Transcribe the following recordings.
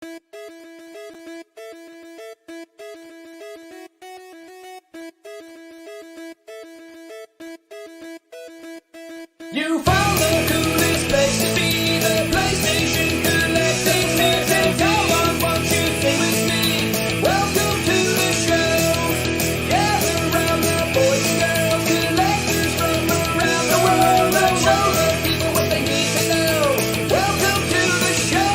You found the coolest place to be, the PlayStation collecting nerds, and come on, won't you sing with me? Welcome to the show. Gather round the boys and girls, collectors from around the world, and show the people what they need to know. Welcome to the show.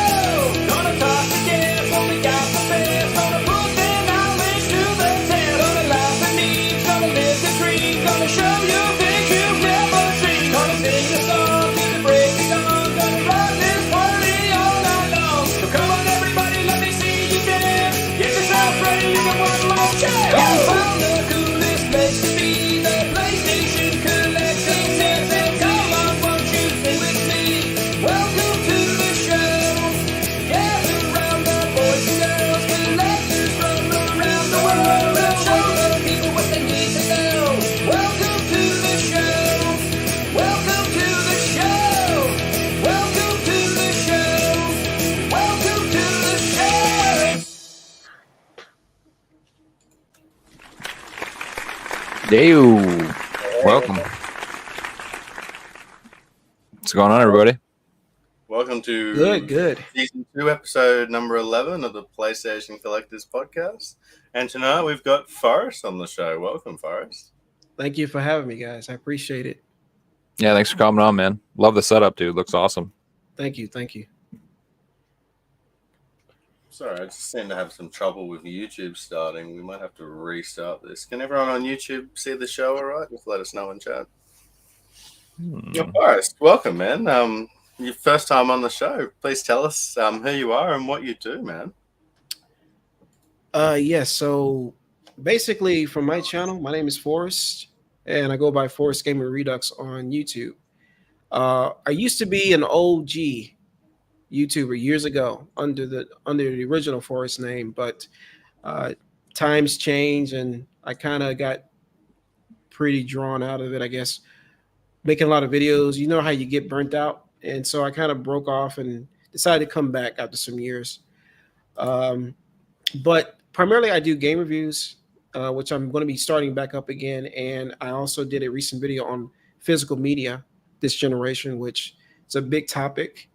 Gonna talk to guests, what we got for best. Gonna put their knowledge to the test. Gonna laugh and eat, gonna live the dream. Gonna show you things you've never seen. Gonna sing a song to the break of dawn. Gonna rock this party all night long. So come on everybody, let me see you dance. Get yourself ready, you got one more chance. You found the coolest place to be, the PlayStation collecting nerds, and come on, won't you sing with me? Welcome to the show. Gather round the boys and girls, collectors from around the world, and show the people what they need to know. Welcome to the show. Welcome to the show. Welcome to the show. Welcome to the show. Yo, welcome. What's going on, everybody? Welcome to Good. Season 2, Episode number 11 of the PlayStation Collectors Podcast. And tonight we've got Forrest on the show. Welcome, Forrest. Thank you for having me, guys. I appreciate it. Yeah, thanks for coming on, man. Love the setup, dude. Looks awesome. Thank you. Sorry, I just seem to have some trouble with YouTube starting. We might have to restart this. Can everyone on YouTube see the show all right? Just let us know in chat. Yeah, Forrest, welcome, man. Your first time on the show. Please tell us who you are and what you do, man. Yes. So basically, from my channel, my name is Forrest, and I go by Forrest Gamer Redux on YouTube. I used to be an OG YouTuber years ago under the original Forrest name, but times change, and I kind of got pretty drawn out of it, I guess. Making a lot of videos, you know how you get burnt out, and so I kind of broke off and decided to come back after some years. But primarily, I do game reviews, which I'm going to be starting back up again, and I also did a recent video on physical media this generation, which is a big topic.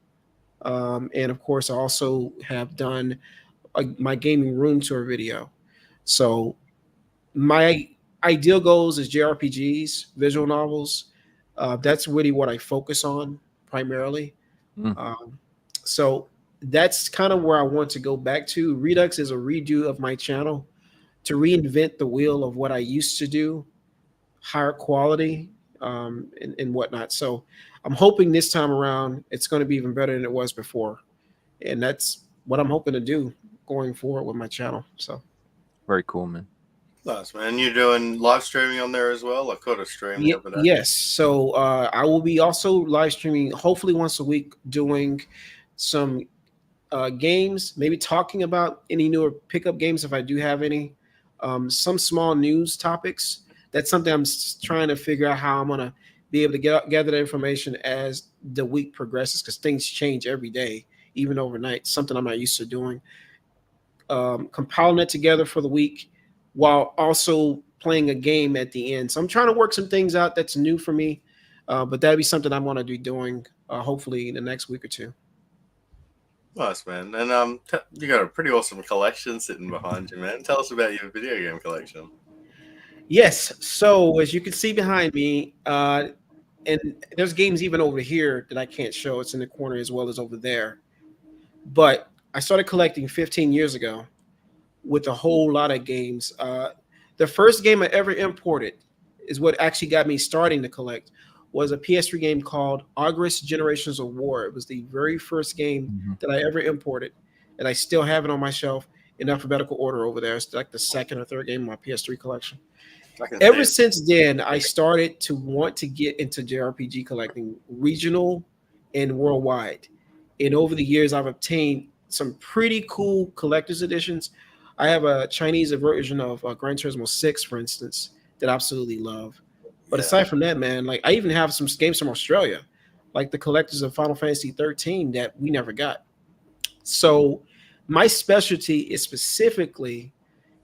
And of course, I also have done my gaming room tour video. So my ideal goals is JRPGs, visual novels. That's really what I focus on primarily. So that's kind of where I want to go back to. Redux is a redo of my channel to reinvent the wheel of what I used to do, higher quality, and whatnot. So I'm hoping this time around it's going to be even better than it was before. And that's what I'm hoping to do going forward with my channel. So Very cool, man. Nice, man. You're doing live streaming on there as well? I caught a stream the other day. Yes. So I will be also live streaming hopefully once a week, doing some games, maybe talking about any newer pickup games if I do have any, some small news topics. That's something I'm trying to figure out how I'm going to be able to gather the information as the week progresses, because things change every day, even overnight, something I'm not used to doing. Compiling it together for the week while also playing a game at the end. So I'm trying to work some things out that's new for me, but that'll be something I'm going to be doing hopefully in the next week or two. Nice, man. And you got a pretty awesome collection sitting behind you, man. Tell us about your video game collection. Yes. So as you can see behind me, and there's games even over here that I can't show. It's in the corner as well as over there. But I started collecting 15 years ago with a whole lot of games. The first game I ever imported is what actually got me starting to collect, was a PS3 game called August Generations of War. It was the very first game that I ever imported, and I still have it on my shelf in alphabetical order over there. It's like the second or third game in my PS3 collection. Ever since then, I started to want to get into JRPG collecting, regional and worldwide. And over the years, I've obtained some pretty cool collector's editions. I have a Chinese version of Gran Turismo 6, for instance, that I absolutely love. But aside from that, man, like I even have some games from Australia, like the collectors of Final Fantasy 13 that we never got. So my specialty is specifically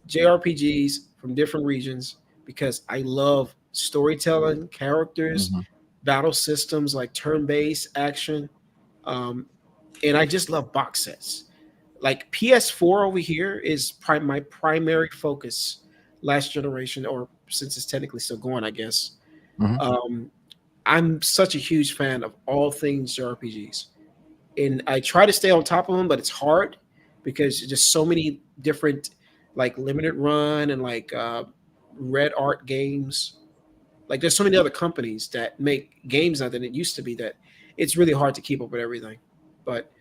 JRPGs from different regions because I love storytelling, characters, Mhm. battle systems like turn-based action, um, and I just love box sets. Like PS4 over here is my primary focus. Last generation, or since it's technically still going, I guess. Mhm. Um, I'm such a huge fan of all things JRPGs, and I try to stay on top of them, but it's hard because there's just so many different, like limited run and like red art games. Like there's so many other companies that make games now than it used to be that it's really hard to keep up with everything. But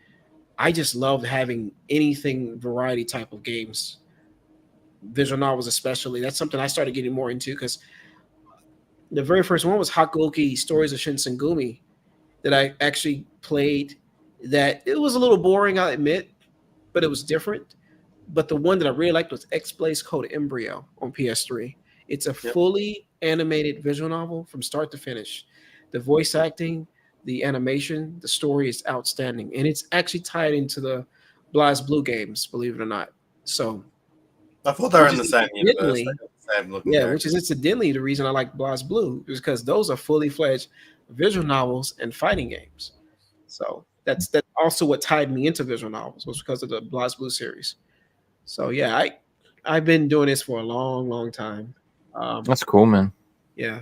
I just love having anything variety type of games, visual novels especially. That's something I started getting more into because the very first one was Hakuoki Stories of Shinsengumi that I actually played. That it was a little boring, I'll admit, but it was different. But the one that I really liked was X Blaze Code Embryo on PS3. It's a Yep. fully animated visual novel from start to finish. The voice acting, the animation, the story is outstanding, and it's actually tied into the Blaz Blue games, believe it or not. So, I thought they were which in is the same universe. They incidentally, got the same looking yeah, which is characters. incidentally the reason I like Blaz Blue is because those are fully fledged visual novels and fighting games. So that's also what tied me into visual novels was because of the Blaz Blue series. So yeah, I've been doing this for a long, long time. Um, That's cool, man. yeah,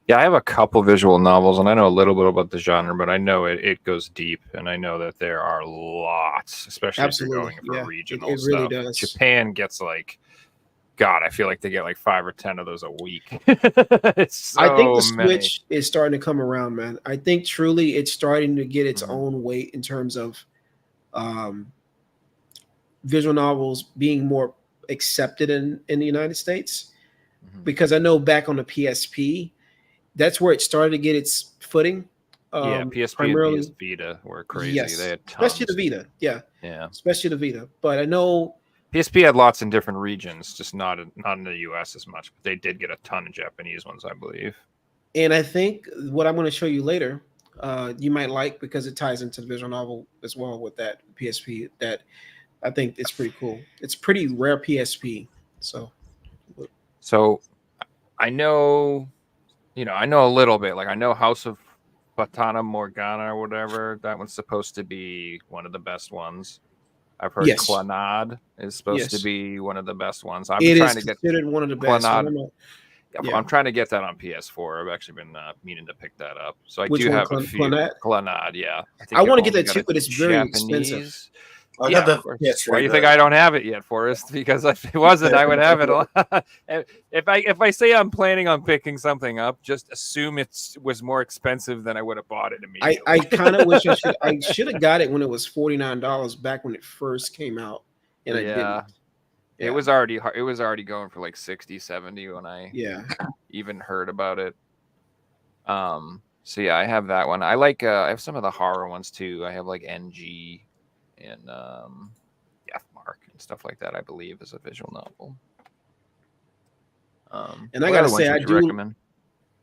Yeah, I have a couple visual novels, and I know a little bit about the genre, but I know it goes deep, and I know that there are lots, especially if you're absolutely. going for Yeah, regional it really stuff. does. Japan gets like, God, I feel like they get like 5 or 10 of those a week. It's I think so the many. Switch is starting to come around, man. I think truly it's starting to get its Mhm. own weight in terms of um, visual novels being more accepted in the United States. Mhm. Because I know back on the PSP, that's where it started to get its footing. Yeah, PSP and PS Primarily, Vita were crazy. They yes, had especially the tons. Vita. Yeah, Yeah. especially the Vita. But I know, PSP had lots in different regions, just not in the US as much, but they did get a ton of Japanese ones, I believe. and I think what I'm going to show you later, you might like because it ties into the visual novel as well with that PSP. That I think it's pretty cool. It's pretty rare PSP. So So I know, I know a little bit. Like I know House of Fatana Morgana or whatever. That one's supposed to be one of the best ones. I've heard yes, Clannad is supposed to yes, be one of the best ones. I've been it is trying to get considered one of the best. Clannad. Yeah, I'm trying to get that on PS4. I've actually been meaning to pick that up. So I which do one, have a few. Clannad? Clannad, yeah. I I think they've want to get only that got too, a but it's very expensive. Japanese. I Yeah, got of the course. PS3 Why do you think version. I don't have it yet, Forrest? Because if it wasn't, I would have it. If I say I'm planning on picking something up, just assume it was more expensive than I would have bought it immediately. I kind of wish I should have got it when it was $49 back when it first came out, and I didn't. Yeah, Yeah, it was already going for like 60, 70 when I yeah. even heard about it. So yeah, I have that one. I have some of the horror ones too. I have like NG and F Mark and stuff like that, I believe, is a visual novel. And I What gotta other ones say, would you recommend?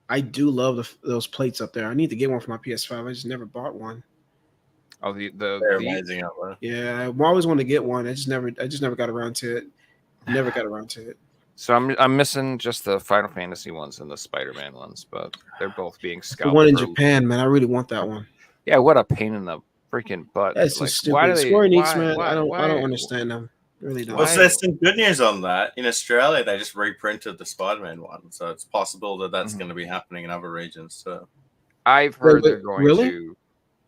I do love those plates up there. I need to get one for my PS5. I just never bought one. Oh, They're the amazing, aren't they? Yeah, I always wanted to get one. I just never got around to it. Never got around to it. So I'm missing just the Final Fantasy ones and the Spider-Man ones, but they're both being The scalped one in for. Japan, man, I really want that one. Yeah, what a pain in the freaking butt! That's Like, just why do stupid. they? Square Enix, man, I don't Why? understand them. Really don't. Well, so Why? there's some good news on that. In Australia, they just reprinted the Spider-Man one, so it's possible that that's Mhm. going to be happening in other regions too. I've Wait, heard they're going really? to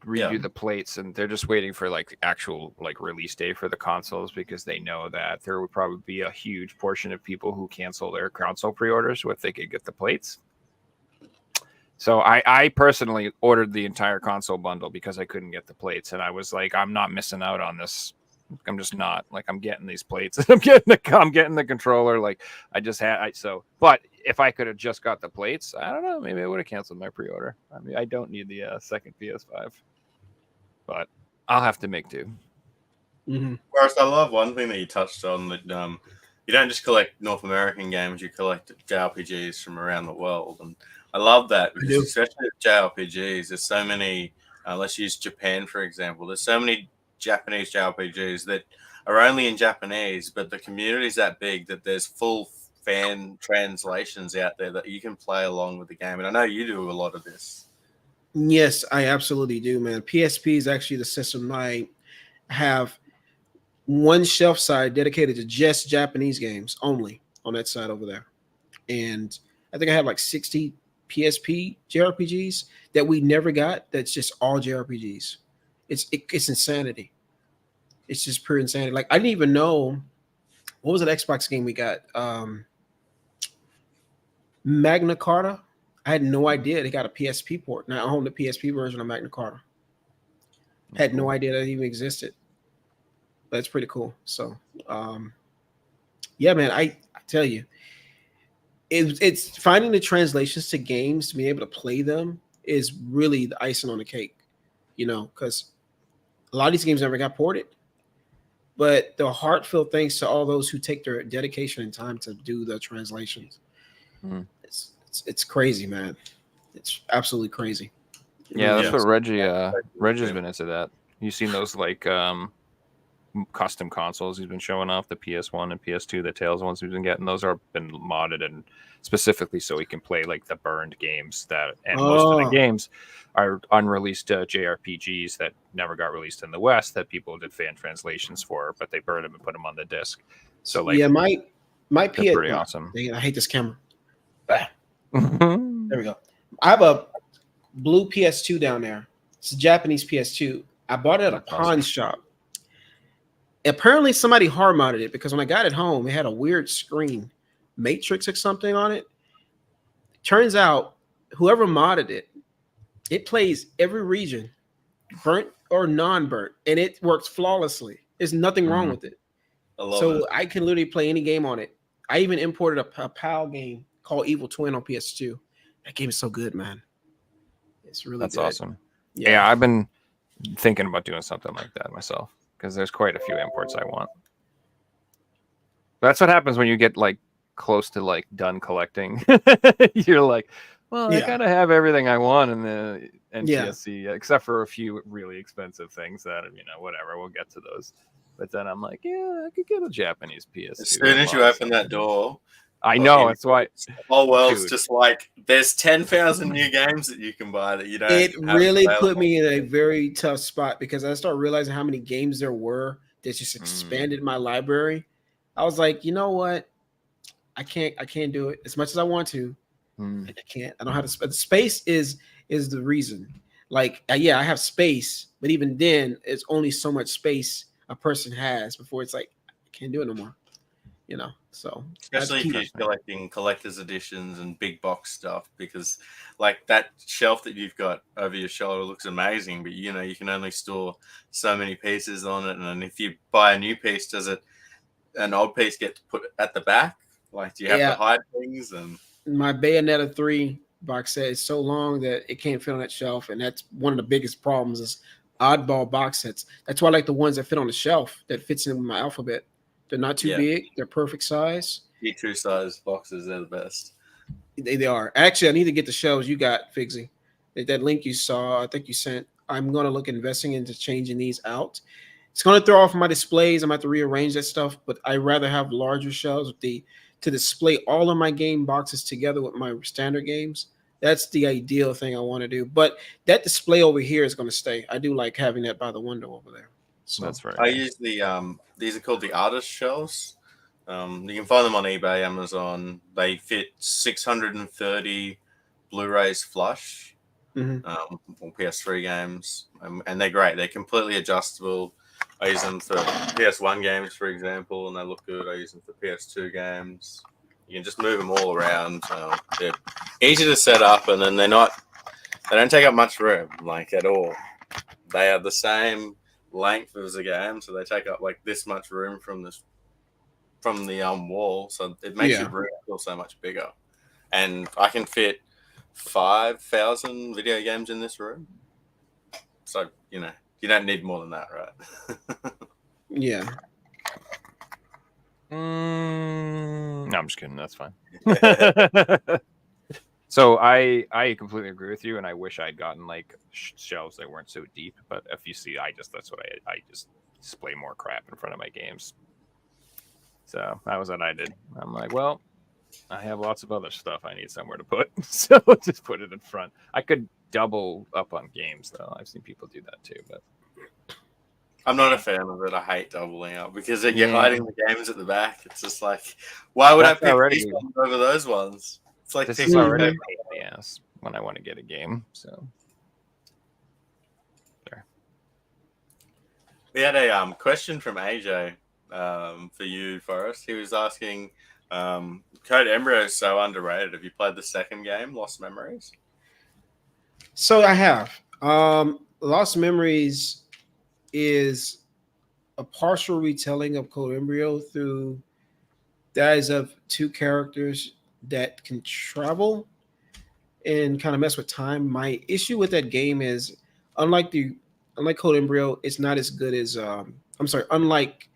redo Yeah. the plates, and they're just waiting for like actual like release date for the consoles because they know that there would probably be a huge portion of people who cancel their console pre-orders if they could get the plates. So I personally ordered the entire console bundle because I couldn't get the plates, and I was like, I'm not missing out on this. I'm just not. Like, I'm getting these plates. I'm getting the controller. Like, but if I could have just got the plates, I don't know. Maybe I would have canceled my pre-order. I mean, I don't need the second PS5, but I'll have to make do. Mm-hmm. Whereas I love one thing that you touched on that you don't just collect North American games, you collect JRPGs from around the world, and I love that because do. especially with JRPGs, there's so many. Let's use Japan for example. There's so many Japanese JRPGs that are only in Japanese, but the community's that big that there's full fan translations out there that you can play along with the game. And I know you do a lot of this. Yes, I absolutely do, man. PSP is actually the system I have one shelf side dedicated to just Japanese games only on that side over there. And I think I have like 60 PSP JRPGs that we never got. That's just all JRPGs. It's insanity. It's just pure insanity. Like I didn't even know what was that Xbox game we got? Magna Carta. I had no idea they got a PSP port. Now I own the PSP version of Magna Carta. Had no idea that even existed. That's pretty cool. So, yeah, man, I tell you, it's finding the translations to games to be able to play them is really the icing on the cake, you know, because a lot of these games never got ported. But the heartfelt thanks to all those who take their dedication and time to do the translations. Mm. It's crazy, man. It's absolutely crazy. Yeah, that's what Reggie's been into that. You've seen those like custom consoles he's been showing off, the PS1 and PS2, the Tales ones he's been getting. Those are been modded and specifically so he can play like the burned games that, and most of the games are unreleased JRPGs that never got released in the West that people did fan translations for, but they burned them and put them on the disc. So like, yeah, my PS, pretty awesome. I hate this camera. There we go. I have a blue PS2 down there. It's a Japanese PS2. I bought it at a pawn shop. Apparently, somebody hard modded it because when I got it home, it had a weird screen, matrix or something on it. Turns out, whoever modded it, it plays every region, burnt or non-burnt, and it works flawlessly. There's nothing wrong with it. I can literally play any game on it. I even imported a PAL game called Evil Twin on PS2. That game is so good, man. It's really That's good. awesome. Yeah, I've been thinking about doing something like that myself because there's quite a few imports I want. That's what happens when you get like close to like done collecting. You're like, well, I gotta have everything I want in the NTSC, except for a few really expensive things that, you know, whatever, we'll get to those. But then I'm like, yeah, I could get a Japanese PS2. As soon as you open that door, I know, that's why the whole world's just like, there's 10,000 new games that you can buy that you don't. It really put me in a very tough spot because I started realizing how many games there were that just expanded my library. I was like, you know what? I can't do it as much as I want to. I can't. I don't have the space is the reason. Like, I have space, but even then, it's only so much space a person has before it's like, I can't do it no more. You know, so especially if you're collecting collector's editions and big box stuff, because like that shelf that you've got over your shoulder looks amazing, but you know, you can only store so many pieces on it. And if you buy a new piece, does an old piece get put at the back? Like, do you have to hide things? And my Bayonetta 3 box set is so long that it can't fit on that shelf, and that's one of the biggest problems is oddball box sets. That's why I like the ones that fit on the shelf that fits in with my alphabet. They're not too big. They're perfect size. E2 size boxes, they're the best. They are. Actually, I need to get the shelves you got, Figsy. That link you saw, I think you sent. I'm going to look investing into changing these out. It's going to throw off my displays. I'm going to have to rearrange that stuff, but I'd rather have larger shelves to display all of my game boxes together with my standard games. That's the ideal thing I want to do. But that display over here is going to stay. I do like having that by the window over there. So that's right. I use these are called the artist shelves. You can find them on eBay, Amazon. They fit 630 Blu-rays flush, or PS3 games, and they're great. They're completely adjustable. I use them for PS1 games, for example, and they look good. I use them for PS2 games. You can just move them all around. They're easy to set up, and then they don't take up much room, like at all. They are the same length as a game, so they take up like this much room from the wall, so it makes your room feel so much bigger. And I can fit 5,000 video games in this room, so you know you don't need more than that, right? No, I'm just kidding. That's fine. So I completely agree with you, and I wish I'd gotten like shelves that weren't so deep. But if you see, that's what I just display more crap in front of my games. So that was what I did. I'm like, well, I have lots of other stuff I need somewhere to put, so just put it in front. I could double up on games though. I've seen people do that too, but I'm not a fan of it. I hate doubling up because you're Yeah. hiding the games at the back. It's just like, why would That's I pick already- these ones over those ones? It's like this picking is already a Mhm. pain in the ass when I want to get a game. So We had a question from AJ for you, Forrest. He was asking, Code Embryo is so underrated. Have you played the second game, Lost Memories? So I have. Lost Memories is a partial retelling of Code Embryo through the eyes of two characters that can travel and kind of mess with time. My issue with that game is unlike Code Embryo, it's not as good as unlike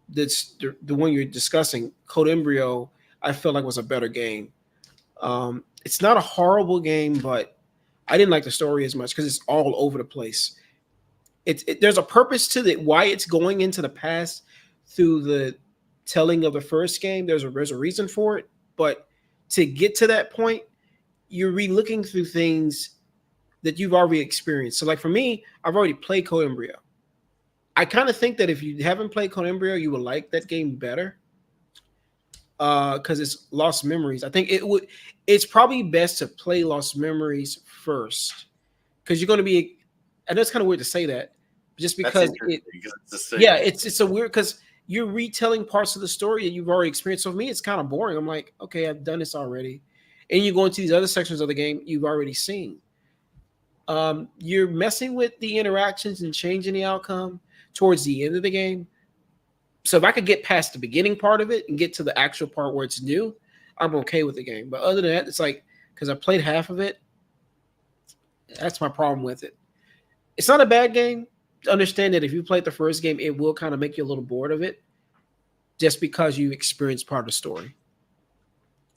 the one you're discussing, Code Embryo, I feel like was a better game. It's not a horrible game, but I didn't like the story as much because it's all over the place. There's a purpose to it, why it's going into the past through the telling of the first game. There's a reason for it, but to get to that point, you're re-looking through things that you've already experienced. So, like for me, I've already played Code Embryo. I kind of think that if you haven't played Code Embryo, you will like that game better because it's Lost Memories. I think it's probably best to play Lost Memories first because you're going to be. I know it's kind of weird to say that, just because it's a weird because you're retelling parts of the story that you've already experienced. So for me, it's kind of boring. I'm like, okay, I've done this already, and you go into these other sections of the game you've already seen. You're messing with the interactions and changing the outcome towards the end of the game. So if I could get past the beginning part of it and get to the actual part where it's new, I'm okay with the game. But other than that, it's like because I played half of it, that's my problem with it. It's not a bad game. Understand that if you played the first game, it will kind of make you a little bored of it, just because you experienced part of the story.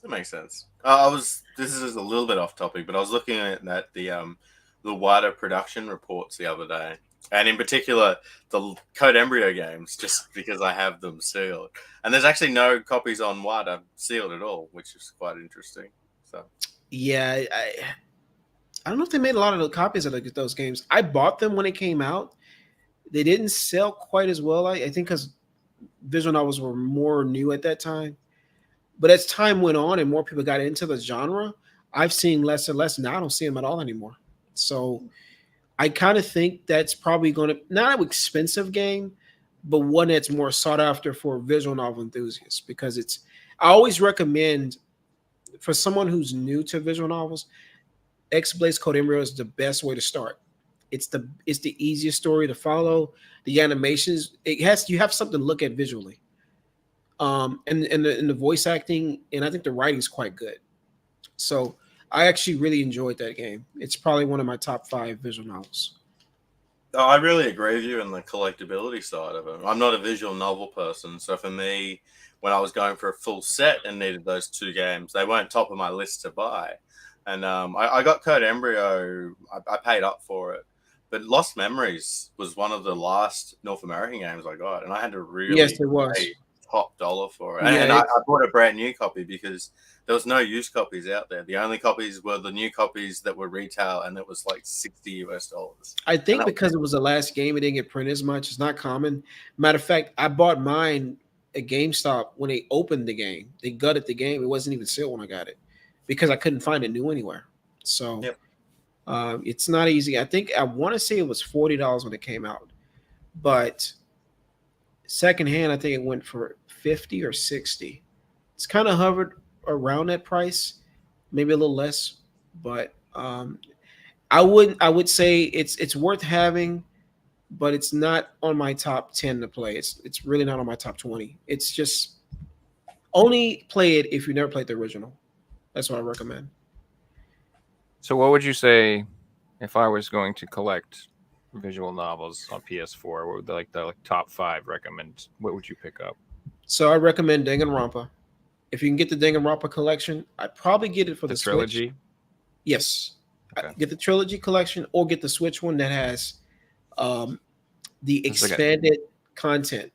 That makes sense. This is a little bit off topic, but I was looking at the wider production reports the other day, and in particular the Code Embryo games, just because I have them sealed. And there's actually no copies on WADA sealed at all, which is quite interesting. So yeah, I don't know if they made a lot of the copies of those games. I bought them when it came out. They didn't sell quite as well. I think because visual novels were more new at that time. But as time went on and more people got into the genre, I've seen less and less. Now I don't see them at all anymore. So I kind of think that's probably going to not an expensive game, but one that's more sought after for visual novel enthusiasts because I always recommend for someone who's new to visual novels, X-Blaze Code Embryo is the best way to start. It's the easiest story to follow. The animations, you have something to look at visually. And the voice acting, and I think the writing's quite good. So I actually really enjoyed that game. It's probably one of my top 5 visual novels. I really agree with you on the collectability side of it. I'm not a visual novel person, so for me, when I was going for a full set and needed those 2 games, they weren't top of my list to buy. And I got Code Embryo. I paid up for it. But Lost Memories was one of the last North American games I got, and I had to really Yes, it was. pay top dollar for it. Yeah, And I bought a brand new copy because there was no used copies out there. The only copies were the new copies that were retail, and it was like $60. I think because it was the last game, it didn't get printed as much. It's not common. Matter of fact, I bought mine at GameStop when they opened the game. They gutted the game. It wasn't even sealed when I got it because I couldn't find it new anywhere. So Yep. It's not easy. I want to say it was $40 when it came out, but secondhand, I think it went for 50 or 60. It's kind of hovered around that price, maybe a little less, but I would say it's worth having, but it's not on my top 10 to play. It's really not on my top 20. It's just only play it if you never played the original. That's what I recommend. So what would you say if I was going to collect visual novels on PS4? What would the top 5 recommend? What would you pick up? So I recommend Danganronpa. If you can get the Danganronpa collection, I'd probably get it for The the trilogy. Switch. Yes, Okay. get the trilogy collection or get the Switch one that has um, the This is like expanded content.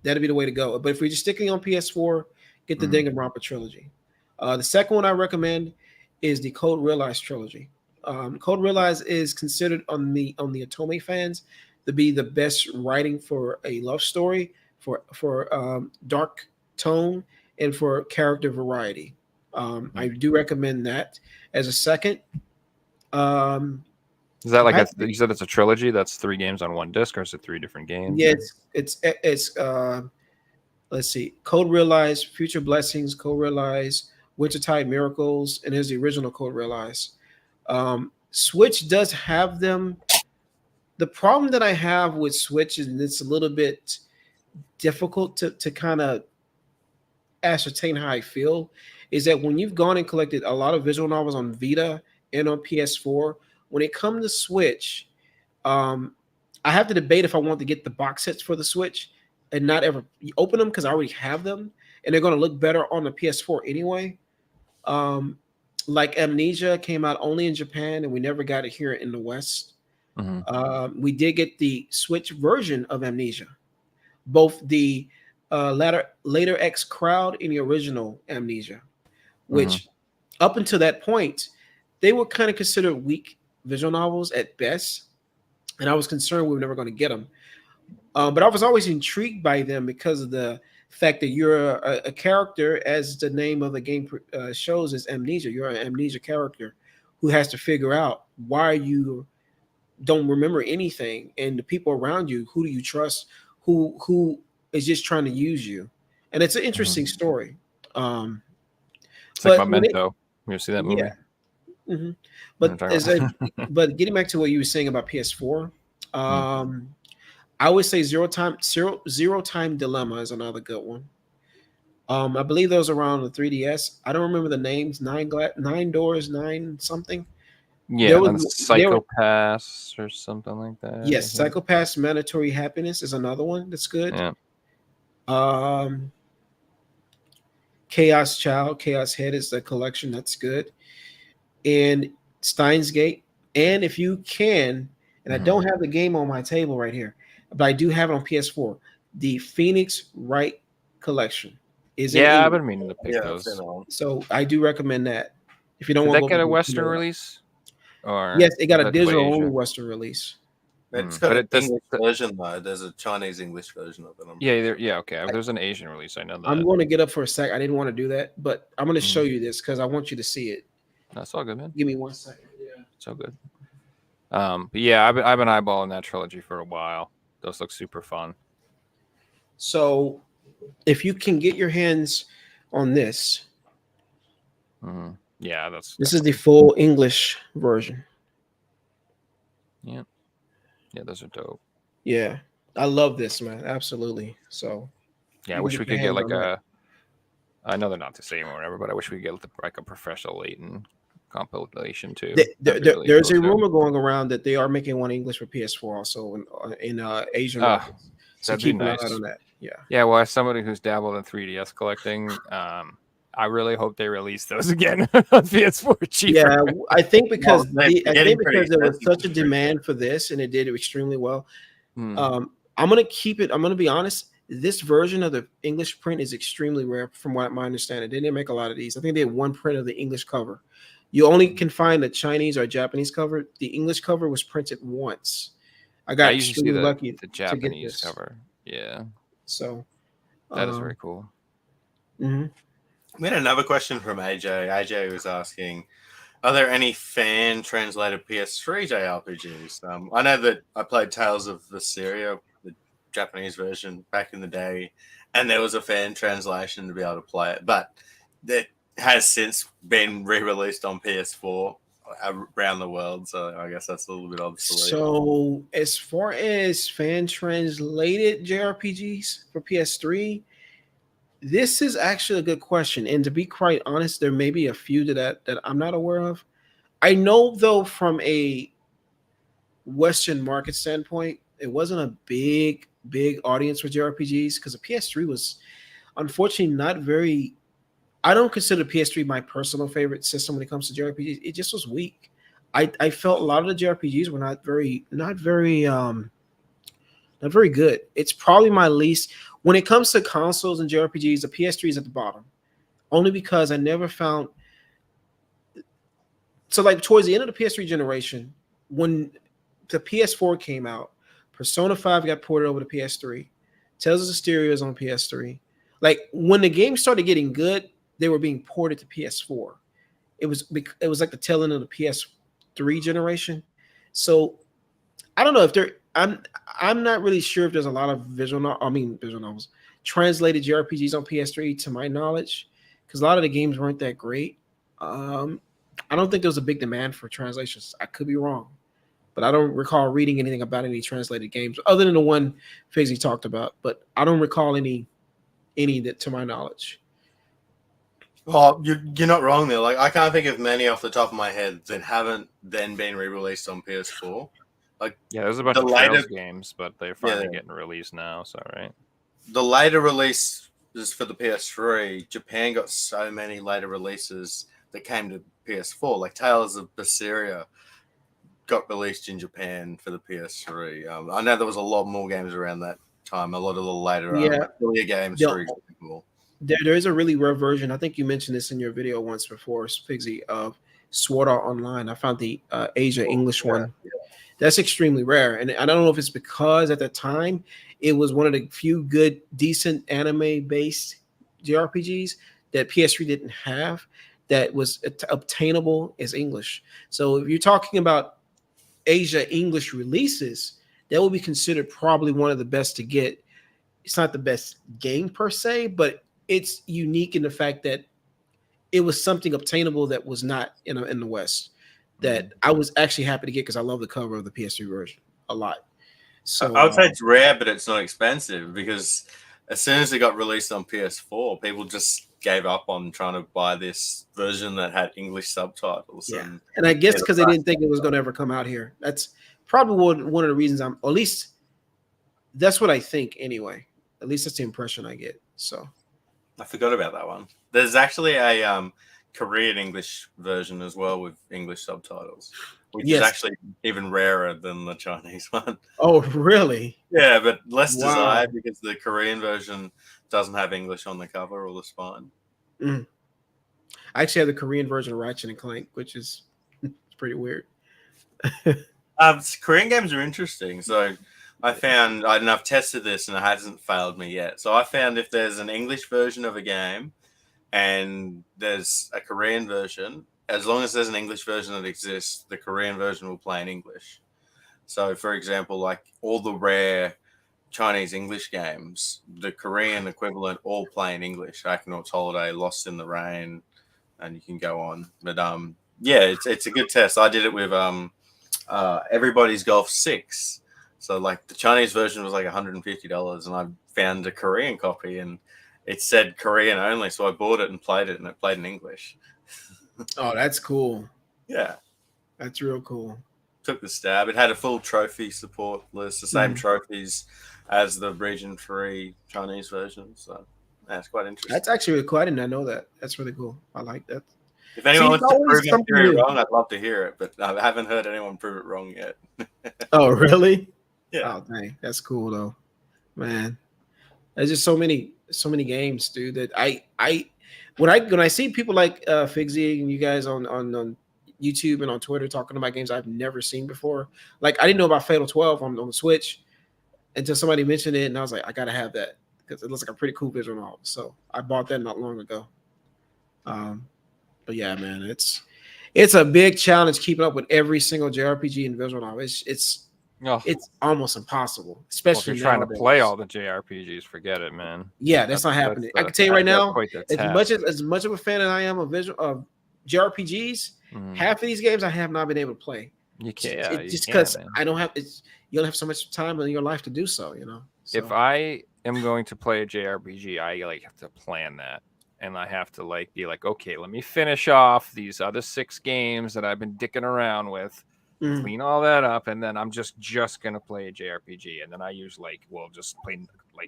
That'd be the way to go. But if we're just sticking on PS4, get the Mhm. Danganronpa trilogy. The second one I recommend is the Code Realize trilogy. Code Realize is considered on the Otome fans to be the best writing for a love story, for dark tone, and for character variety. I do recommend that as a second. Um, Is that if like I a? had to You said it's a trilogy. That's 3 games on one disc, or is it 3 different games? Yeah, Or? it's let's see, Code Realize, Future Blessings, Code Realize, Wintertide Miracles, and there's the original Code Realize. Switch does have them. The problem that I have with Switch is it's a little bit difficult to kind of ascertain how I feel. Is that when you've gone and collected a lot of visual novels on Vita and on PS4, when it comes to Switch, um, I have to debate if I want to get the box sets for the Switch and not ever open them because I already have them and they're going to look better on the PS4 anyway. Um, like Amnesia came out only in Japan and we never got it here in the West. Mhm. We did get the Switch version of Amnesia, both the later X Crowd and the original Amnesia, Mhm. which up until that point they were kind of considered weak visual novels at best, and I was concerned we were never going to get them. But I was always intrigued by them because of the fact that you're a character, as the name of the game shows, is amnesia. You're an amnesia character who has to figure out why you don't remember anything, and the people around you, who do you trust, who is just trying to use you, and it's an interesting story. Um, It's like but when it, Memento. You ever see that movie? yeah, mhm. You know but what I'm as a talking about? but getting back to what you were saying about PS4, Mm. I would say zero time dilemma is another good one. I believe those around the 3DS. I don't remember the names. Nine doors, nine something. Yeah, There and was then there. Psychopaths or something like that. I Yes, think. Psychopath's Mandatory Happiness is another one that's good. Yeah. Um, Chaos Child, Chaos Head is the collection that's good, and Steins Gate. And if you can, and I Mhm. don't have the game on my table right here, but I do have it on PS4. The Phoenix Wright collection is in Yeah, I've English, been meaning to pick Yeah, I've those. seen that one. so I do recommend that. If you don't Did want to that go get a for Western the release, or yes, it got was a that way digital only Asia? Western release. It's Mm. got But an it does. English version though. There's a Chinese English version of it. I'm Yeah, pretty sure. yeah, okay. There's an Asian release. I know I'm that. going to get up for a sec. I didn't want to do that, but I'm going to show Mhm. you this because I want you to see it. That's all good, man. Give me 1 second. Yeah. It's all good. But yeah, I've been eyeballing that trilogy for a while. Those look super fun. So if you can get your hands on this, Mhm. Yeah, that's this is the definitely. full English version. Yeah, yeah, those are dope. Yeah, I love this, man. Absolutely. So Yeah, I you can wish get we your could get hands like on that. a. I know they're not the same or whatever, but I wish we could get like a Professor Layton compilation too. That'd be really There's cool a too. rumor going around that they are making one English for PS4 also in Asian Ah, markets. So that'd be keep an eye out nice. on that. Yeah. Yeah, well, as somebody who's dabbled in 3DS collecting, I really hope they release those again on PS4 cheaper. Yeah, I think Well, because they're getting pretty there was expensive such a for 3DS. demand for this and it did extremely well. Hmm. I'm gonna keep it. I'm gonna be honest. This version of the English print is extremely rare, from what my understanding. They didn't make a lot of these. I think they had one print of the English cover. You only can find the Chinese or Japanese cover. The English cover was printed once. I I got usually see extremely lucky the to get Japanese this. cover. Yeah, So, that is um, very cool. mhm. We had another question from AJ. AJ was asking, are there any fan translated PS3 JRPGs? I know that I played Tales of Vesperia, the Japanese version, back in the day, and there was a fan translation to be able to play it, but that has since been re-released on PS4 around the world, so I guess that's a little bit obsolete. So, as far as fan translated JRPGs for PS3, this is actually a good question. And to be quite honest, there may be a few that I'm not aware of. I know though from a Western market standpoint, it wasn't a big audience for JRPGs because the PS3 was unfortunately not very I don't consider PS3 my personal favorite system when it comes to JRPGs. It just was weak. I felt a lot of the JRPGs were not very good. It's probably my least when it comes to consoles and JRPGs. The PS3 is at the bottom, only because I never found. So like towards the end of the PS3 generation, when the PS4 came out, Persona 5 got ported over to PS3. Tales of Systeria is on PS3. Like when the game started getting good, they were being ported to PS4. It was like the tail end of the PS3 generation. So I don't know if there. I'm not really sure if there's a lot of visual novels, translated JRPGs on PS3 to my knowledge, because a lot of the games weren't that great. I don't think there was a big demand for translations. I could be wrong, but I don't recall reading anything about any translated games other than the one Figsy talked about. But I don't recall any that to my knowledge. Well, you're not wrong there. Like I can't think of many off the top of my head that haven't then been re-released on PS4. Like there's a bunch of Trails games, but they're finally getting released now. So right, the later release is for the PS3. Japan got so many later releases that came to PS4. Like Tales of Berseria got released in Japan for the PS3. I know there was a lot more games around that time. A lot of the later earlier games, for example. There is a really rare version. I think you mentioned this in your video once before, Figsy, of Sword Art Online. I found the Asia English one. Yeah. That's extremely rare. And I don't know if it's because at the time it was one of the few good, decent anime-based JRPGs that PS3 didn't have that was obtainable as English. So if you're talking about Asia English releases, that will be considered probably one of the best to get. It's not the best game per se, but it's unique in the fact that it was something obtainable that was not in the West. That I was actually happy to get because I love the cover of the PS3 version a lot. So I would say it's rare, but it's not expensive because as soon as it got released on PS4, people just gave up on trying to buy this version that had English subtitles. Yeah, and I guess because they didn't think it was going to ever come out here. That's probably one of the reasons or at least that's what I think anyway. At least that's the impression I get. So I forgot about that one. There's actually a Korean English version as well with English subtitles, which is actually even rarer than the Chinese one. Oh, really? Yeah, but less desired because the Korean version doesn't have English on the cover or the spine. I actually have the Korean version of Ratchet and Clank, which is pretty weird. Korean games are interesting. So I've tested this and it hasn't failed me yet. So I found if there's an English version of a game and there's a Korean version, as long as there's an English version that exists, the Korean version will play in English. So, for example, like all the rare Chinese English games, the Korean equivalent all play in English. Akanaut's Holiday, Lost in the Rain, and you can go on. But it's a good test. I did it with Everybody's Golf 6. So like the Chinese version was like $150, and I found a Korean copy and it said Korean only, so I bought it and played it, and it played in English. Oh, that's cool. Yeah. That's real cool. Took the stab. It had a full trophy support list, the same trophies as the Region 3 Chinese version. So that's quite interesting. That's actually really cool. I did not know that. That's really cool. I like that. If anyone wants to prove my theory wrong, I'd love to hear it, but I haven't heard anyone prove it wrong yet. Oh, really? Yeah. Oh, dang. That's cool, though. Man. There's just so many games, dude, that when I see people like Figsy and you guys on YouTube and on Twitter talking about games I've never seen before. Like I didn't know about Fatal 12 on the Switch until somebody mentioned it, and I was like, I gotta have that because it looks like a pretty cool visual novel. So I bought that not long ago. But yeah, man, it's a big challenge keeping up with every single JRPG and visual novel. It's almost impossible, especially if you're trying to play all the JRPGs. Forget it, man. Yeah, that's not happening. I can tell you right now, as much of a fan as I am of JRPGs, half of these games I have not been able to play. You can't, just because I don't have. You don't have so much time in your life to do so. You know. So. If I am going to play a JRPG, I like have to plan that. And I have to like be like, okay, let me finish off these other 6 games that I've been dicking around with, clean all that up, and then I'm just gonna play a JRPG, and then I use just play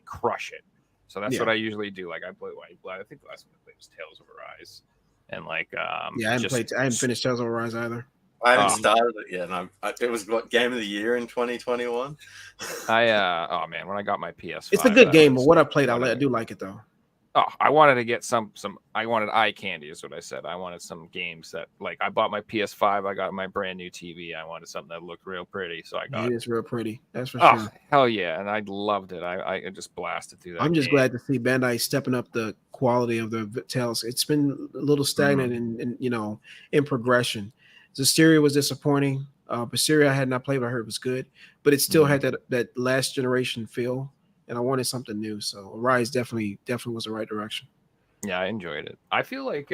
crush it, So that's Yeah. what I usually do. Like I think the last one I played was Tales of Arise, and like Yeah, I haven't finished Tales of Arise either. I haven't started it yet. And it was what game of the year in 2021. Oh man, when I got my PS5, It's a good game, but what I played, I do like it though. Oh, I wanted to get some. I wanted eye candy, is what I said. I wanted some games that, like, I bought my PS5. I got my brand new TV. I wanted something that looked real pretty, so I got. It is real pretty. That's for Oh sure. hell yeah, and I loved it. I just blasted through that. I'm just game. glad to see Bandai stepping up the quality of their Tales. It's been a little stagnant in progression. Zestiria was disappointing. Berseria I had not played, but I heard it was good, but it still had that last generation feel, and I wanted something new. So Arise definitely was the right direction. Yeah, I enjoyed it. I feel like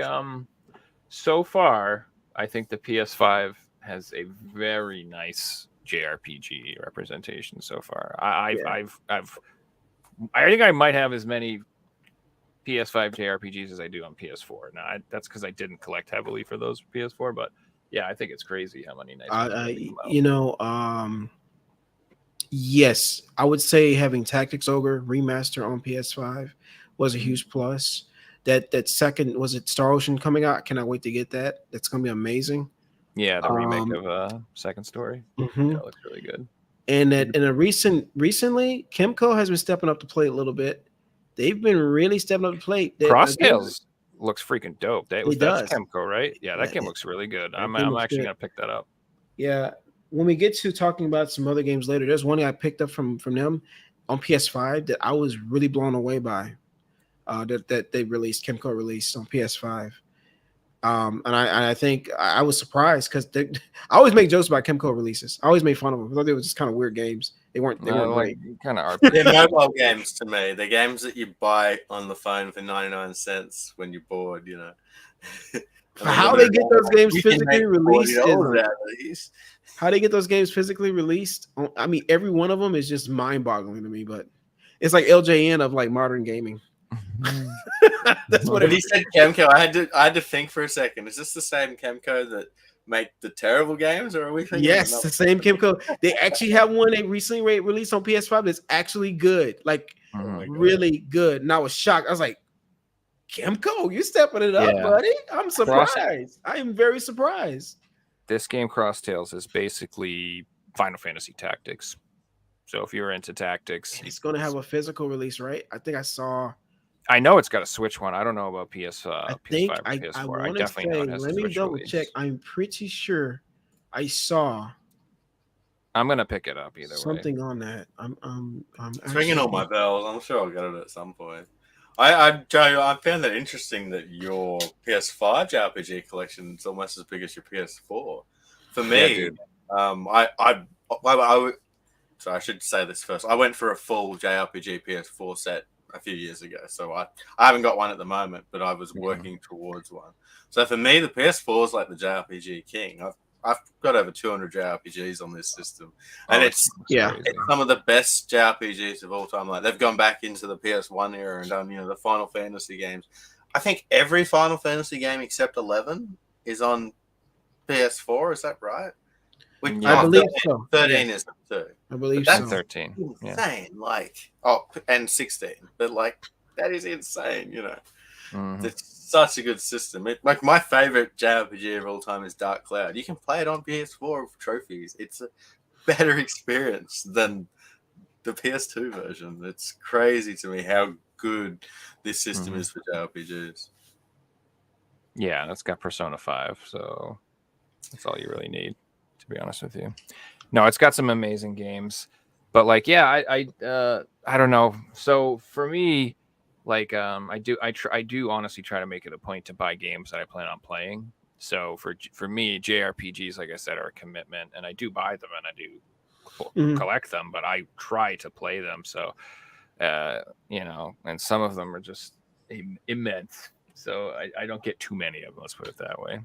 so far, I think the PS5 has a very nice JRPG representation so far. I think I might have as many PS5 JRPGs as I do on PS4. Now that's because I didn't collect heavily for those PS4, but yeah, I think it's crazy how many nice. Yes, I would say having Tactics Ogre remaster on PS5 was a huge plus. That second, was it Star Ocean coming out? Cannot wait to get that. That's gonna be amazing. Yeah, the remake of Second Story. That looks really good. And recently, Kimco has been stepping up to play a little bit. They've been really stepping up to play. Cross Tales looks freaking dope. That's does. Kimco, right? Yeah, that game looks really good. I'm actually gonna pick that up. Yeah, when we get to talking about some other games later, there's one I picked up from them on PS5 that I was really blown away by. That they released, Kimco released on PS5. And I think I was surprised because I always make jokes about Kimco releases. I always made fun of them. I thought they were just kind of weird games. They weren't like kind of They're mobile games to me. They're games that you buy on the phone for 99 cents when you're bored, you know. How they get those games physically released? How they get those games physically released? I mean, every one of them is just mind-boggling to me. But it's like LJN of like modern gaming. That's what he said. Kemco. I had to think for a second. Is this the same Kemco that make the terrible games, or are we thinking? Yes, the same Kimco. They actually have one they recently released on PS5 that's actually good, like really good. And I was shocked. I was like, Kimco, you stepping it up, buddy. I'm surprised. I am very surprised. This game, Cross Tales, is basically Final Fantasy Tactics. So if you're into tactics, it's going to have a physical release, right? I think I saw. I know it's got a Switch one. I don't know about PS5 or PS4. I definitely know it has. Let me double check. I'm pretty sure I saw. I'm gonna pick it up either something way. On that. It's ringing all my bells. I'm sure I'll get it at some point. Joe, I found that interesting that your PS5 JRPG collection is almost as big as your PS4. For me, so I should say this first. I went for a full JRPG PS4 set a few years ago, so I haven't got one at the moment, but I was working towards one. So for me, the PS4 is like the JRPG king. I've got over 200 JRPGs on this system, and it's some of the best JRPGs of all time. Like they've gone back into the PS1 era and done the Final Fantasy games. I think every Final Fantasy game except 11 is on PS4. Is that right? I believe 13 is too. I believe so. 13. Insane, and 16. But that is insane, It's such a good system. Like my favorite JRPG of all time is Dark Cloud. You can play it on PS4 with trophies. It's a better experience than the PS2 version. It's crazy to me how good this system is for JRPGs. Yeah, and it's got Persona 5, so that's all you really need, to be honest with you. No, it's got some amazing games, but I don't know. So for me, I do honestly try to make it a point to buy games that I plan on playing. So for me, JRPGs, like I said, are a commitment, and I do buy them and I do collect them, but I try to play them. So, and some of them are just immense. So I don't get too many of them. Let's put it that way.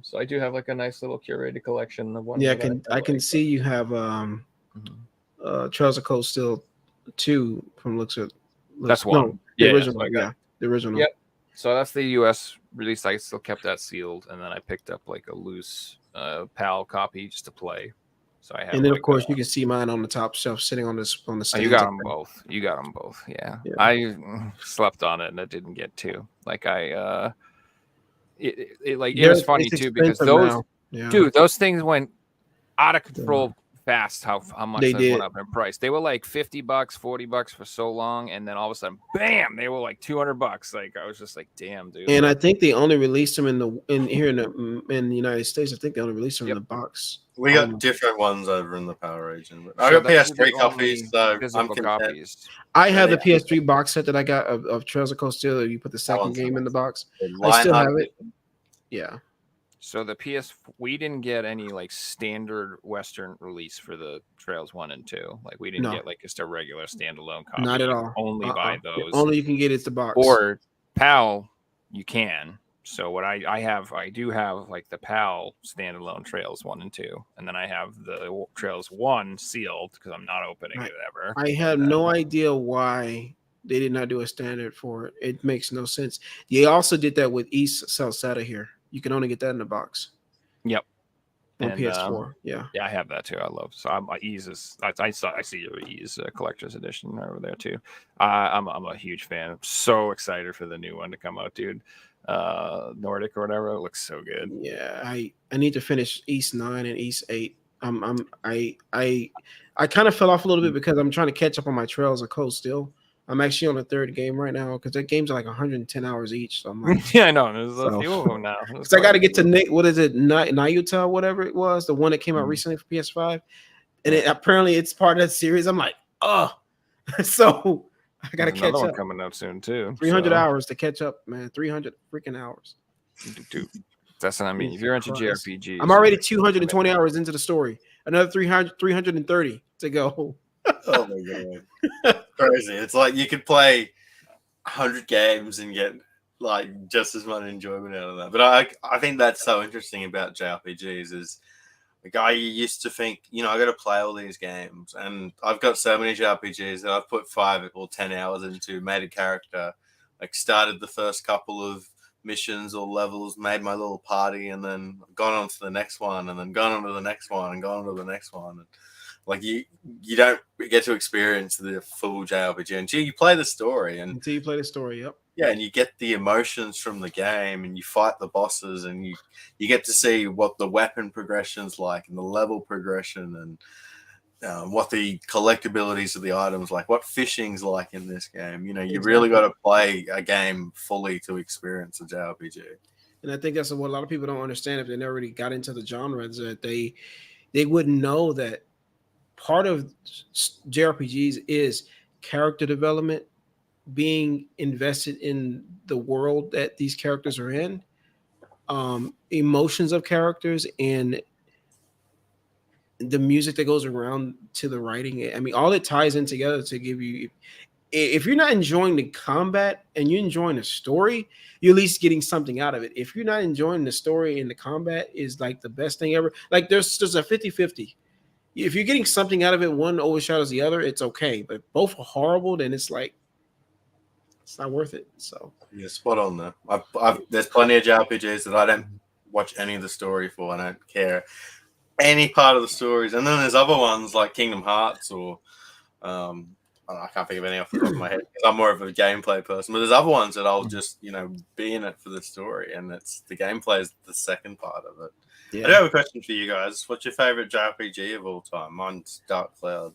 So I do have a nice little curated collection of one. Yeah, I can see you have Trails of Cold Steel 2 from looks at. That's one. No, the original. The original. Yep. So that's the US release. I still kept that sealed, and then I picked up a loose PAL copy just to play. So I have. And then, like, of course, you can see mine on the top shelf, sitting on this on the oh, stand. you got them both. You got them both. Yeah. Yeah. I slept on it and I didn't get to. Like it was funny too because those dude, those things went out of control fast. How much They they went did. up in price? They were like $50, $40 for so long, and then all of a sudden, bam! They were like $200. Like I was just like, damn, dude. And I think they only released them in the United States. I think they only released them in the box. We got different ones over in the Power region. But I So got those are the PS3 copies, only so I'm physical content. copies. I have the PS3 box set that I got of Trails of Cold Steel. You put the second one's game in the box. I Line still art have it. edition. Yeah. So we didn't get any like standard Western release for the Trails 1 and 2. Like we didn't No. get like just a regular standalone copy. Not at You all. can only buy The those. only you can get is the box. Or PAL, you can. So what I do have like the PAL standalone Trails 1 and 2, and then I have the Trails 1 sealed because I'm not opening it ever. I have no idea why they did not do a standard for it. It makes no sense. They also did that with East South SATA here. You can only get that in the box. Yep. On And, PS4. Yeah. Yeah, I have that too. I love. So I'm Ease is. I see your Ease collector's edition over there too. I'm a huge fan. I'm so excited for the new one to come out, dude. Nordic or whatever. It looks so good. Yeah, I need to finish East 9 and East 8. I kind of fell off a little bit because I'm trying to catch up on my Trails of Cold still. I'm actually on the third game right now because the games are like 110 hours each. So I'm like, yeah, I know. There's a few of them now. Because I got to get to what is it, Nayuta, whatever it was, the one that came out recently for PS5, and apparently it's part of that series. I'm like, oh, so I got to catch another one up. coming out soon too. 300 hours to catch up, man. 300 freaking hours. Dude, that's what I mean. If you're into JRPGs, I'm already 220 hours into the story. Another 330 to go. Oh my god, crazy! It's like you could play 100 games and get like just as much enjoyment out of that. But I think that's so interesting about JRPGs is like I used to think, I got to play all these games, and I've got so many JRPGs that I've put 5 or 10 hours into, made a character, like started the first couple of missions or levels, made my little party, and then gone on to the next one, and then gone on to the next one, and gone on to the next one. And like you don't get to experience the full JRPG until you play the story, and until you play the story. Yep. Yeah, and you get the emotions from the game, and you fight the bosses, and you get to see what the weapon progression's like, and the level progression, and what the collectabilities of the items like, what fishing's like in this game. You really got to play a game fully to experience a JRPG. And I think that's what a lot of people don't understand if they never really got into the genre, is that they wouldn't know that part of JRPGs is character development, being invested in the world that these characters are in, emotions of characters, and the music that goes around to the writing. I mean, all it ties in together to give you. If you're not enjoying the combat and you're enjoying the story, you're at least getting something out of it. If you're not enjoying the story and the combat is like the best thing ever, like there's a 50-50. If you're getting something out of it, one overshadows the other, it's okay. But if both are horrible, then it's like it's not worth it. So yeah, spot on there. There's plenty of JRPGs that I don't watch any of the story for. I don't care any part of the stories. And then there's other ones like Kingdom Hearts or I can't think of any off the top of my head because I'm more of a gameplay person. But there's other ones that I'll just be in it for the story, and it's the gameplay is the second part of it. Yeah. I do have a question for you guys. What's your favorite JRPG of all time? Mine's Dark Cloud.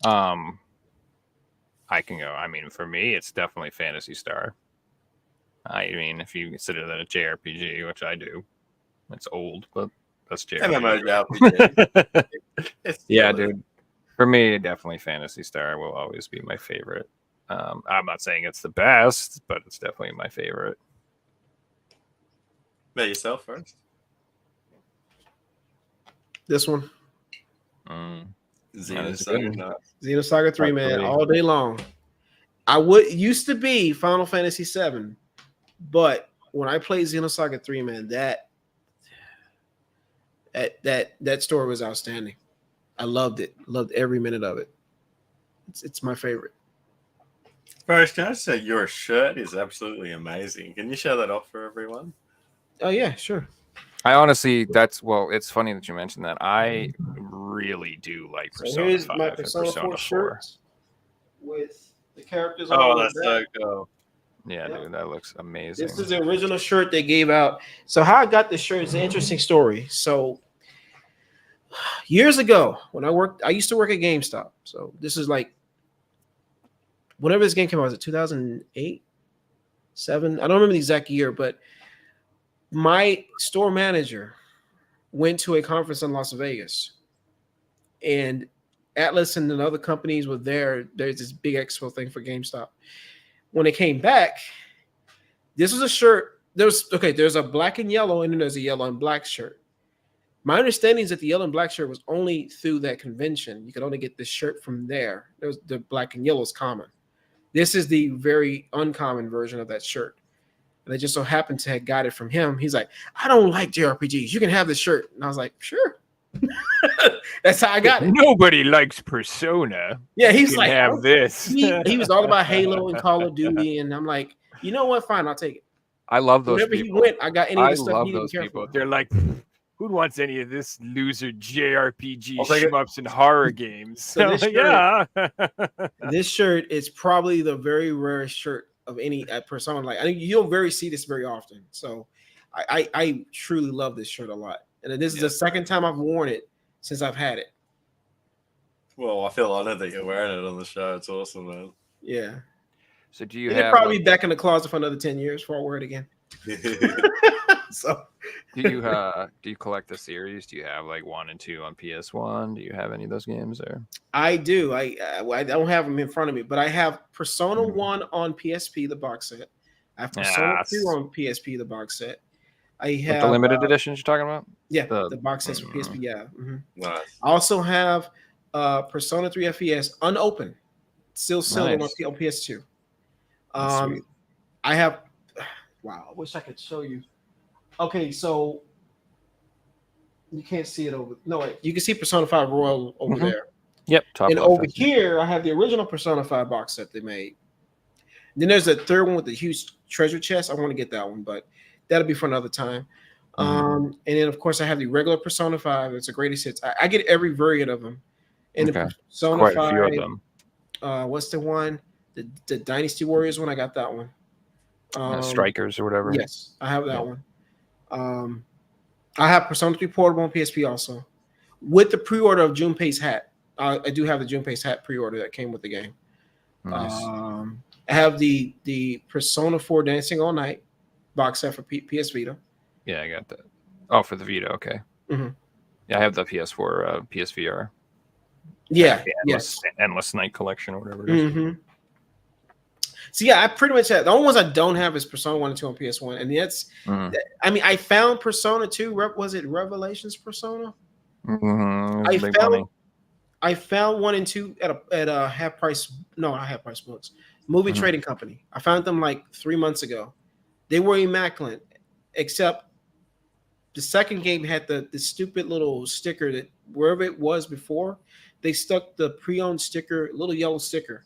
I can go. I mean, for me, it's definitely Phantasy Star. I mean, if you consider that a JRPG, which I do, it's old, but that's JRPG. Yeah, dude. For me, definitely Phantasy Star will always be my favorite. I'm not saying it's the best, but it's definitely my favorite. About yourself first. This one. Xenosaga 3, man, all day long. Used to be Final Fantasy 7, but when I played Xenosaga 3, man, that story was outstanding. I loved it. Loved every minute of it. It's my favorite. First, can I say your shirt is absolutely amazing? Can you show that off for everyone? Oh yeah, sure. I honestly, it's funny that you mentioned that. I really do like So Persona here's 5 my and Persona 4 Persona 4. shirt with the characters all Oh, over that's the so back. cool. Yeah, Yeah. dude, that looks amazing. This is the original shirt they gave out. So how I got this shirt is an interesting story. So years ago, when I used to work at GameStop. So this is like whenever this game came out, was it 2008, 7? I don't remember the exact year, but my store manager went to a conference in Las Vegas, and Atlas and the other companies were there. There's this big expo thing for GameStop. When they came back, this was a shirt. There's a black and yellow, and then there's a yellow and black shirt. My understanding is that the yellow and black shirt was only through that convention. You could only get this shirt from there. There's the black and yellow is common. This is the very uncommon version of that shirt. And I just so happened to have got it from him. He's like, I don't like JRPGs. You can have this shirt. And I was like, sure. That's how I got it. Nobody likes Persona. Yeah, You he's can like, have this. he was all about Halo and Call of Duty. And I'm like, you know what? Fine, I'll take it. I love those Whenever people. he went, I got any of I the stuff love he didn't those care people. for. They're like, who wants any of this loser JRPG I'll take it. shmups and horror games? So this Like, yeah. This shirt is probably the very rarest shirt of any Persona. Like you don't very see this very often. So I truly love this shirt a lot. And this is the second time I've worn it since I've had it. Well, I feel honored that you're wearing it on the show. It's awesome, man. Yeah. So do you It'll have probably be back in the closet for another 10 years before I wear it again. So do you collect the series? Do you have like 1 and 2 on PS1? Do you have any of those games or? I do. I don't have them in front of me, but I have Persona Mhm. 1 on PSP, the box set. I have Persona Yes. 2 on PSP, the box set. I What, have the limited editions you're talking about? yeah, the- the box sets for PSP. Yeah. Nice. I also have Persona 3 FES unopened, still sealed Nice. on PS2. That's sweet. I have. Wow, I wish I could show you. Okay, so you can't see it over. No, wait, you can see Persona 5 Royal over Mhm. there. Yep. Top And left, over I see. here, I have the original Persona 5 box set they made. Then there's a third one with the huge treasure chest. I want to get that one, but that'll be for another time. And then, of course, I have the regular Persona 5. It's a greatest hits. I get every variant of them. And Okay. the Persona Quite 5, a few of them. what's the one? The Dynasty Warriors one. I got that one. Strikers or whatever. Yes, I have that Yeah. one. I have Persona 3 Portable on PSP also. With the pre-order of Junpei's hat. I do have the Junpei's hat pre-order that came with the game. Nice. I have the Persona 4 Dancing All Night box set for PS Vita. Yeah, I got that. Oh, for the Vita. Okay. Mhm. Yeah, I have the PS4, PSVR. Yeah, The yes. Endless Night collection or whatever it is. Mm-hmm. So yeah, I pretty much have the only ones I don't have is Persona 1 and 2 on PS1, and that's. Mhm. I mean, I found Persona 2. Was it Revelations Persona? Mhm. I It's big found money. I found 1 and 2 at a half price. No, not half price books. Movie Mhm. Trading Company. I found them like 3 months ago. They were immaculate, except the second game had the stupid little sticker that wherever it was before, they stuck the pre-owned sticker, little yellow sticker,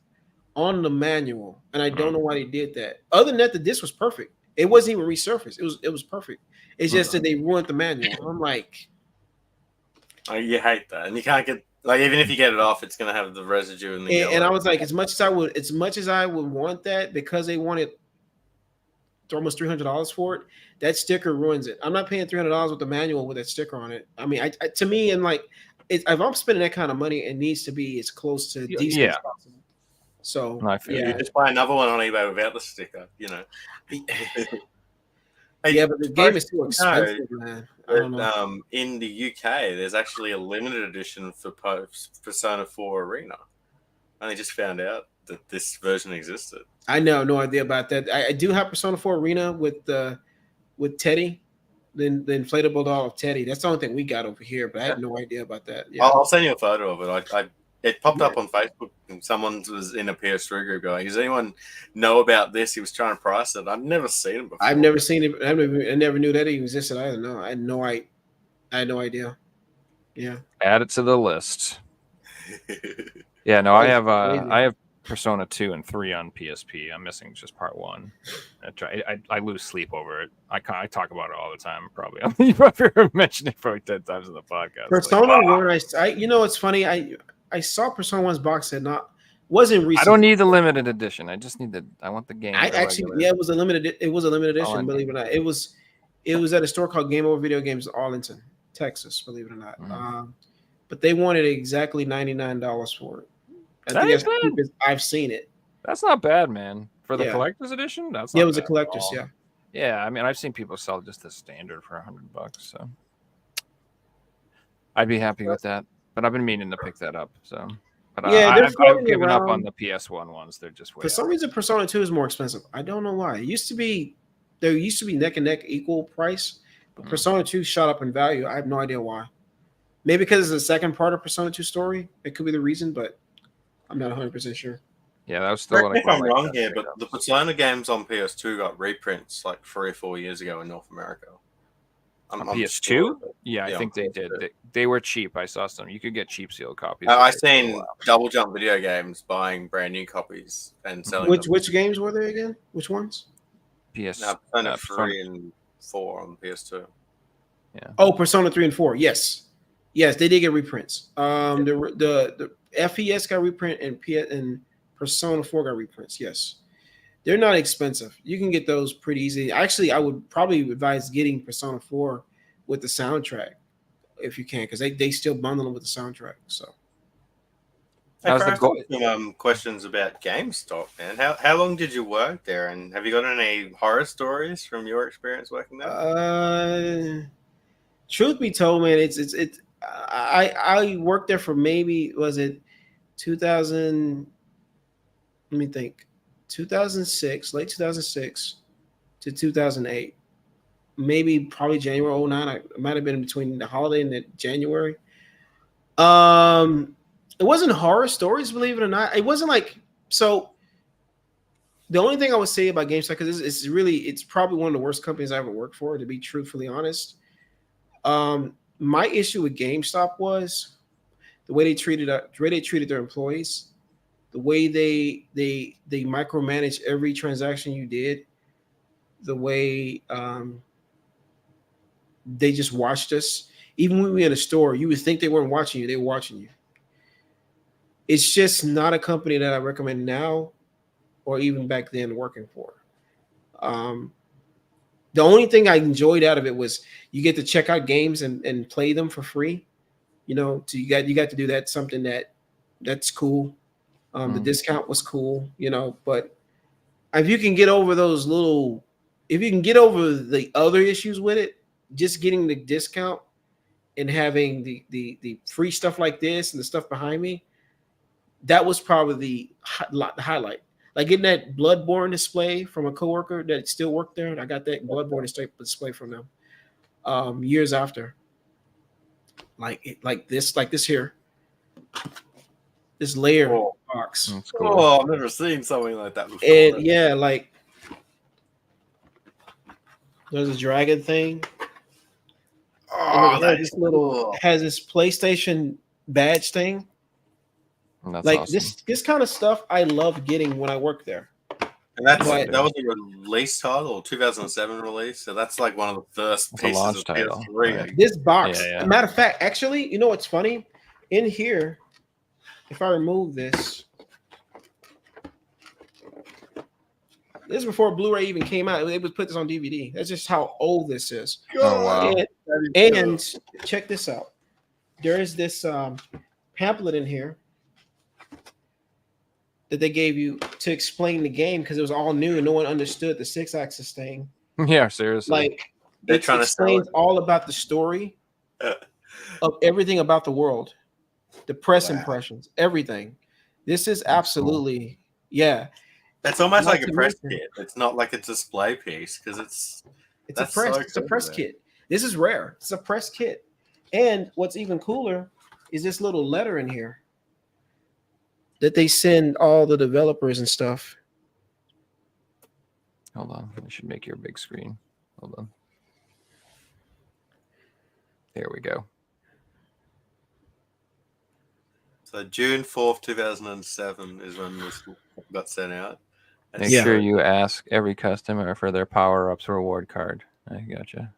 on the manual, and I don't know why they did that. Other than that, the disc was perfect. It wasn't even resurfaced. It was perfect. It's just that they ruined the manual. I'm like, Oh, you hate that, and you can't get like even if you get it off, it's gonna have the residue in the. and I was like, as much as I would want that because they wanted almost $300 for it, that sticker ruins it. I'm not paying $300 with the manual with that sticker on it. I mean, I to me, and like, if I'm spending that kind of money, it needs to be as close to decent Yeah. as possible. So No, I feel You yeah, just buy another one on eBay without the sticker, you know. yeah, but the game is too expensive, man. I don't know. In the UK, there's actually a limited edition for Persona 4 Arena. I only just found out that this version existed. I know no idea about that. I do have Persona 4 Arena with Teddy, the inflatable doll of Teddy. That's the only thing we got over here, but I had no idea about that. Yeah. I'll send you a photo of it. It popped up on Facebook, and someone was in a PS3 group going, "Does anyone know about this?" He was trying to price it. I've never seen it before. I've never seen it. I never knew that it existed either. No, I had no idea. Yeah. Add it to the list. Yeah, no, I have Crazy. Persona 2 and 3 on PSP. I'm missing just part 1. I lose sleep over it. I talk about it all the time. Probably you probably mentioned it probably 10 times in the podcast. Persona 1, you know, it's funny. I saw Persona 1's box set. Wasn't recent. I don't need the limited edition. I just need I want the game. It was a limited. It was a limited edition. Oh, believe it or not, it was at a store called Game Over Video Games, Arlington, Texas. Believe it or not, but they wanted exactly $99 for it. I think that's cheap as I've seen it. That's not bad, man. For the collector's edition, that's it was a collector's. Yeah. Yeah, I mean, I've seen people sell just the standard for $100, so I'd be happy with that. But I've been meaning to pick that up. So, but I've given up on the PS1 ones. They're just for some reason Persona 2 is more expensive. I don't know why. There used to be neck and neck equal price, but Persona 2 shot up in value. I have no idea why. Maybe because it's the second part of Persona 2 story. It could be the reason, but I'm not 100% sure. Yeah, that was still. Correct me if I'm wrong here, but the Persona games on PS2 got reprints like 3 or 4 years ago in North America. On PS2? Sure. Yeah, I think they did. They were cheap. I saw some. You could get cheap sealed copies. I've seen Double Jump Video Games buying brand new copies and selling them. Which games were they again? Which ones? Persona 3 and 4 on PS2. Yeah. Oh, Persona 3 and 4. Yes, they did get reprints. The FES got reprint and Persona 4 got reprints. Yes, they're not expensive. You can get those pretty easy. Actually, I would probably advise getting Persona 4 with the soundtrack if you can, because they still bundle them with the soundtrack. So, some questions about GameStop, man. How long did you work there, and have you got any horror stories from your experience working there? Truth be told, man, I worked there for maybe, was it 2000? Let me think. 2006, late 2006 to 2008. Probably January 2009. I might have been between the holiday and the January. It wasn't horror stories, believe it or not. It wasn't like, so the only thing I would say about GameStop, because it's probably one of the worst companies I ever worked for, to be truthfully honest. My issue with GameStop was the way they treated their employees, the way they micromanaged every transaction you did, the way they just watched us. Even when we were in a store, you would think they weren't watching you; they were watching you. It's just not a company that I recommend now, or even back then working for. The only thing I enjoyed out of it was you get to check out games and play them for free. You know, so you got to do that, something that's cool. The discount was cool, you know, but if you can get over the other issues with it, just getting the discount and having the free stuff like this and the stuff behind me, that was probably the highlight. Like getting that Bloodborne display from a coworker that still worked there, and I got that Bloodborne display from them years after. Like this here, this layer box. That's cool. Oh, I've never seen something like that before. Yeah, like there's a dragon thing. Oh, this has this PlayStation badge thing. That's like awesome. this kind of stuff I love getting when I work there. And that was a release title, 2007 release. So that's like one of the first pieces launch of title. PS3. Right. This box, Yeah. matter of fact, actually, you know what's funny? In here, if I remove this is before Blu-ray even came out. They would put this on DVD. That's just how old this is. Oh, wow. And check this out. There is this pamphlet in here that they gave you to explain the game because it was all new and no one understood the 6-axis thing. Yeah, seriously. Like They're it trying to explains all about the story of everything about the world, the press impressions, everything. This is absolutely It's almost Not like a to press mention- kit. It's not like a display piece because it's a press. so It's a cool, press man. kit. This is rare. It's a press kit. And what's even cooler is this little letter in here that they send all the developers and stuff. Hold on. I should make your big screen. Hold on. There we go. So June 4th, 2007 is when this got sent out. Make sure you ask every customer for their power-ups reward card. I gotcha.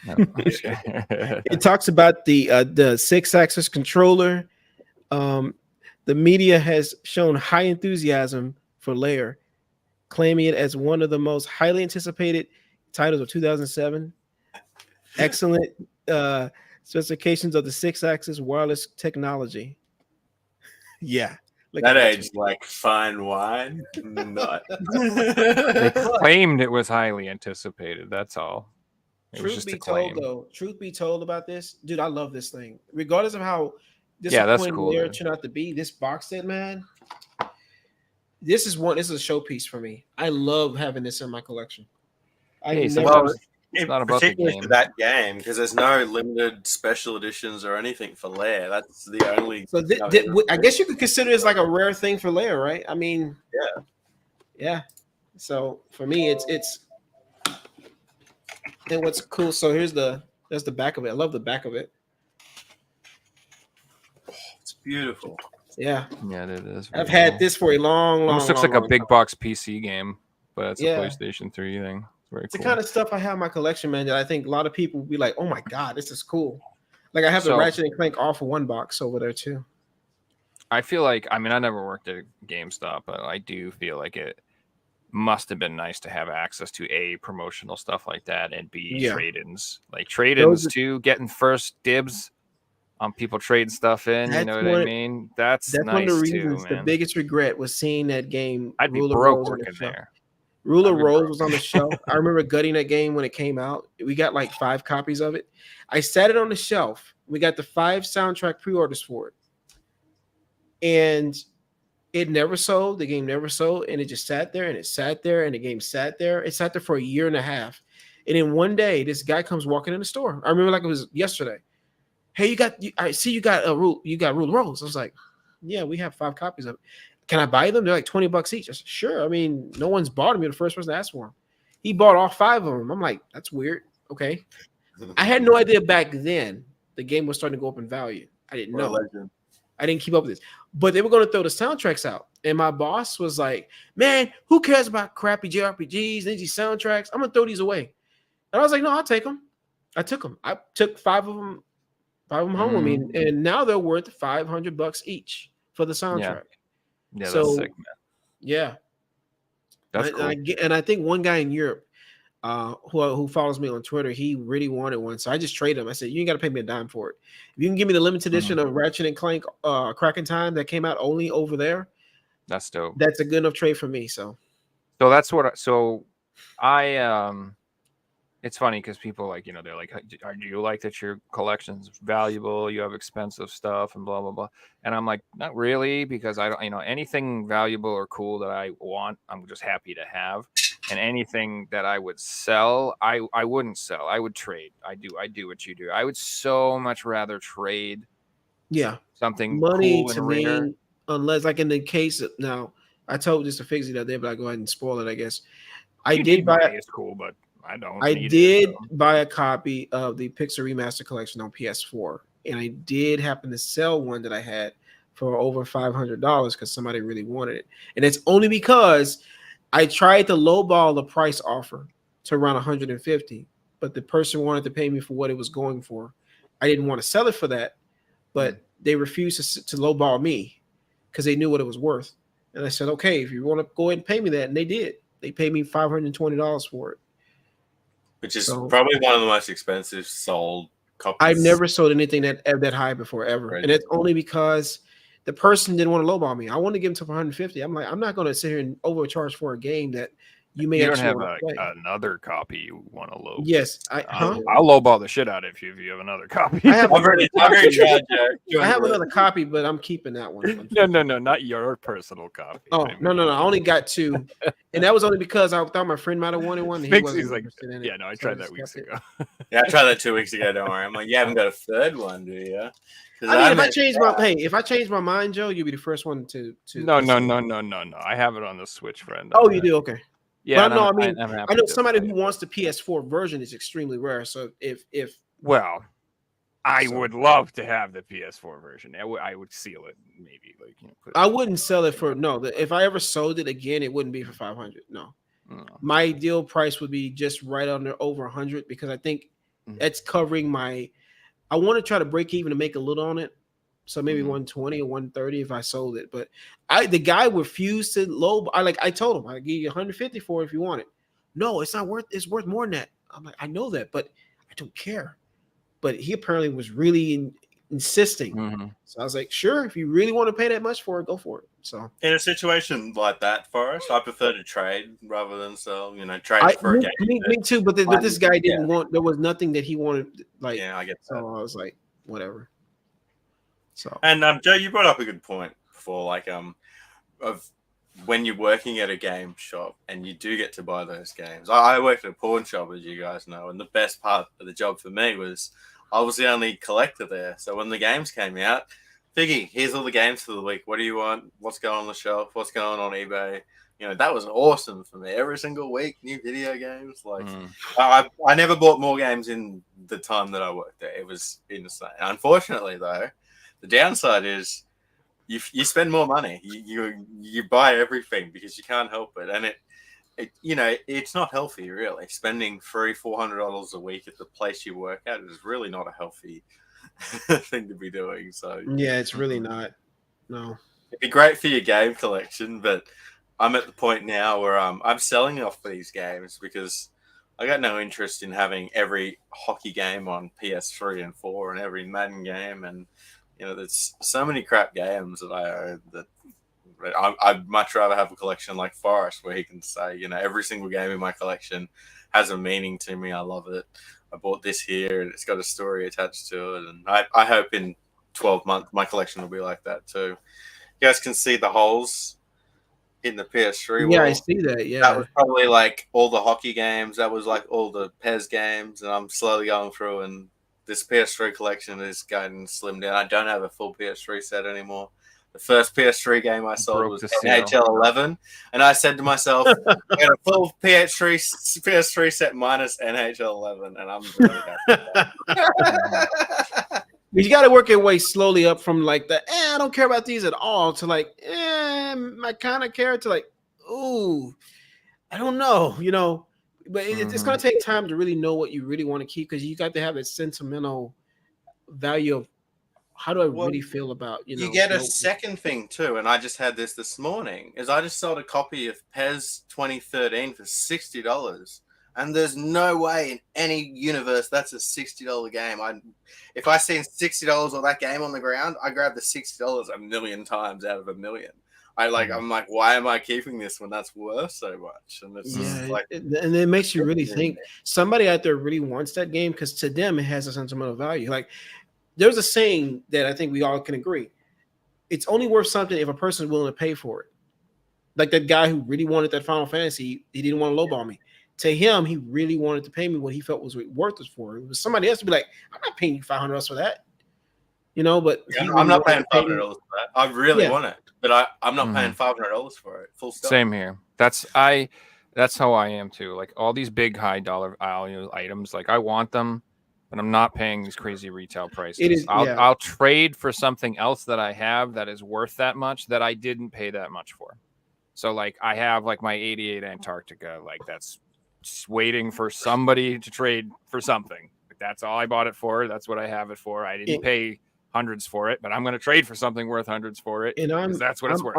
No, It talks about the 6-axis controller. The media has shown high enthusiasm for Lair, claiming it as one of the most highly anticipated titles of 2007. Excellent specifications of the 6-axis wireless technology. Yeah. That aged like fine wine. Not. They claimed it was highly anticipated. That's all. It was just a claim. Truth be told about this, dude, I love this thing. Regardless of how that's cool, Lair turned out to be, this box set, man. This is a showpiece for me. I love having this in my collection. It's not about the game. For that game, because there's no limited special editions or anything for Lair. That's the only. So I guess you could consider this like a rare thing for Lair, right? I mean, yeah. So for me, it's. And what's cool? So there's the back of it. I love the back of it. It's beautiful. Yeah, it is. I've had this for a long. Almost looks like a big box PC game, but it's a PlayStation 3 thing. It's the kind of stuff I have in my collection, man, that I think a lot of people will be like, "Oh my god, this is cool." Like I have the Ratchet and Clank all for one box over there too. I feel like, I never worked at GameStop, but I do feel like it must have been nice to have access to A, promotional stuff like that, and B, trade-ins. Like trade-ins too, getting first dibs on people trading stuff in. You know what I mean? That's nice one of the reasons. The biggest regret was seeing that game. I'd be broke working there. Ruler Rose was on the shelf. I remember gutting that game when it came out. We got like 5 copies of it. I sat it on the shelf. We got the 5 soundtrack pre-orders for it. And it never sold. The game never sold. And it just sat there and it sat there and the game sat there. It sat there for a year and a half. And then one day, this guy comes walking in the store. I remember like it was yesterday. Hey, I see you got Ruler Rose. I was like, yeah, we have 5 copies of it. Can I buy them? They're like $20 each. I said, sure. I mean, no one's bought them. You're the first person to ask for them. He bought all 5 of them. I'm like, that's weird. Okay. I had no idea back then the game was starting to go up in value. I didn't know. I didn't keep up with this. But they were going to throw the soundtracks out. And my boss was like, man, who cares about crappy JRPGs and these soundtracks? I'm going to throw these away. And I was like, no, I'll take them. I took them. I took 5 of them home with me. And now they're worth $500 each for the soundtrack. Yeah, that's sick, man. Yeah, that's cool. And I think one guy in Europe, who follows me on Twitter, he really wanted one, so I just traded him. I said, "You ain't got to pay me a dime for it. If you can give me the limited edition of Ratchet and Clank, Crack in Time that came out only over there, that's dope. That's a good enough trade for me." So that's what. It's funny because people like, they're like, do you like that your collection's valuable? You have expensive stuff and blah, blah, blah. And I'm like, not really, because I don't, anything valuable or cool that I want, I'm just happy to have. And anything that I would sell, I wouldn't sell. I would trade. I do what you do. I would so much rather trade. Yeah. Something money cool to and rare. me, unless like in the case of, now, I told this to Figsy the other day, but I go ahead and spoil it, I guess. I did buy it. It's cool, but I don't. I did buy a copy of the Pixar Remaster Collection on PS4, and I did happen to sell one that I had for over $500 because somebody really wanted it, and it's only because I tried to lowball the price offer to around $150, but the person wanted to pay me for what it was going for. I didn't want to sell it for that, but they refused to lowball me because they knew what it was worth, and I said, okay, if you want to go ahead and pay me that, and they did. They paid me $520 for it. Which is probably one of the most expensive sold copies. I've never sold anything that high before, ever. Right. And it's only because the person didn't want to lowball me. I wanted to give them to $150. I'm like, I'm not going to sit here and overcharge for a game that you may don't have another copy you want to lowball. Yes. I'll lowball the shit out of you if you have another copy. I've already tried. I have another copy, but I'm keeping that one. No, not your personal copy. Oh, no. I only got 2. And that was only because I thought my friend might have wanted one. He's like, yeah, no, I tried that weeks ago. Yeah, I tried that 2 weeks ago. Don't worry. I'm like, you haven't got a third one, do you? I mean, if I change my mind, Joe, you'll be the first one to. No. I have it on the Switch, friend. Oh, you do? Okay. Yeah, but I know somebody who wants the PS4 version is extremely rare. So if well, I So- would love to have the PS4 version. I would seal it, maybe put it I wouldn't sell it for if I ever sold it again, it wouldn't be for 500. No, my ideal price would be just right under over 100 because I think that's covering my. I want to try to break even to make a little on it, so maybe 120 or 130 if I sold it. But the guy refused to low. I told him I give you 150 for it if you want it. No, it's not worth. It's worth more than that. I'm like, I know that, but I don't care. But he apparently was really insisting. So I was like, sure, if you really want to pay that much for it, go for it. So in a situation like that, Forrest, I prefer to trade rather than sell. Trade for a game. Me too. But this guy didn't want. There was nothing that he wanted. Like, Yeah, I get that. so I was like, whatever. So And Joe, you brought up a good point before, of when you're working at a game shop and you do get to buy those games. I worked at a pawn shop, as you guys know, and the best part of the job for me was I was the only collector there. So when the games came out, Figgy, here's all the games for the week. What do you want? What's going on the shelf? What's going on eBay? That was awesome for me. Every single week, new video games. I never bought more games in the time that I worked there. It was insane. Unfortunately, though, the downside is you spend more money. You buy everything because you can't help it, and it's not healthy really. Spending $300-400 a week at the place you work at is really not a healthy thing to be doing. So yeah, it's really not. No, it'd be great for your game collection, but I'm at the point now where I'm selling off these games because I got no interest in having every hockey game on PS3 and 4 and every Madden game, and there's so many crap games that I own that I'd much rather have a collection like Forrest where he can say, every single game in my collection has a meaning to me. I love it. I bought this here and it's got a story attached to it. And I hope in 12 months my collection will be like that too. You guys can see the holes in the PS3 yeah, wall. I see that. Yeah, That was probably like all the hockey games. That was like all the PES games. And I'm slowly going through, and this PS3 collection is getting slimmed down. I don't have a full PS3 set anymore. The first PS3 game I sold was NHL 11, and I said to myself, "I got a full PS3 set minus NHL 11," and I'm really happy with that. you got to work your way slowly up from like the I don't care about these at all to like I kind of care to like ooh, I don't know, but it's going to take time to really know what you really want to keep because you got to have that sentimental value of how do I really feel about You get a second thing too, and I just had this morning. Is I just sold a copy of PES 2013 for $60, and there's no way in any universe that's a $60 game. If I seen $60 of that game on the ground, I grab the $60 a million times out of a million. I'm like, why am I keeping this when that's worth so much? And it's and it makes you really think somebody out there really wants that game because to them it has a sentimental value. Like. There's a saying that I think we all can agree. It's only worth something if a person is willing to pay for it. Like that guy who really wanted that Final Fantasy, he didn't want to lowball me. To him, he really wanted to pay me what he felt was worth it for. It was somebody else to be like, I'm not paying you $500 for that. But I'm not paying $500 for that. I really want it, but I'm not paying $500 for it. Full stop. Same here. That's how I am too. Like all these big high dollar value items, like I want them. But I'm not paying these crazy retail prices. I'll trade for something else that I have that is worth that much that I didn't pay that much for. So like I have like my 88 Antarctica, like that's just waiting for somebody to trade for something. That's all I bought it for. That's what I have it for. I didn't pay hundreds for it, but I'm going to trade for something worth hundreds for it. And that's what it's worth.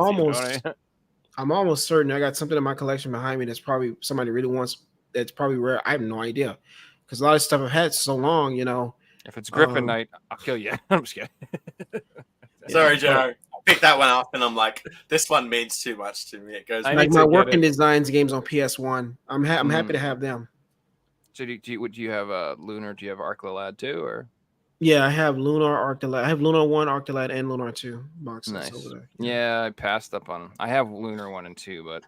I'm almost certain I got something in my collection behind me that's probably somebody really wants. That's probably rare. I have no idea. Because a lot of stuff I've had so long, If it's Griffin night, I'll kill you. I'm just kidding. Sorry, Joe. I picked that one up, and I'm like, this one means too much to me. It goes like my working designs games on PS1. I'm happy to have them. So do you have a Lunar? Do you have Arc the Lad too, or? Yeah, I have Lunar, Arc the Lad. I have Lunar 1, Arc the Lad, and Lunar 2 boxes over there. Yeah, I passed up on. I have Lunar 1 and 2, but.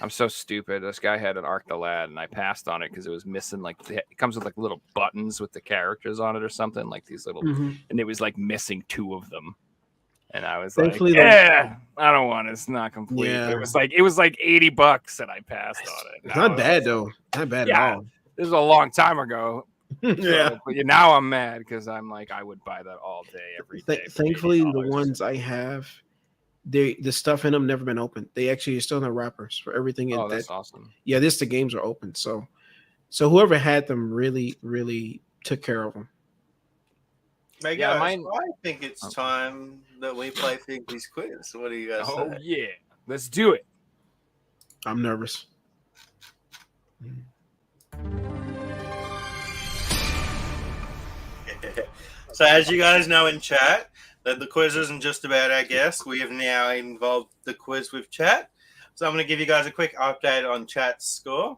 I'm so stupid. This guy had an Arc the Lad, and I passed on it because it was missing. It comes with like little buttons with the characters on it or something, like these little, and it was like missing 2 of them. And I was like, I don't want it. It's not complete. Yeah. It was like $80, and I passed on it. It's not bad though. Not bad at all. This was a long time ago. Yeah. But now I'm mad because I'm like, I would buy that all day, every day. for Thankfully, the $80. ones I have, the stuff in them never been opened. They actually are still in the wrappers for everything. Oh, that that's awesome. yeah, the games are open. So whoever had them really took care of them. Hey Yeah, guys, mine- I think it's time that we play Figsy's quiz. What do you guys Oh say? yeah, let's do it. I'm nervous. So, as you guys know in chat, that the quiz isn't just about our guests. We have now involved the quiz with chat. So, I'm going to give you guys a quick update on chat's score.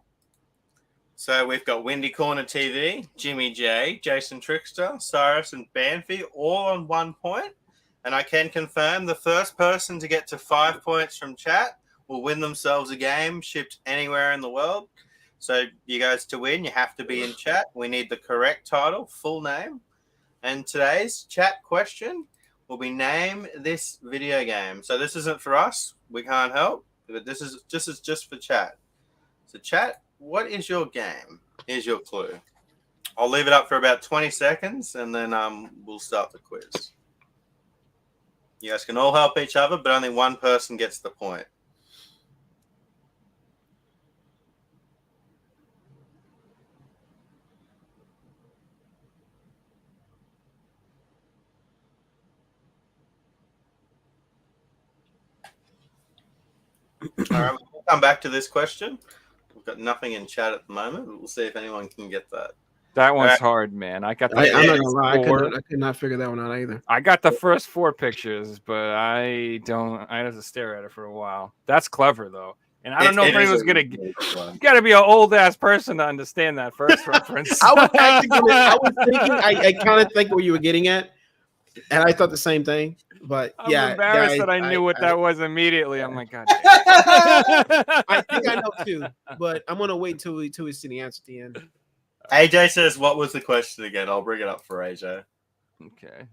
So, we've got Windy Corner TV, Jimmy J, Jason Trickster, Cyrus, and Banfi all on 1 point. And I can confirm the first person to get to 5 points from chat will win themselves a game shipped anywhere in the world. So, you guys, to win, you have to be in chat. We need the correct title, full name. And today's chat question will be name this video game. So this isn't for us. We can't help. But this is just for chat. So chat, what is your game? Here's your clue. I'll leave it up for about 20 seconds and then we'll start the quiz. You guys can all help each other, but only one person gets the point. All right, we'll come back to this question. We've got nothing in chat at the moment. We'll see if anyone can get that. That one's right. hard, man. I got the I'm not first gonna lie, four. I could not figure that one out either. I got the first 4 pictures, but I have to stare at it for a while. That's clever though. And I don't know if anyone's gonna. You got to be an old ass person to understand that first reference. I was thinking, I kind of think where you were getting at, and I thought the same thing. But I'm yeah, embarrassed guys, that I knew what that was immediately. I'm like, God damn. I think I know too, but I'm gonna wait till we see the answer at the end. AJ says, what was the question again? I'll bring it up for AJ. Okay.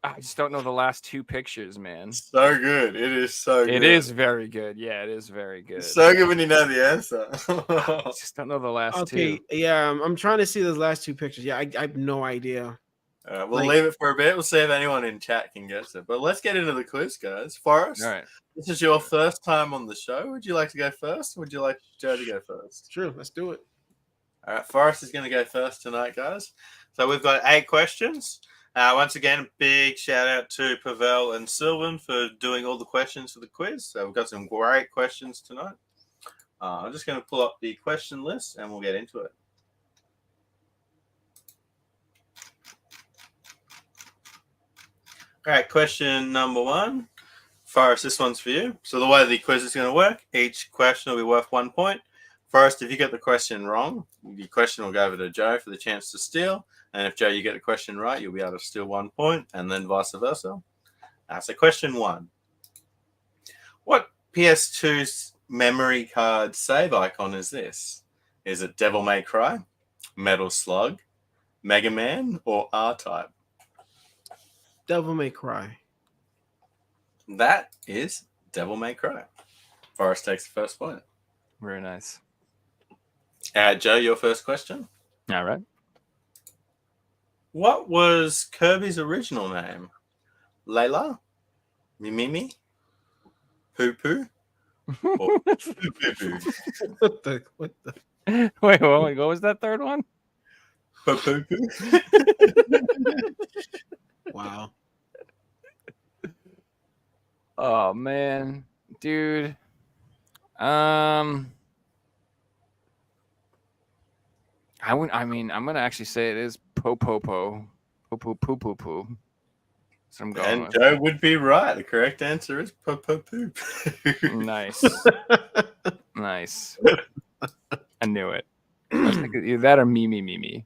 I just don't know the last 2 pictures, man. So good. It is so good. It is very good. Yeah, it is very good. It's so good when you know the answer. I just don't know the last 2. Okay, yeah, I'm trying to see those last 2 pictures. Yeah, I have no idea. We'll leave it for a bit. We'll see if anyone in chat can guess it. But let's get into the quiz, guys. Forrest, All right. this is your first time on the show. Would you like to go first? Or would you like Joe to go first? Sure, let's do it. All right, Forrest is going to go first tonight, guys. So we've got 8 questions. Once again, big shout out to Pavel and Sylvan for doing all the questions for the quiz. So we've got some great questions tonight. I'm just going to pull up the question list and we'll get into it. All right, question number 1. Forrest, this one's for you. So the way the quiz is going to work, each question will be worth 1 point. Forrest, if you get the question wrong, the question will go over to Joe for the chance to steal. And if Joe, you get the question right, you'll be able to steal 1 point, and then vice versa. So question 1. What PS2's memory card save icon is this? Is it Devil May Cry, Metal Slug, Mega Man, or R-Type? Devil May Cry. That is Devil May Cry. Forrest takes the first point. Very nice. Joe, your first question. All right. What was Kirby's original name? Layla? Mimimi? Poo Poo? Or Poo Poo Poo? What the? Wait, what was that third one? Poo Poo Poo? Wow. Oh man, dude. I'm gonna actually say it is po po po po po poo poo poo. So I'm going And with. Joe would be right. The correct answer is po po poo. Nice, nice. I knew it. I was thinking either that or me,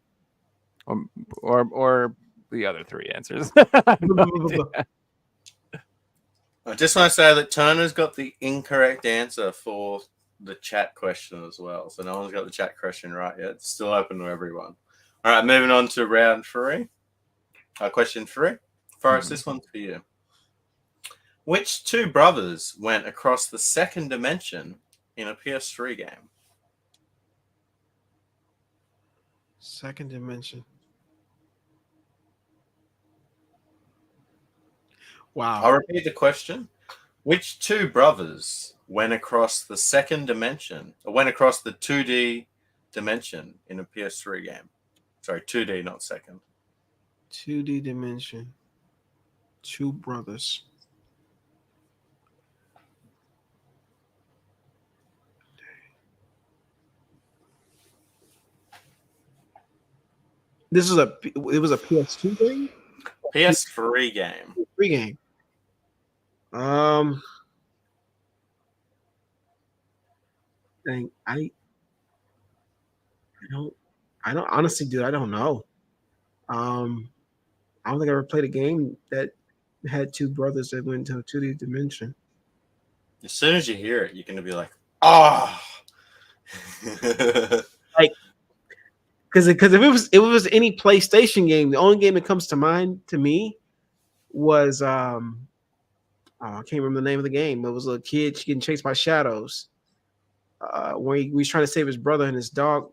or the other 3 answers. I just want to say that Turner's got the incorrect answer for the chat question as well. So no one's got the chat question right yet. It's still open to everyone. All right, moving on to round 3. Question 3. Forrest, this one's for you. Which 2 brothers went across the second dimension in a PS3 game. Second dimension. I'll Wow. repeat the question. Which two brothers went across the second dimension, or went across the 2D dimension in a PS3 game? Sorry, 2D, not second. 2D dimension. Two brothers. It was a PS2 game? PS3 game. Free game. Dang, I don't honestly, dude, I don't know. I don't think I ever played a game that had two brothers that went into a 2D dimension. As soon as you hear it, you're going to be like, oh. Because if it was any PlayStation game, the only game that comes to mind to me was I can't remember the name of the game. It was a kid getting chased by shadows. Where he was trying to save his brother, and his dog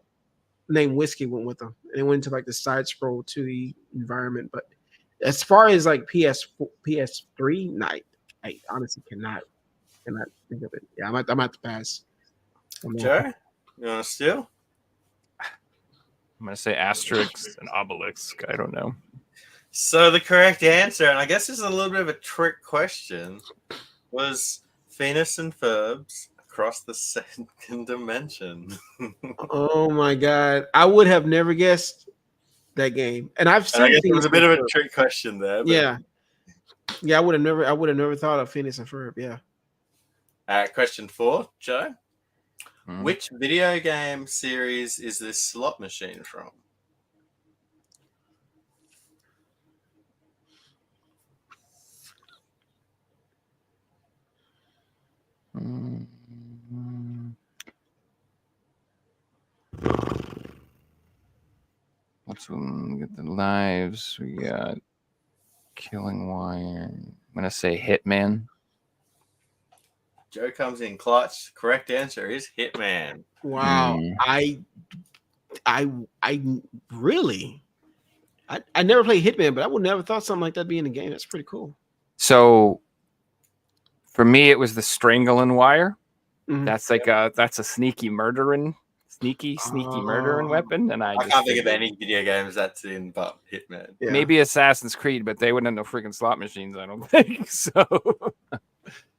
named Whiskey went with him, and it went into like the side scroll 2D environment. But as far as like PS3 night, I honestly cannot think of it. Yeah, I'm at the pass. Joe, you want to steal? I'm gonna say Asterix and Obelix. I don't know. So the correct answer, and I guess this is a little bit of a trick question, was Phineas and Ferb's Across the Second Dimension. Oh my god, I would have never guessed that game, and I've seen. And I guess it was a bit of a trick question there. But... yeah, I would have never thought of Phineas and Ferb. Yeah. Question 4, Joe. Which video game series is this slot machine from? Let's get the lives. We got Killing Wire. I'm gonna say Hitman. Joe comes in clutch. Correct answer is Hitman. Wow. I really, I never played Hitman, but I would never thought something like that be in the game. That's pretty cool. So for me, it was the Strangling Wire. Mhm. That's like that's a sneaky murdering weapon. And I can't think of any video games that's in but Hitman. Yeah. Maybe Assassin's Creed, but they wouldn't have no freaking slot machines, I don't think. So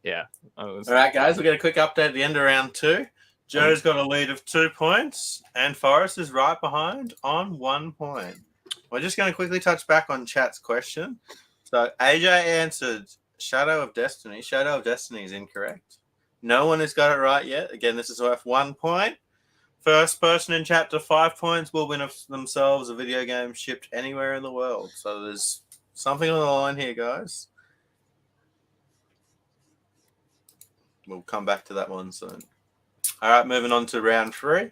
yeah. All right, guys, we'll get a quick update at the end of round 2. Joe's got a lead of 2 points, and Forrest is right behind on 1 point. We're just going to quickly touch back on chat's question. So AJ answered Shadow of Destiny. Shadow of Destiny is incorrect. No one has got it right yet. Again, this is worth 1 point. First person in chat to 5 points will win themselves a video game shipped anywhere in the world. So there's something on the line here, guys. We'll come back to that one soon. All right, moving on to round 3.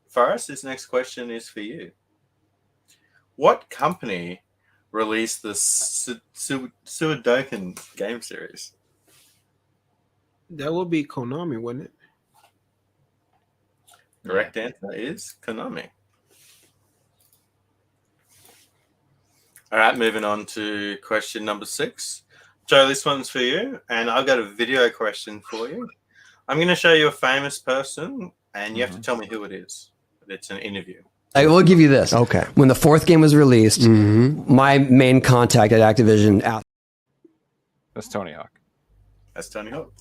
Forrest, this next question is for you. What company released the Suikoden game series? That would be Konami, wouldn't it? Correct answer is Konami. All right, moving on to question number 6. Joe, this one's for you, and I've got a video question for you. I'm going to show you a famous person, and you have to tell me who it is. It's an interview. I will give you this. Okay. When the 4th game was released, my main contact at Activision asked. That's Tony Hawk. That's Tony Hawk.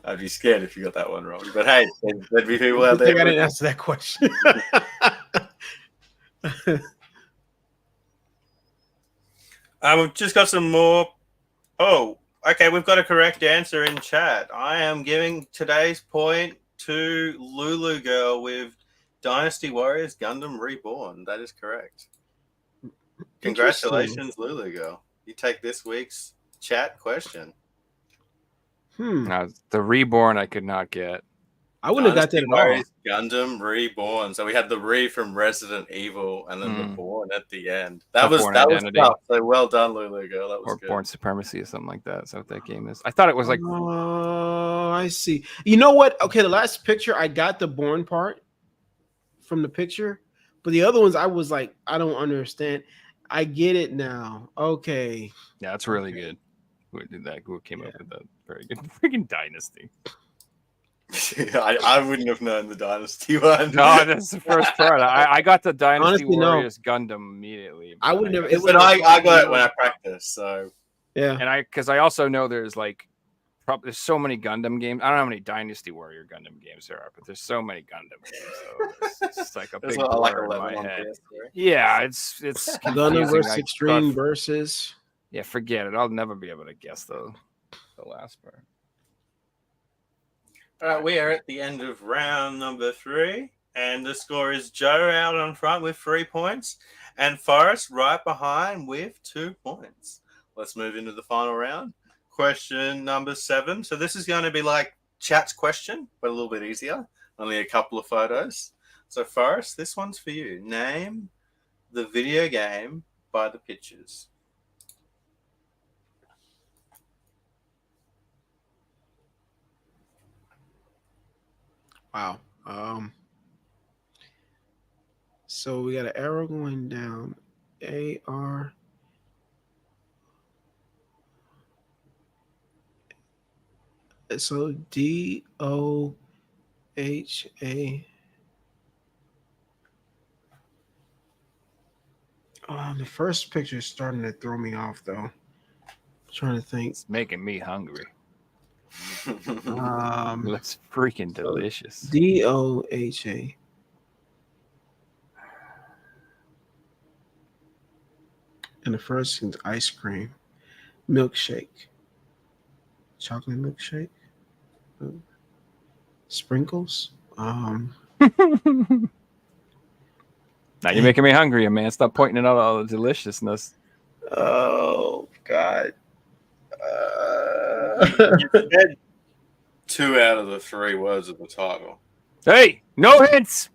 I'd be scared if you got that one wrong. But hey, there'd be people out I think there. I didn't answer that question. We've just got some more. Oh, okay. We've got a correct answer in chat. I am giving today's point to Lulu Girl with Dynasty Warriors Gundam Reborn. That is correct. Congratulations, Lulu Girl. You take this week's chat question. Now, the Reborn I could not get. I wouldn't have got that Dynasty at all. Warriors Gundam Reborn. So we had the Re from Resident Evil and then the Born at the end. That was Born Identity. tough. So well done, Lulu girl. That was Or good. Born Supremacy or something like that. Is that what that game is? I thought it was like Oh, I see. You know what? Okay, the last picture I got the Born part from the picture, but the other ones I was like, I don't understand. I get it now. Okay. yeah, it's really good. Who did that? Who came up with that? Very good. Freaking Dynasty. I wouldn't have known the Dynasty one. No, that's the first part. I got the Dynasty Honestly, no. Warriors Gundam immediately. I would never. But I got it when I practiced. So Yeah. And because I also know there's like there's so many Gundam games. I don't know how many Dynasty Warrior Gundam games there are, but there's so many Gundam games. So it's just like a big blur in my head. Yeah, it's Gundam confusing. versus I- Extreme versus. Yeah, forget it. I'll never be able to guess the last part. All right, we are at the end of round number 3, and the score is Joe out on front with 3 points, and Forrest right behind with 2 points. Let's move into the final round. Question number 7. So this is going to be like chat's question, but a little bit easier. Only a couple of photos. So Forrest, this one's for you. Name the video game by the pictures. Wow. So we got an arrow going down. AR. So DOHA. The first picture is starting to throw me off, though. I'm trying to think. It's making me hungry. Looks freaking delicious. DOHA. And the first thing's ice cream, milkshake, chocolate milkshake, sprinkles. Now you're making me hungry, man. Stop pointing out all the deliciousness. Oh God. You said 2 out of the 3 words of the title. Hey, no hints.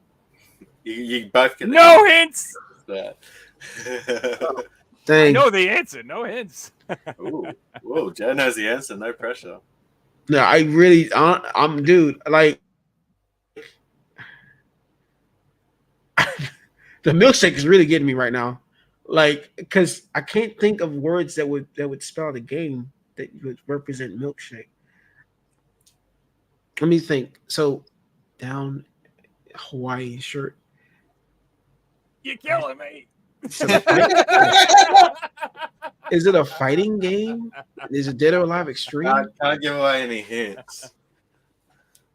You both get no hints. That. I know the answer. No hints. Ooh, Joe knows the answer. No pressure. No, I really, I'm dude. Like the milkshake is really getting me right now. Like, because I can't think of words that would spell the game that would represent milkshake. Let me think. So, down Hawaii shirt. You're killing me. Is it a fighting game? Is it Dead or Alive Extreme? I can't give away any hints.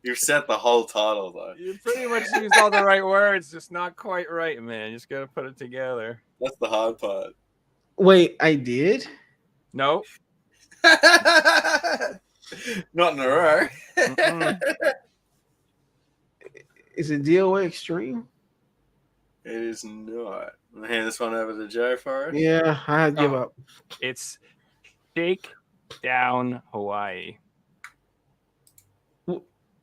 You've said the whole title, though. You pretty much used all the right words, just not quite right, man. You just gotta put it together. That's the hard part. Wait, I did? No. Not in a row. Is it DOA Extreme? It is not. I'm gonna hand this one over to Joe for it. Yeah, I give up. It's Shake Down Hawaii.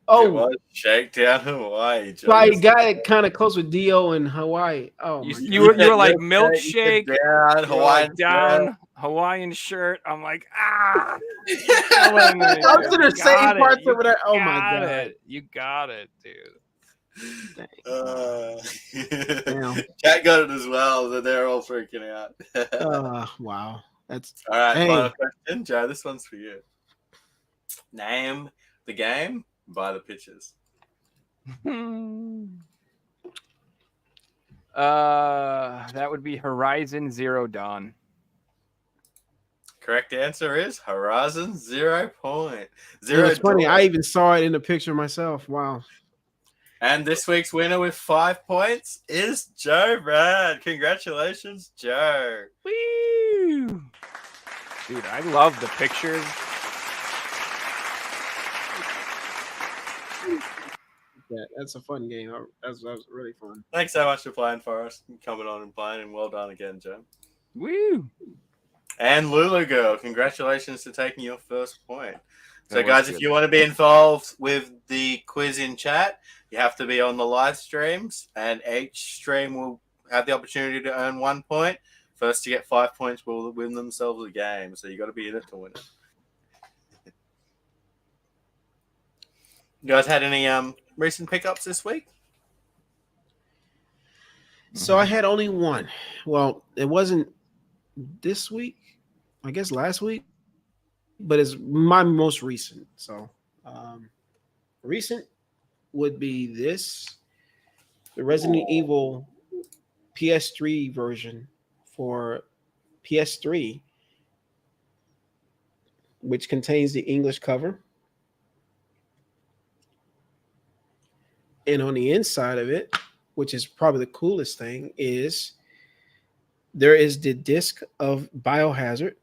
Oh, it was Shakedown Hawaii. So I got it kind of close with Dio and Hawaii. Oh, you were like milkshake down, Hawaiian down, Hawaiian shirt. I'm like, ah. I'm to the same parts over there. Oh my god, you got it, dude. Cat got it as well. So they're all freaking out. Wow, that's all right. Final question, Joe. This one's for you. Name the game by the pictures. That would be Horizon Zero Dawn. Correct answer is Horizon 0 point. It's funny. I even saw it in the picture myself. Wow. And this week's winner with 5 points is Joe Brad. Congratulations, Joe. Woo! Dude, I love the pictures. Yeah, that's a fun game. That was really fun. Thanks so much for playing for us, coming on and playing, and well done again, Joe. Woo! And Lulu Girl, congratulations to taking your first point. So, guys, if you want to be involved with the quiz in chat, you have to be on the live streams, and each stream will have the opportunity to earn 1 point. First to get 5 points will win themselves a game. So you got to be in it to win it. You guys had any recent pickups this week? So I had only one. Well, it wasn't this week. I guess last week, but it's my most recent. So recent would be this, the Resident Evil PS3 version for PS3, which contains the English cover. And on the inside of it, which is probably the coolest thing, is there is the disc of Biohazard,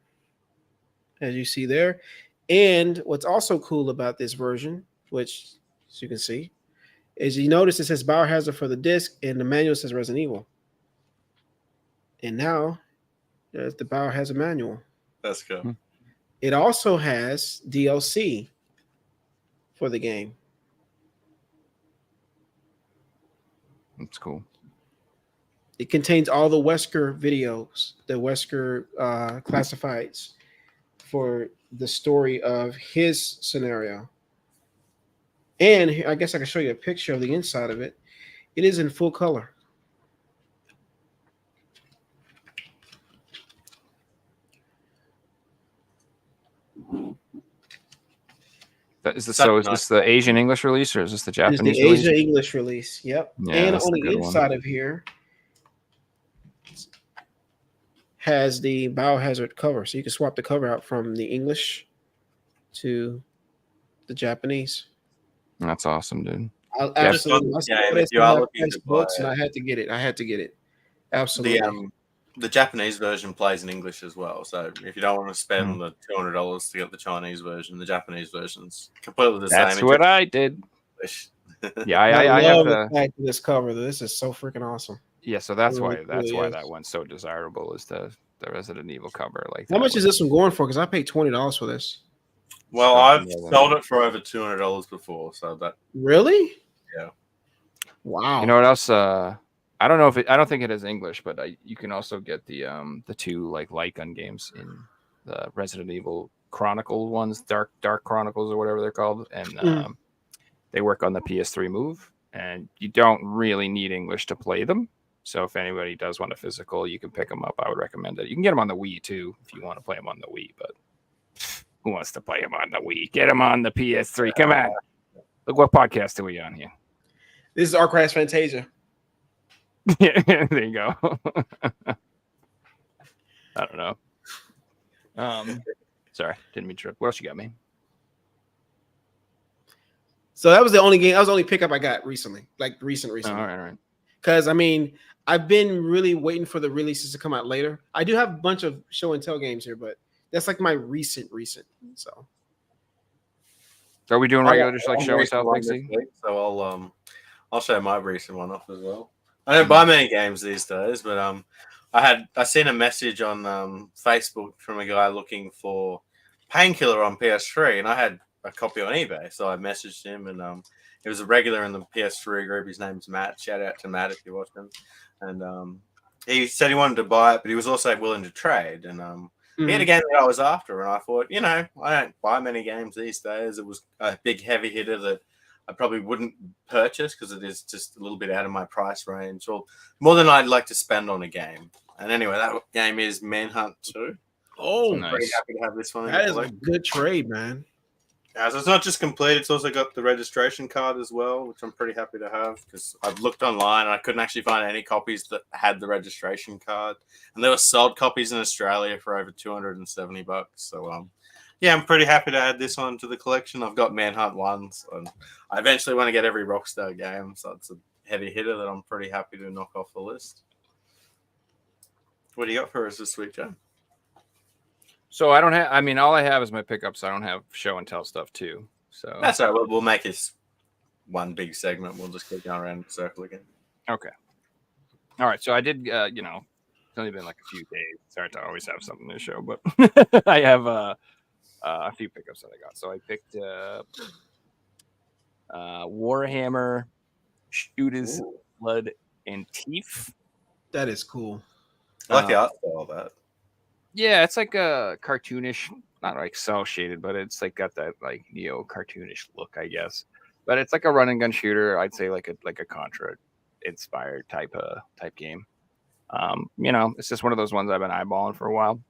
as you see there. And what's also cool about this version, which as you can see, is you notice it says Biohazard for the disc and the manual says Resident Evil. And now there's the Biohazard manual. That's cool. It also has DLC for the game. That's cool. It contains all the Wesker videos, the Wesker classifieds for the story of his scenario. And I guess I can show you a picture of the inside of it. It is in full color. Is this the Asian English release or is this the Japanese release? It's the Asia English release. Yep. Yeah, and on the inside of here has the Biohazard cover. So you can swap the cover out from the English to the Japanese. That's awesome, dude. Absolutely. If you are looking to buy and I had to get it. Absolutely. The Japanese version plays in English as well. So if you don't want to spend the $200 to get the Chinese version, the Japanese version's completely the same. That's what I did. Yeah, I love have the fact of this cover. This is so freaking awesome. Yeah, so that's why is. that one's so desirable is the Resident Evil cover. Like, how much is this one going for? Because I paid $20 for this. Well, I've sold it for over $200 before. So that really, yeah. Wow. You know what else? I don't know if I don't think it is English, but you can also get the two light gun games in the Resident Evil Chronicle ones, Dark Chronicles or whatever they're called, and they work on the PS3 Move, and you don't really need English to play them. So if anybody does want a physical, you can pick them up. I would recommend it. You can get them on the Wii too if you want to play them on the Wii, but who wants to play them on the Wii? Get them on the PS3. Come on. Look, what podcast are we on here? This is Arcrash Fantasia. Yeah, there you go. I don't know. Sorry, didn't mean to. What else you got, man? So that was the only game. That was the only pickup I got recently, like recently. All right. Because I mean, I've been really waiting for the releases to come out later. I do have a bunch of show and tell games here, but that's like my recent. So, are we doing regular just like show and tell, Figsy? So I'll show my recent one off as well. I don't buy many games these days, but I seen a message on Facebook from a guy looking for Painkiller on PS3, and I had a copy on eBay, so I messaged him, and he was a regular in the PS3 group. His name's Matt. Shout out to Matt if you watch him. And he said he wanted to buy it, but he was also willing to trade. And he had a game that I was after, and I thought, I don't buy many games these days. It was a big heavy hitter that I probably wouldn't purchase because it is just a little bit out of my price range, or more than I'd like to spend on a game. And anyway, that game is Manhunt 2. Oh, I'm pretty happy to have this one. That is a good trade, man. Yeah, so it's not just complete; it's also got the registration card as well, which I'm pretty happy to have because I've looked online and I couldn't actually find any copies that had the registration card, and there were sold copies in Australia for over $270. So, yeah, I'm pretty happy to add this one to the collection. I've got Manhunt 1, and I eventually want to get every Rockstar game, so it's a heavy hitter that I'm pretty happy to knock off the list. What do you got for us this week, Joe? So I don't have. I mean, all I have is my pickups. I don't have show and tell stuff too. So that's all right. We'll make this one big segment. We'll just keep going around the circle again. Okay. All right. So I did. It's only been like a few days. Sorry to always have something to show, but I have a few pickups that I got. So I picked up Warhammer, Shooters, Blood, and Teeth. That is cool. I like the art style of that. Yeah, it's like a cartoonish, not like cell shaded, but it's like got that like cartoonish look, I guess. But it's like a run and gun shooter. I'd say like a Contra inspired type game. It's just one of those ones I've been eyeballing for a while.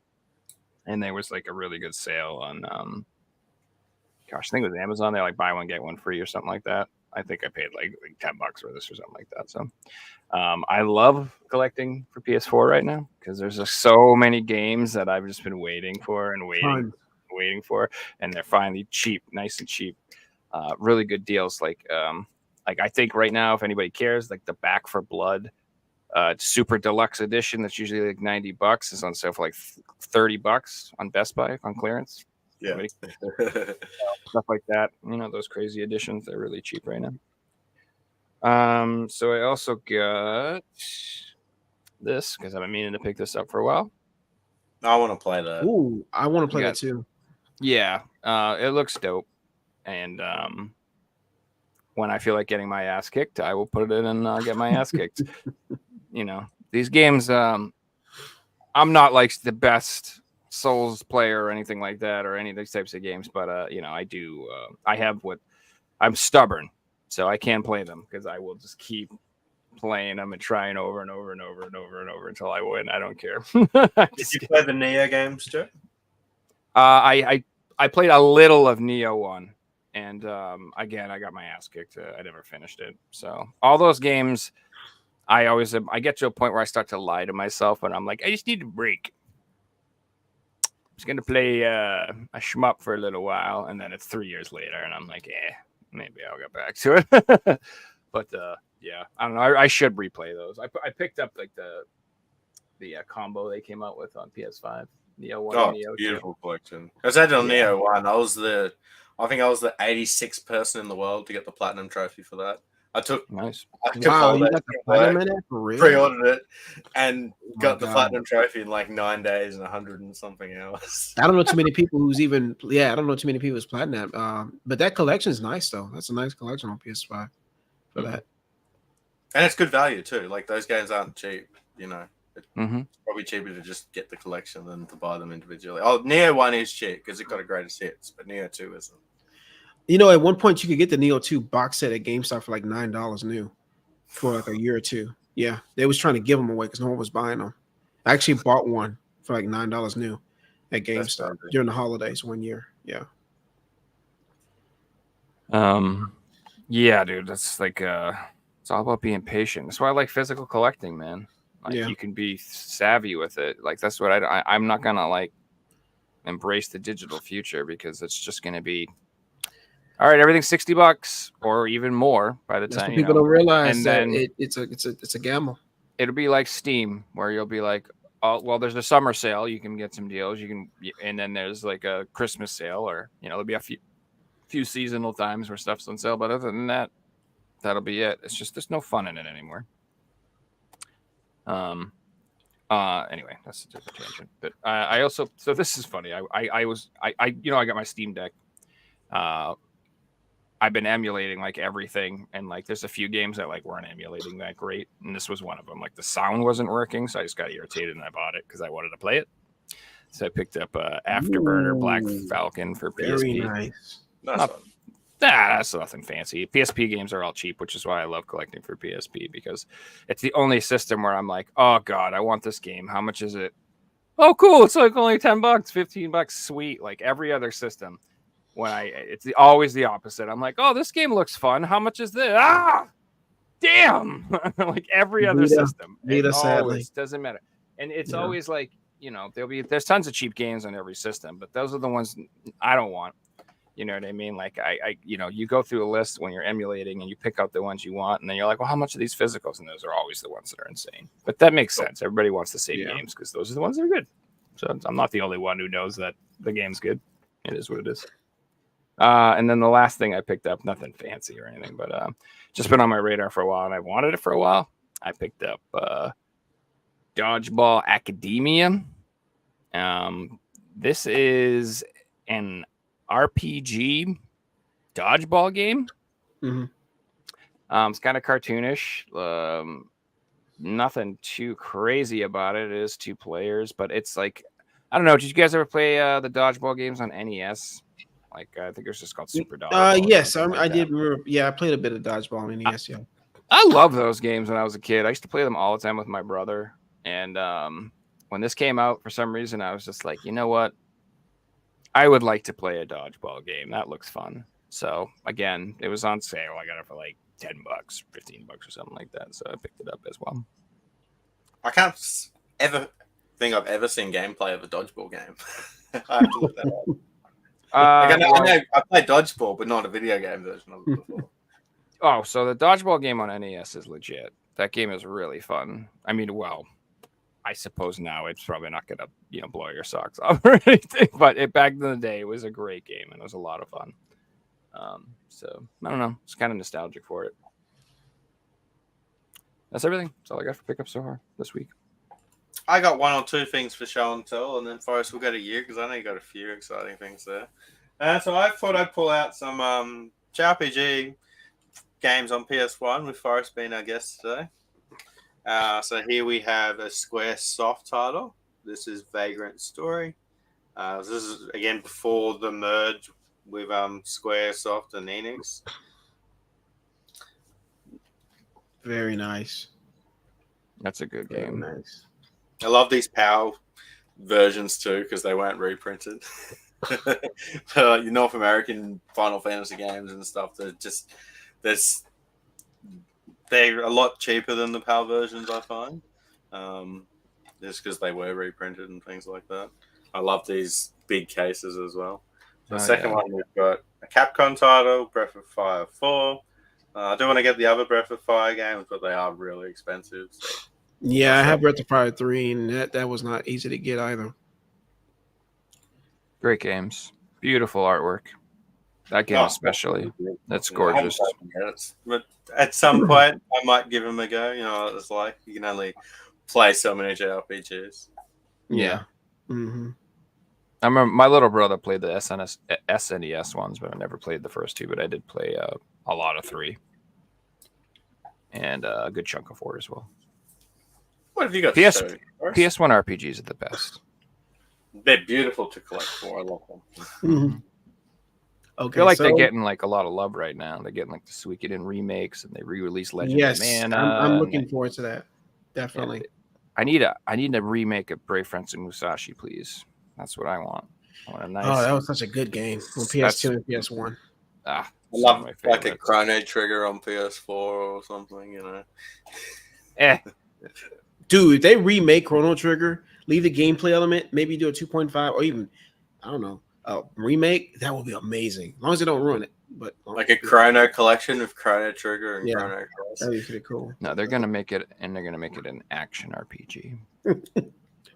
And there was like a really good sale on I think it was Amazon. They like buy one get one free or something like that. I think I paid like $10 for this or something like that. So I love collecting for PS4 right now because there's just so many games that I've just been waiting for and waiting for, and they're finally cheap, nice and cheap. Really good deals. Like I think right now, if anybody cares, like the Back for Blood Super Deluxe Edition that's usually like $90 is on sale for like $30 on Best Buy on clearance. Yeah. Stuff like that. Those crazy editions, they're really cheap right now. So I also got this because I've been meaning to pick this up for a while. I want to play that. Ooh, I want to play that too. Yeah, it looks dope. And when I feel like getting my ass kicked, I will put it in and get my ass kicked. These games, I'm not like the best Souls player or anything like that, or any of these types of games, but I do. I'm stubborn, so I can play them because I will just keep playing them and trying over and over and over and over and over until I win. I don't care. Did you play the Neo games, Joe? I played a little of Neo 1, and again, I got my ass kicked. I never finished it. So all those games, I get to a point where I start to lie to myself, and I'm like, I just need a break. I was going to play a shmup for a little while, and then it's 3 years later, and I'm like, maybe I'll get back to it. But yeah, I don't know. I should replay those. I picked up like the combo they came out with on PS5. Neo 1 and Neo 2. Beautiful collection. I was on Neo 1. I think I was the 86th person in the world to get the platinum trophy for that. Nice. You got the platinum in it for real? Pre-ordered it and got the platinum trophy in like 9 days and 100 and something hours. I don't know too many people who's even. Yeah, I don't know too many people who's platinum. But that collection is nice though. That's a nice collection on PS5 for that. And it's good value too. Like those games aren't cheap. It's probably cheaper to just get the collection than to buy them individually. Oh, Neo 1 is cheap because it got a greatest hits, but Neo 2 isn't. At one point you could get the Neo 2 box set at GameStop for like $9 new for like a year or two. Yeah, they was trying to give them away because no one was buying them. I actually bought one for like $9 new at GameStop during the holidays 1 year. Yeah. Yeah, dude, that's like it's all about being patient. That's why I like physical collecting, man. Like you can be savvy with it. Like that's what I'm not gonna like embrace the digital future because it's just gonna be all right. Everything's $60 or even more by the time people don't realize and that then it's a gamble. It'll be like Steam where you'll be like, oh well, there's a summer sale. You can get some deals. And then there's like a Christmas sale, or there'll be a few seasonal times where stuff's on sale. But other than that, that'll be it. It's just there's no fun in it anymore. Anyway, that's a different tangent. But I also, so this is funny. I got my Steam Deck. I've been emulating like everything, and like there's a few games that like weren't emulating that great, and this was one of them. Like the sound wasn't working, so I just got irritated and I bought it because I wanted to play it. So I picked up Afterburner Black Falcon for PSP. Very nice. That's nothing fancy. PSP games are all cheap, which is why I love collecting for PSP, because it's the only system where I'm like, oh god, I want this game. How much is it? Oh, cool. It's like only $10, $15. Sweet. Like every other system, it's always the opposite. I'm like, oh, this game looks fun. How much is this? Ah, damn. Like every other system. It always doesn't matter. And it's always like, there's tons of cheap games on every system, but those are the ones I don't want. You know what I mean? Like you go through a list when you're emulating and you pick out the ones you want, and then you're like, well, how much are these physicals? And those are always the ones that are insane. But that makes sense. Everybody wants the same games because those are the ones that are good. So I'm not the only one who knows that the game's good. It is what it is. And then the last thing I picked up, nothing fancy or anything, but just been on my radar for a while, and I wanted it for a while. I picked up Dodgeball Academia. This is an RPG dodgeball game. Mhm. It's kind of cartoonish. Nothing too crazy about it. It is 2 players, but it's like, I don't know. Did you guys ever play the dodgeball games on NES? Like, I think it was just called Super Dodgeball. Or Yes, something like I that. did remember. Yeah, I played a bit of dodgeball on NES. Yeah. I love those games when I was a kid. I used to play them all the time with my brother. And when this came out, for some reason, I was just like, you know what? I would like to play a dodgeball game. That looks fun. So again, it was on sale. I got it for like $10, $15 or something like that. So I picked it up as well. I can't ever think I've ever seen gameplay of a dodgeball game. I have to look that up. I know I played dodgeball, but not a video game version of it before. Oh, so the dodgeball game on NES is legit. That game is really fun. I mean, well, I suppose now it's probably not going to, blow your socks off or anything. But back in the day, it was a great game and it was a lot of fun. So I don't know. It's kind of nostalgic for it. That's everything. That's all I got for pickup so far this week. I got 1 or 2 things for show and tell, and then Forrest will go to you because I know you got a few exciting things there. So I thought I'd pull out some JRPG games on PS1 with Forrest being our guest today. So here we have a Square Soft title. This is Vagrant Story. This is again before the merge with Square Soft and Enix. Very nice. That's a good Very game. nice. I love these PAL versions too because they weren't reprinted. North American Final Fantasy games and stuff. They're a lot cheaper than the PAL versions, I find. Just because they were reprinted and things like that. I love these big cases as well. The second one, we've got a Capcom title, Breath of Fire 4. I do want to get the other Breath of Fire games, but they are really expensive. So. Yeah, I have Breath of Fire 3, and that was not easy to get either. Great games. Beautiful artwork. That game especially. That's gorgeous. But at some point, I might give them a go. You know what it's like. You can only play so many JRPGs. Yeah. Mm-hmm. I remember my little brother played the SNES ones, but I never played the first 2, but I did play a lot of 3. And a good chunk of 4 as well. What have you got? PS1 RPGs are the best. They're beautiful to collect for. I love them. Mm-hmm. Okay, I feel like they're getting like a lot of love right now. They're getting like the Suikoden remakes, and they re-release Legend of Mana. I'm looking forward to that. Definitely. Yeah, I need a remake of Brave Fencer Musashi, please. That's what I want. I want a nice. Oh, that was such a good game on PS2 and PS1. I love like a Chrono Trigger on PS4 or something, Dude, if they remake Chrono Trigger, leave the gameplay element, maybe do a 2.5 or even, I don't know, a remake, that would be amazing. As long as they don't ruin it. But like a Chrono collection with Chrono Trigger and Chrono Cross. That'd be pretty cool. No, they're gonna make it, and they're gonna make it an action RPG.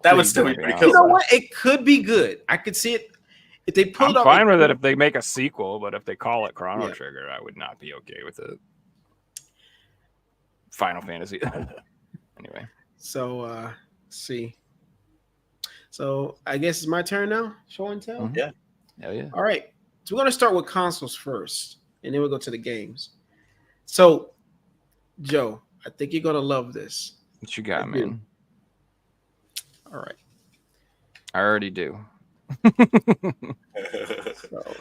That would still be pretty cool. You know what? It could be good. I could see it if they pull it off. I'm fine with it if they make a sequel, but if they call it Chrono Trigger, I would not be okay with it. Final Fantasy. Anyway. So let's see. So I guess it's my turn now. Show and tell. Mm-hmm. Yeah. Hell yeah. All right. So we're gonna start with consoles first, and then we'll go to the games. So, Joe, I think you're gonna love this. What you got, man? All right. I already do. So,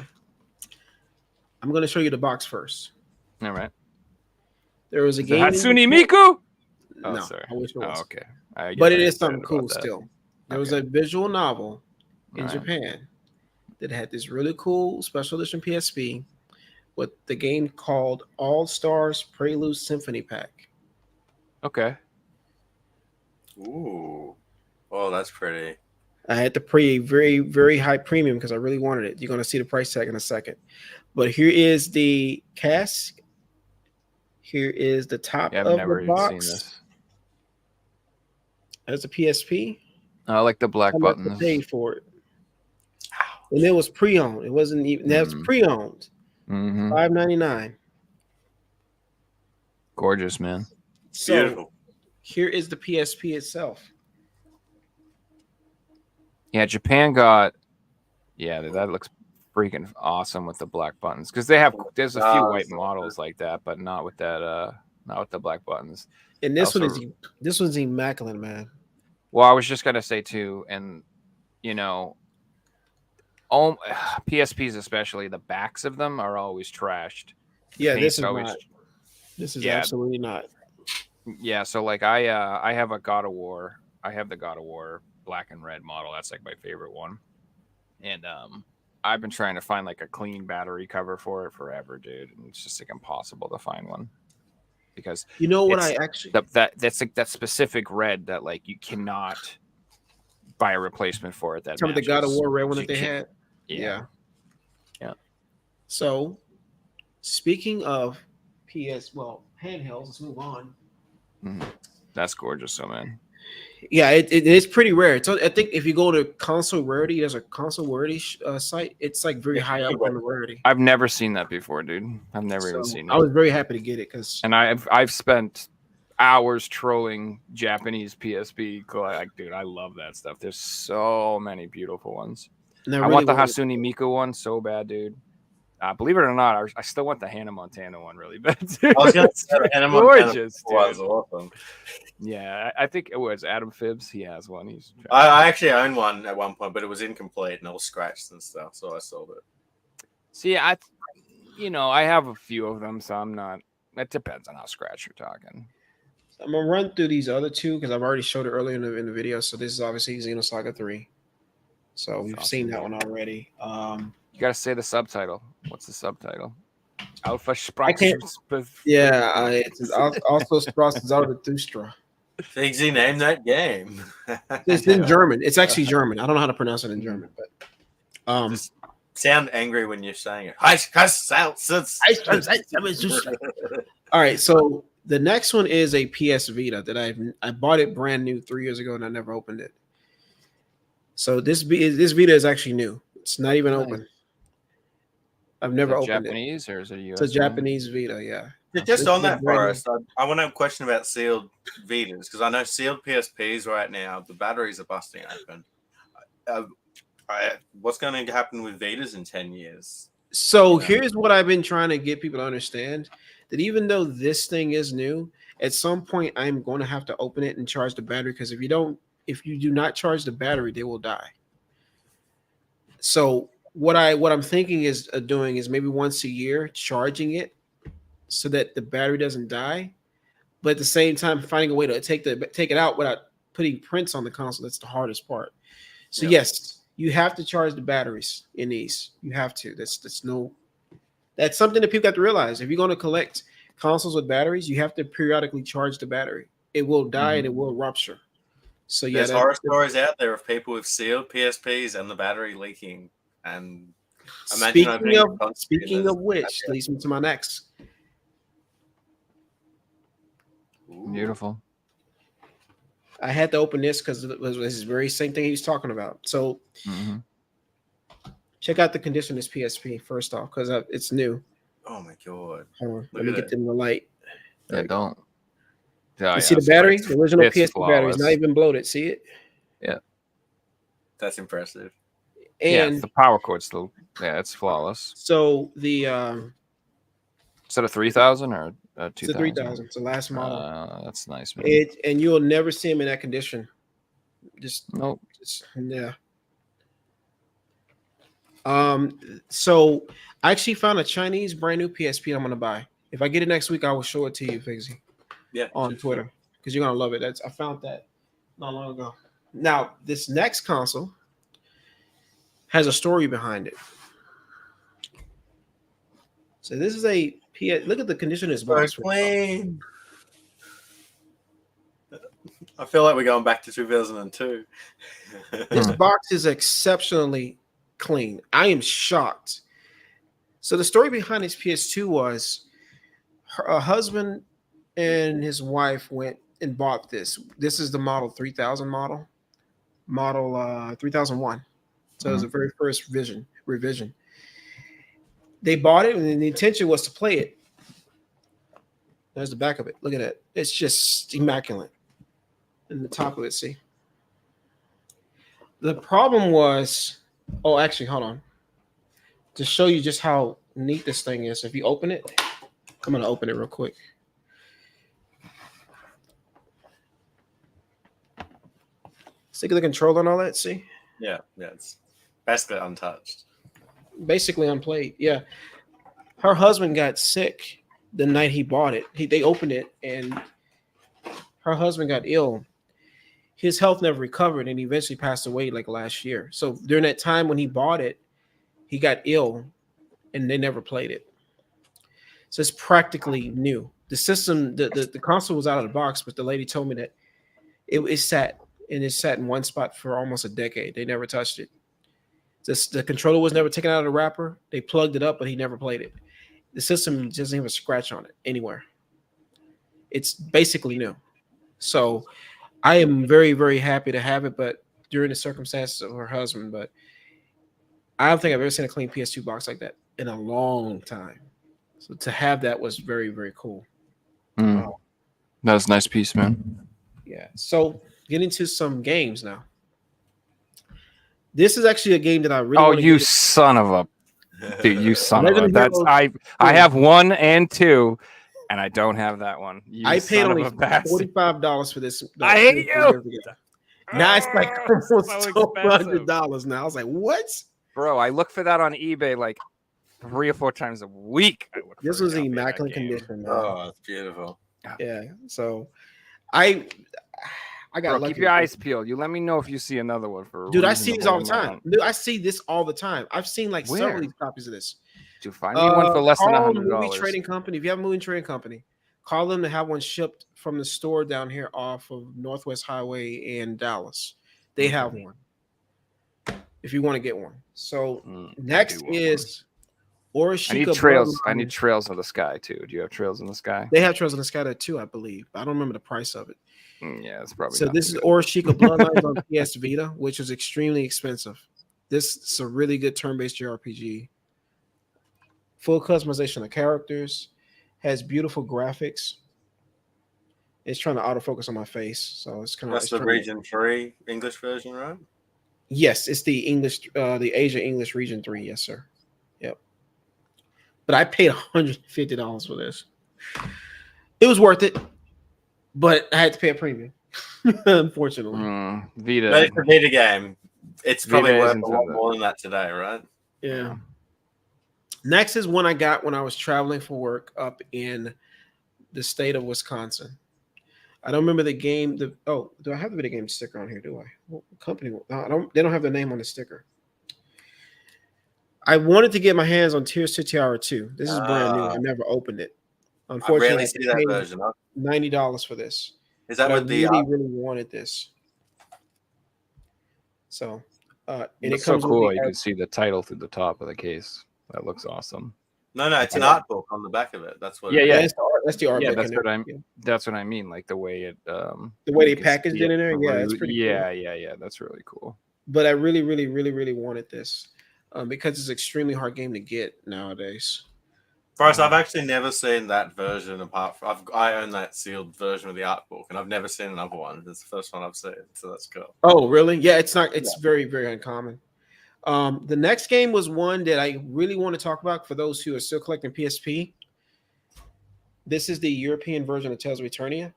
I'm gonna show you the box first. All right. There was a game. Hatsune Miku. Oh, no, sorry. I wish it was. Oh, okay. But it is something cool that. still. There was a visual novel in Japan that had this really cool special edition PSP with the game called All Stars Prelude Symphony Pack. Okay. Ooh. Oh, that's pretty. I had to pay a very, very high premium because I really wanted it. You're going to see the price tag in a second. But here is the cask. Here is the top of the box. Seen this. That's a PSP. I like the black buttons. I paid for it. And it was pre-owned. It wasn't even. That was pre-owned. Mm-hmm. $5.99. Gorgeous, man. So beautiful. Here is the PSP itself. Yeah, Japan got. Yeah, that looks freaking awesome with the black buttons because there's a few white so models like that, but not with that not with the black buttons. And this one's immaculate, man. Well, I was just gonna say too, and you know, PSPs especially, the backs of them are always trashed. Yeah, Paint's this is always, not. This is yeah. absolutely not. Yeah, so like I have a God of War. I have the God of War black and red model. That's like my favorite one. And I've been trying to find like a clean battery cover for it forever, dude. And it's just like impossible to find one. Because You know what it's I actually that's like that specific red that like you cannot buy a replacement for it that tell me the God of matches. War red one You that they can't- had. Yeah. So, speaking of handhelds, let's move on. Mhm. That's gorgeous, so man. Yeah, it is pretty rare. So I think if you go to console rarity, there's a console rarity site. It's like very high up on the rarity. I've never seen that before, dude. I've never even So seen it. I was very happy to get it because And I've spent hours trolling Japanese PSP. Like, dude, I love that stuff. There's so many beautiful ones. I want the Hatsune Miku one so bad, dude. Believe it or not, I still want the Hannah Montana one really bad. Dude. I was going to It's say Hannah Montana gorgeous, was dude. awesome. Yeah, I think it was Adam Phibbs. He has one. I actually owned one at one point, but it was incomplete and it was scratched and stuff, so I sold it. See, I have a few of them, so I'm not. It depends on how scratch you're talking. I'm gonna run through these other two because I've already showed it earlier in the video. So this is obviously Xenosaga 3. So we've seen that one already. You gotta say the subtitle. What's the subtitle? Alpha I can't. Yeah, it's also Zarathustra. Figsy, name that game. It's in German. It's actually German. I don't know how to pronounce it in German, but Just sound angry when you're saying it. all right. So the next one is a PS Vita that I bought it brand new 3 years ago and I never opened it. So this Vita is actually new. It's not even open. I've never opened Japanese or is it a US? It's a Japanese Vita, yeah. Just on that for us, I want to have a question about sealed Vitas because I know sealed PSPs right now, the batteries are busting open. What's going to happen with Vitas in 10 years? So here's what I've been trying to get people to understand, that even though this thing is new, at some point I'm going to have to open it and charge the battery because if you do not charge the battery, they will die. So what I'm thinking is doing is maybe once a year charging it so that the battery doesn't die, but at the same time finding a way to take it out without putting prints on the console. That's the hardest part. So yes, you have to charge the batteries in these. You have to. That's something that people have to realize. If you're going to collect consoles with batteries, you have to periodically charge the battery. It will die and it will rupture. So yeah, there's horror stories out there of people with sealed PSPs and the battery leaking. And speaking of which, leads me to my next. Beautiful. I had to open this because it was this very same thing he was talking about. So check out the condition of this PSP first off because it's new. Oh my god! Hold on, let me get them in the light. Yeah, don't. You see the battery? The original PSP battery is not even bloated. See it? Yeah, that's impressive. And the power cord's still, it's flawless. So the is that a 3000 or a 2000? It's a 3000. It's the last model. That's nice, man. And you'll never see them in that condition. Nope. Yeah. So I actually found a Chinese brand new PSP I'm gonna buy. If I get it next week, I will show it to you, Figsy. Yeah. On Twitter because you're gonna love it. I found that not long ago. Now this next console has a story behind it. So this is a PS. Look at the condition of this box. Clean. I feel like we're going back to 2002. This box is exceptionally clean. I am shocked. So the story behind this PS2 was a husband and his wife went and bought this. This is the model 3000 model 3001. So it was the very first revision. They bought it, and the intention was to play it. There's the back of it. Look at that. It's just immaculate. And the top of it, see? The problem was, actually, hold on. to show you just how neat this thing is. If you open it, I'm gonna open it real quick. Stick of the controller and all that. See, Yeah, it's basically untouched. basically unplayed. Yeah, her husband got sick the night he bought it. They opened it, and her husband got ill. His health never recovered, and he eventually passed away like last year. So during that time when he bought it, he got ill, and they never played it. So it's practically new. The system, the console was out of the box, but the lady told me that it sat in one spot for almost a decade. They never touched it. The controller was never taken out of the wrapper. They plugged it up, but he never played it. The system doesn't have a scratch on it anywhere. It's basically new. So I am very, very happy to have it, but during the circumstances of her husband. But I don't think I've ever seen a clean PS2 box like that in a long time. So to have that was very, very cool. That was a nice piece, man. Yeah. So getting to some games now. This is actually a game that I really. Oh, want to you get son of a dude! You son of a. Legend That's Heroes I have 1 and 2, and I don't have that one. You I paid son only of a bastard. $45 for this. I hate you. Now it's like almost So expensive. $200 now. I was like, what? Bro, I look for that on eBay like 3 or 4 times a week. I look This for a was in copy of that immaculate game. condition, man. Oh, it's beautiful. Yeah. So I got Bro, lucky. keep your eyes peeled. You let me know if you see another one for. a Dude, I see this all the reasonable time. amount. Dude, I see this all the time. I've seen like several Where? of these copies of this. Dude, find me one for less than Call the movie $100. trading company. If you have a movie trading company, call them to have one shipped from the store down here off of Northwest Highway in Dallas. They have one. If you want to get one. So next is Orishika. I need trails. Bloodline. I need Trails of the Sky too. Do you have Trails in the Sky? They have Trails in the Sky there too, I believe. I don't remember the price of it. Yeah, it's probably. So not this is good. Orishika Bloodlines on PS Vita, which is extremely expensive. This is a really good turn-based JRPG. Full customization of characters, has beautiful graphics. It's trying to autofocus on my face, so it's kind of. That's the Region 3 English version, right? Yes, it's the English, the Asia English Region 3. Yes, sir. Yep. But I paid $150 for this. It was worth it, but I had to pay a premium, unfortunately. Vita. But it's a Vita game. It's probably Vita worth isn't a lot so more than that today, right? Yeah. Next is one I got when I was traveling for work up in the state of Wisconsin. I don't remember the game. Do I have the video game sticker on here? Do I? What company? No, I don't. They don't have the name on the sticker. I wanted to get my hands on Tears to Tiara 2. This is brand new. I never opened it. I Unfortunately, rarely see that paid version. Huh? $90 for this. Is that But I with the really, really wanted this. So, and It's it so comes with cool. the You can see the title through the top of the case. That looks awesome. No, it's an art book on the back of it. That's what. Yeah, it yeah. is. That's the art. Yeah, book that's in what it. I'm. Yeah. That's what I mean. Like the way it. The way they you can packaged see it in there. Yeah, it's through- pretty Yeah, cool. yeah. That's really cool. But I really, really, really, really wanted this because it's an extremely hard game to get nowadays. Bryce, I've actually never seen that version apart from I own that sealed version of the art book, and I've never seen another one. It's the first one I've seen, so that's cool. Oh, really? Yeah, it's not. It's very, very uncommon. The next game was one that I really want to talk about for those who are still collecting PSP. This is the European version of Tales of Eternia.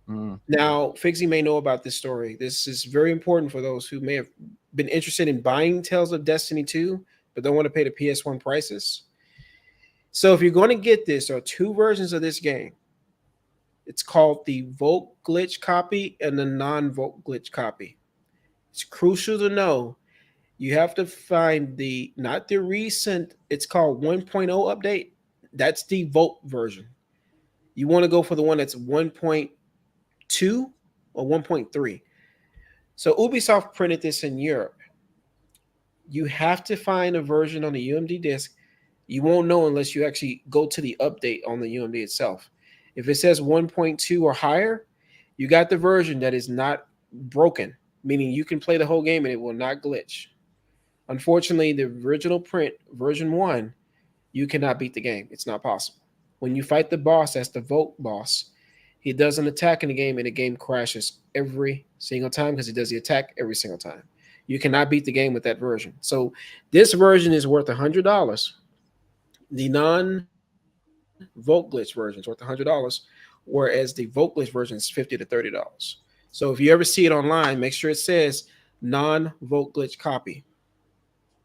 Now, Figsy may know about this story. This is very important for those who may have been interested in buying Tales of Destiny 2, but don't want to pay the PS1 prices. So if you're going to get this, there are 2 versions of this game. It's called the Vote Glitch copy and the non-Vote Glitch copy. It's crucial to know you have to find not the recent, it's called 1.0 update. That's the Vote version. You want to go for the one that's 1.2 or 1.3. So Ubisoft printed this in Europe. You have to find a version on the UMD disk. You won't know unless you actually go to the update on the UMD itself. If it says 1.2 or higher, you got the version that is not broken, meaning you can play the whole game and it will not glitch. Unfortunately, the original print, version 1, you cannot beat the game. It's not possible. When you fight the boss, that's the Vote boss, he does an attack in the game and the game crashes every single time because he does the attack every single time. You cannot beat the game with that version. So this version is worth $100. The non-Vote Glitch version is worth $100, whereas the Vote Glitch version is $50 to $30. So if you ever see it online, make sure it says non-Vote Glitch copy.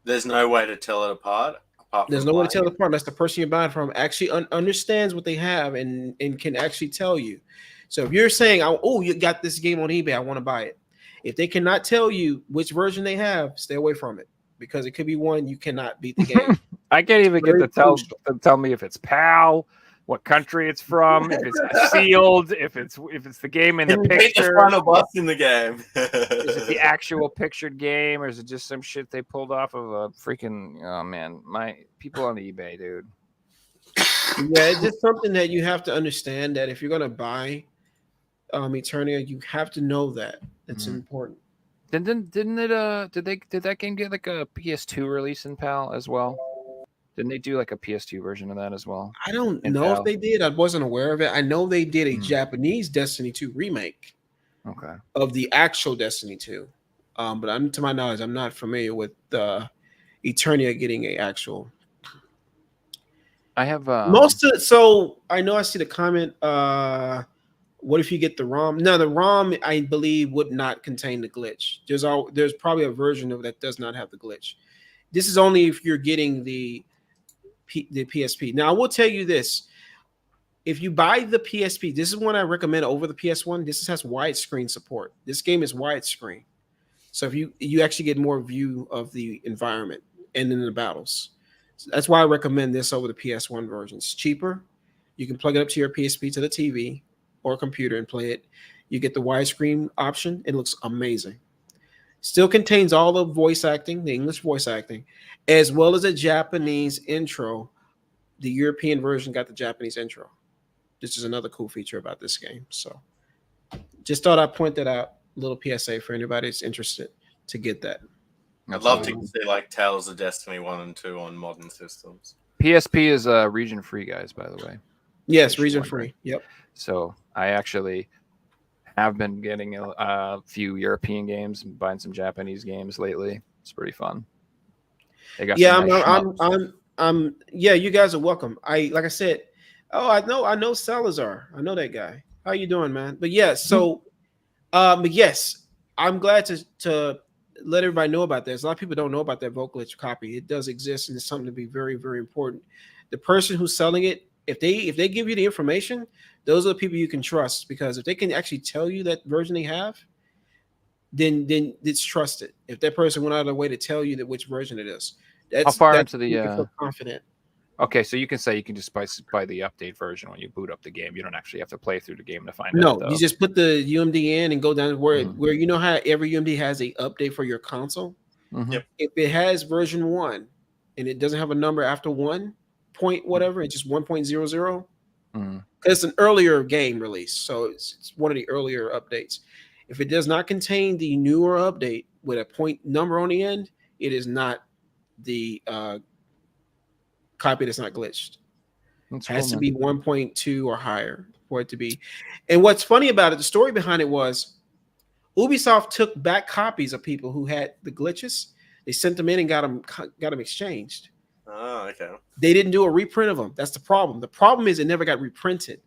There's no way to tell it apart. There's no way to tell it apart unless the person you're buying from actually understands what they have and can actually tell you. So if you're saying, oh, you got this game on eBay, I want to buy it. If they cannot tell you which version they have, stay away from it because it could be one you cannot beat the game. I can't even get to tell me if it's PAL, what country it's from, if it's sealed, if it's the game in the picture. The final boss in the game. Is it the actual pictured game, or is it just some shit they pulled off of a freaking? Oh man, my people on eBay, dude. Yeah, it's just something that you have to understand that if you're gonna buy Eternia, you have to know that it's important. Didn't it did that game get like a PS2 release in PAL as well? Didn't they do like a PS2 version of that as well? I don't know if they did. I wasn't aware of it. I know they did a Japanese Destiny 2 remake. Okay. Of the actual Destiny 2. But to my knowledge, I'm not familiar with Eternia getting a actual. I have so I know I see the comment. What if you get the ROM? No, the ROM I believe would not contain the glitch. There's probably a version of that does not have the glitch. This is only if you're getting the PSP. Now I will tell you this: if you buy the PSP, this is one I recommend over the PS1. This has widescreen support. This game is widescreen, so if you actually get more view of the environment and in the battles. So that's why I recommend this over the PS1 version. It's cheaper. You can plug it up to your PSP to the TV or computer and play it. You get the widescreen option. It looks amazing. Still contains all the voice acting, the English voice acting, as well as a Japanese intro. The European version got the Japanese intro. This is another cool feature about this game. So just thought I'd point that out. A little PSA for anybody that's interested to get that. I'd love to see like Tales of Destiny 1 and 2 on modern systems. PSP is region free, guys, by the way. Yes, region free. Yep. So I actually have been getting a few European games and buying some Japanese games lately. It's pretty fun. They got yeah, you guys are welcome. Like I said, I know Salazar. I know that guy. How you doing, man? But yeah, so but yes, I'm glad to let everybody know about this. A lot of people don't know about that Vote Glitch copy. It does exist, and it's something to be very, very important. The person who's selling it, if they give you the information, those are the people you can trust, because if they can actually tell you that version they have, then it's trusted. If that person went out of their way to tell you that which version it is, how far into the you can feel confident. Okay, so you can say you can just buy the update version when you boot up the game. You don't actually have to play through the game to find out. No, you just put the UMD in and go down where you know how every UMD has a update for your console. Yep. If it has version 1 and it doesn't have a number after 1 point whatever, it's just 1.00. Because it's an earlier game release, so it's one of the earlier updates. If it does not contain the newer update with a point number on the end, it is not the copy that's not glitched. It has to be 1.2 or higher for it to be. And what's funny about it, the story behind it was Ubisoft took back copies of people who had the glitches. They sent them in and got them exchanged. Oh, okay. They didn't do a reprint of them. That's the problem. The problem is it never got reprinted.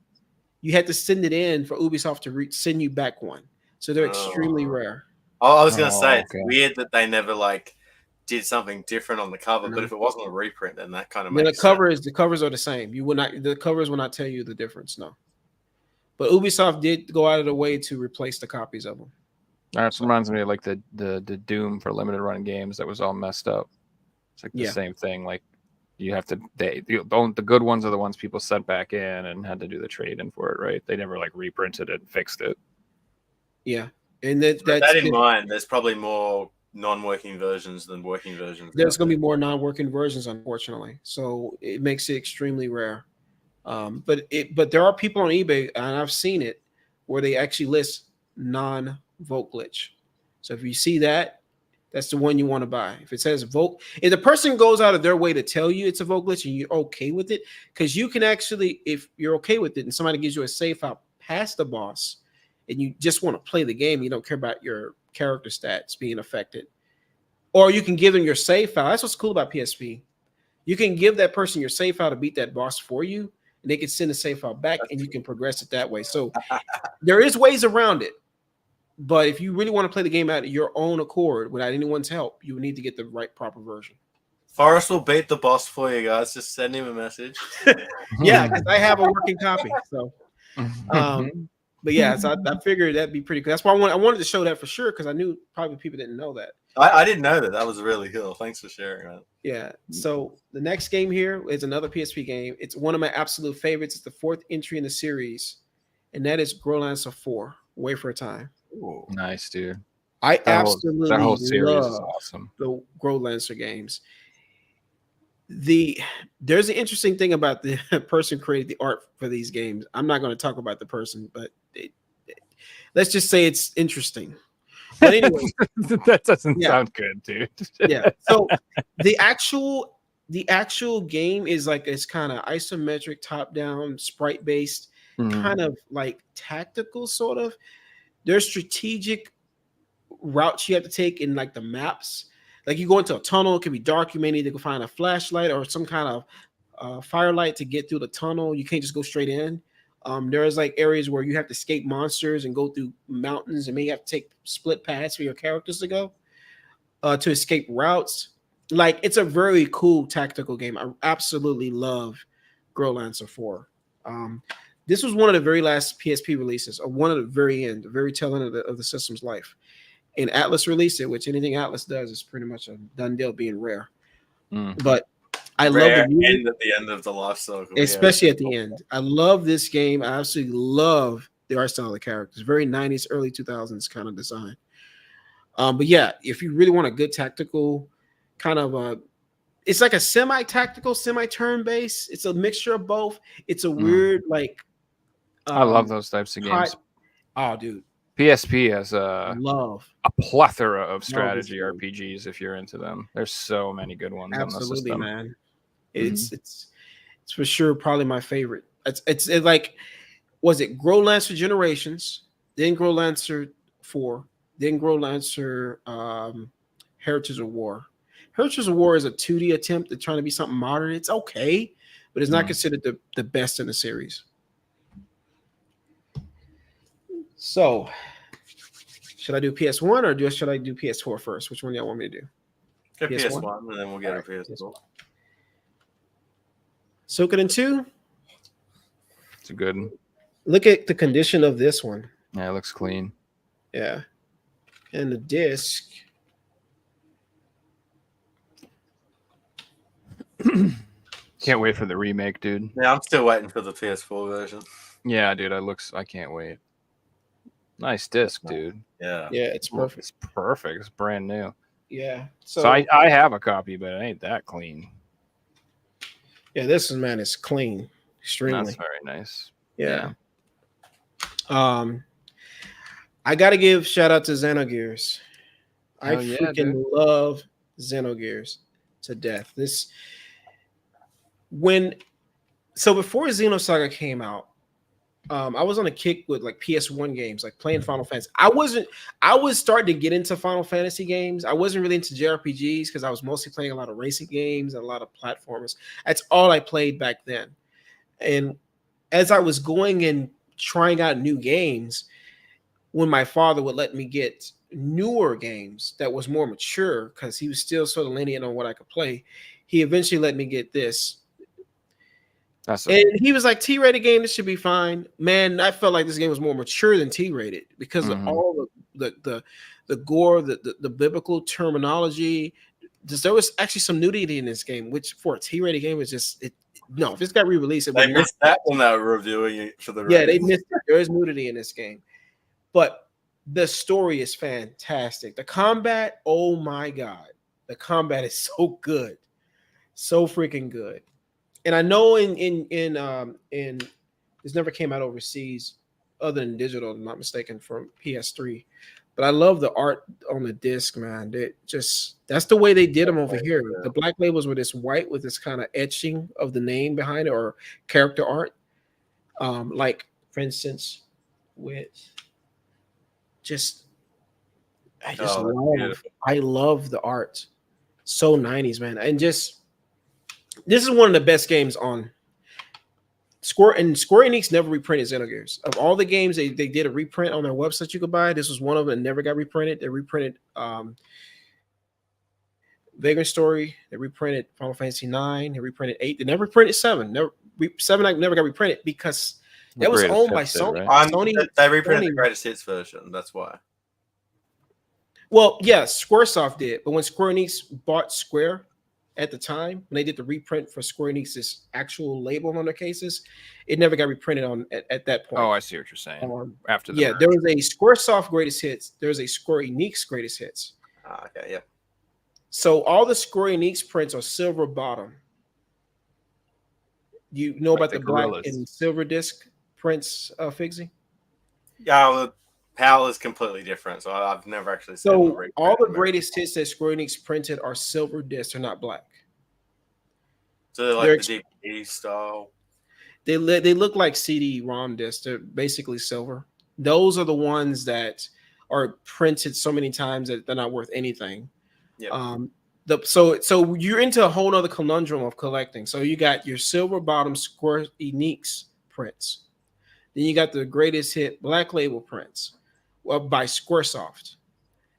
You had to send it in for Ubisoft to send you back one. So they're extremely rare. Oh, I was going to say, it's weird that they never did something different on the cover, but if it wasn't a reprint, then that kind of makes sense. The covers are the same. The covers will not tell you the difference, no. But Ubisoft did go out of the way to replace the copies of them. That reminds me of the Doom for limited run games that was all messed up. It's like the same thing. Like you have to the good ones are the ones people sent back in and had to do the trade in for it, right? They never reprinted it and fixed it. Yeah. And that's that in mind, there's probably more non-working versions than working versions. There's going to be more non-working versions, unfortunately. So it makes it extremely rare. But there are people on eBay, and I've seen it, where they actually list non-vote glitch. So if you see that, that's the one you want to buy. If it says vote, if the person goes out of their way to tell you it's a vote glitch and you're okay with it, because you can actually, if you're okay with it and somebody gives you a safe out past the boss and you just want to play the game, you don't care about your character stats being affected, Or you can give them your save file. That's what's cool about PSP. You can give that person your save file to beat that boss for you, and they can send the save file back, and you can progress it that way. So there is ways around it. But if you really want to play the game out of your own accord without anyone's help, you need to get the right proper version. Forrest will beat the boss for you guys. Just send him a message. Yeah, because I have a working copy. So, but yeah, so I figured that'd be pretty cool. That's why I wanted to show that for sure because I knew probably people didn't know that. I didn't know that. That was really cool. Thanks for sharing that. Yeah. So the next game here is another PSP game. It's one of my absolute favorites. It's the fourth entry in the series, and that is Growlancer 4. Wait for a time. Ooh. Nice, dude. I That absolutely whole series is love awesome. the Growlancer games. There's an interesting thing about the person who created the art for these games. I'm not going to talk about the person, but let's just say it's interesting. But anyway, that doesn't sound good, dude. Yeah. So the actual game is like it's kind of isometric, top-down, sprite-based, kind of like tactical, sort of. There's strategic routes you have to take in like the maps. Like you go into a tunnel, it can be dark. You may need to go find a flashlight or some kind of firelight to get through the tunnel. You can't just go straight in. There's like areas where you have to escape monsters and go through mountains, and maybe you have to take split paths for your characters to go to escape routes. Like it's a very cool tactical game. I absolutely love Growlancer 4. This was one of the very last PSP releases, or one of the very end, the very tail end of the system's life. And Atlas released it, which anything Atlas does is pretty much a done deal being rare. But I love the end at the end of the life cycle, especially at the end. I love this game. I absolutely love the art style of the characters. Very 90s, early 2000s kind of design. But yeah, if you really want a good tactical kind of it's like a semi-tactical, semi-turn base. It's a mixture of both. It's a weird like. I love those types of games. Oh, dude. PSP has a plethora of strategy RPGs if you're into them. There's so many good ones on the system. Man. It's for sure probably my favorite. It's like, was it Growlancer Generations, then Growlancer 4, then Growlancer Heritage of War. Heritage of War is a 2D attempt at trying to be something modern. It's okay, but it's not considered the best in the series. So, should I do PS1 or should I do PS4 first? Which one do y'all want me to do? Get PS1 and then we'll get a PS4. Suikoden 2. It's a good one. Look at the condition of this one. Yeah, it looks clean. Yeah. And the disc. Can't wait for the remake, dude. Yeah, I'm still waiting for the PS4 version. Yeah, dude, I can't wait. Nice disc, dude. Yeah. Yeah, it's perfect. It's perfect. It's brand new. Yeah. So I have a copy, but it ain't that clean. Yeah, this man is clean. Extremely. That's very nice. Yeah. I gotta give shout out to Xenogears. I freaking love Xenogears to death. Before Xenosaga came out, I was on a kick with like PS1 games, like playing Final Fantasy. I was starting to get into Final Fantasy games. I wasn't really into JRPGs because I was mostly playing a lot of racing games and a lot of platformers. That's all I played back then. And as I was going and trying out new games, when my father would let me get newer games that was more mature, because he was still sort of lenient on what I could play, he eventually let me get this. And he was like, T-rated game, this should be fine. Man, I felt like this game was more mature than T-rated because of all the gore, the biblical terminology. There was actually some nudity in this game, which for a T-rated game was just no. If this got re-released, they missed that when they were reviewing it for the they missed it. There is nudity in this game, but the story is fantastic. The combat, oh my god, the combat is so good, so freaking good. And I know in this never came out overseas other than digital, if I'm not mistaken, from PS3. But I love the art on the disc, man. That's the way they did them over here. The black labels were this white with this kind of etching of the name behind it or character art. Like, for instance, with just Oh, that's I love the art. So 90s, man. And just this is one of the best games on Square Enix never reprinted Xenogears. Of all the games they did a reprint on their website you could buy, this was one of them that never got reprinted. They reprinted Vagrant Story, they reprinted Final Fantasy 9, they reprinted 8, they never reprinted 7. Seven never got reprinted because The that was greatest owned by hits did, Sony. right? Sony They reprinted Sony- the greatest hits version. That's why. Well, yeah, Squaresoft did, but when Square Enix bought Square at the time, when they did the reprint for Square Enix's actual label on their cases, it never got reprinted on at that point. Oh, I see what you're saying. After the Yeah, merge. there was a Squaresoft greatest hits. There was a Square Enix greatest hits. Okay, yeah. So all the Square Enix prints are silver bottom. You know Like about the the black gorillas. and silver disc prints, Figsy? Yeah, well, PAL is completely different, so I've never actually seen So reprint all the in greatest hits that Square Enix printed are silver discs, they're not black. So they're like they're the DVD style. They look like CD-ROM discs. They're basically silver. Those are the ones that are printed so many times that they're not worth anything. Yeah. So you're into a whole other conundrum of collecting. So you got your silver bottom Square Enix prints. Then you got the greatest hit black label prints by Squaresoft.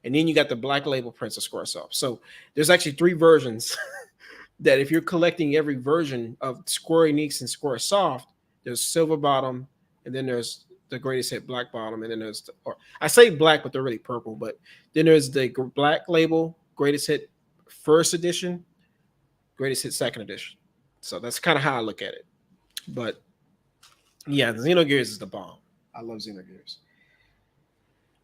And then you got the black label prints of Squaresoft. So there's actually 3 versions that if you're collecting every version of Square Enix and Squaresoft, there's silver bottom, and then there's the greatest hit black bottom, and then there's I say black, but they're really purple. But then there's the black label greatest hit first edition, greatest hit second edition. So that's kind of how I look at it. But yeah, Xenogears is the bomb. I love Xenogears.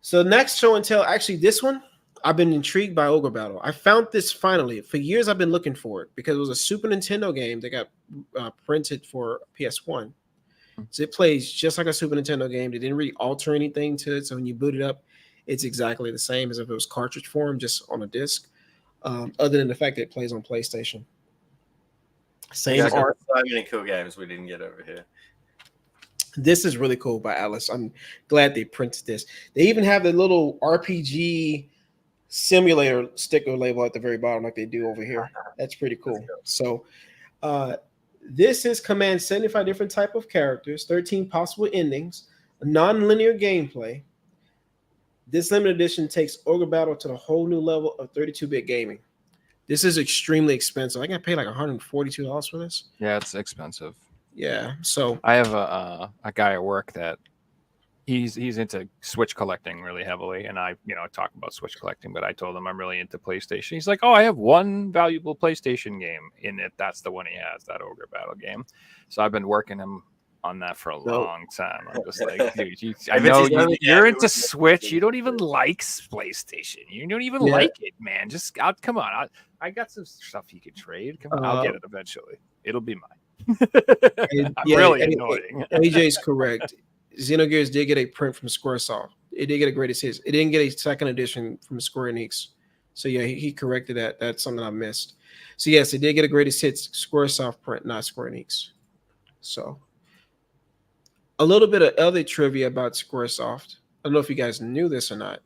So next show and tell, actually this one, I've been intrigued by Ogre Battle. I found this finally. For years I've been looking for it because it was a Super Nintendo game that got printed for PS1. So it plays just like a Super Nintendo game. They didn't really alter anything to it. So when you boot it up, it's exactly the same as if it was cartridge form, just on a disc. Other than the fact that it plays on PlayStation. Same Yeah, art. so many cool games we didn't get over here. This is really cool by Alice. I'm glad they printed this. They even have the little RPG simulator sticker label at the very bottom, like they do over here. That's pretty cool. So, this is commands 75 different type of characters, 13 possible endings, non-linear gameplay. This limited edition takes Ogre Battle to the whole new level of 32-bit gaming. This is extremely expensive. I got paid like $142 for this. Yeah, it's expensive. Yeah. So I have a guy at work that he's into Switch collecting really heavily, and I talk about Switch collecting, but I told him I'm really into PlayStation. He's like, "Oh, I have one valuable PlayStation game in it. That's the one he has, that Ogre Battle game." So I've been working him on that for a long time. I'm just like, dude, I know you're into Switch. You don't even like PlayStation. You don't even like it, man. Just come on. I got some stuff you can trade. Come on, I'll get it eventually. It'll be mine. I'm really annoying. AJ's correct. Xenogears did get a print from Squaresoft. It did get a greatest hits. It didn't get a second edition from Square Enix. So yeah, he corrected that. That's something I missed. So yes, it did get a greatest hits Squaresoft print, not Square Enix. So a little bit of other trivia about Squaresoft. I don't know if you guys knew this or not.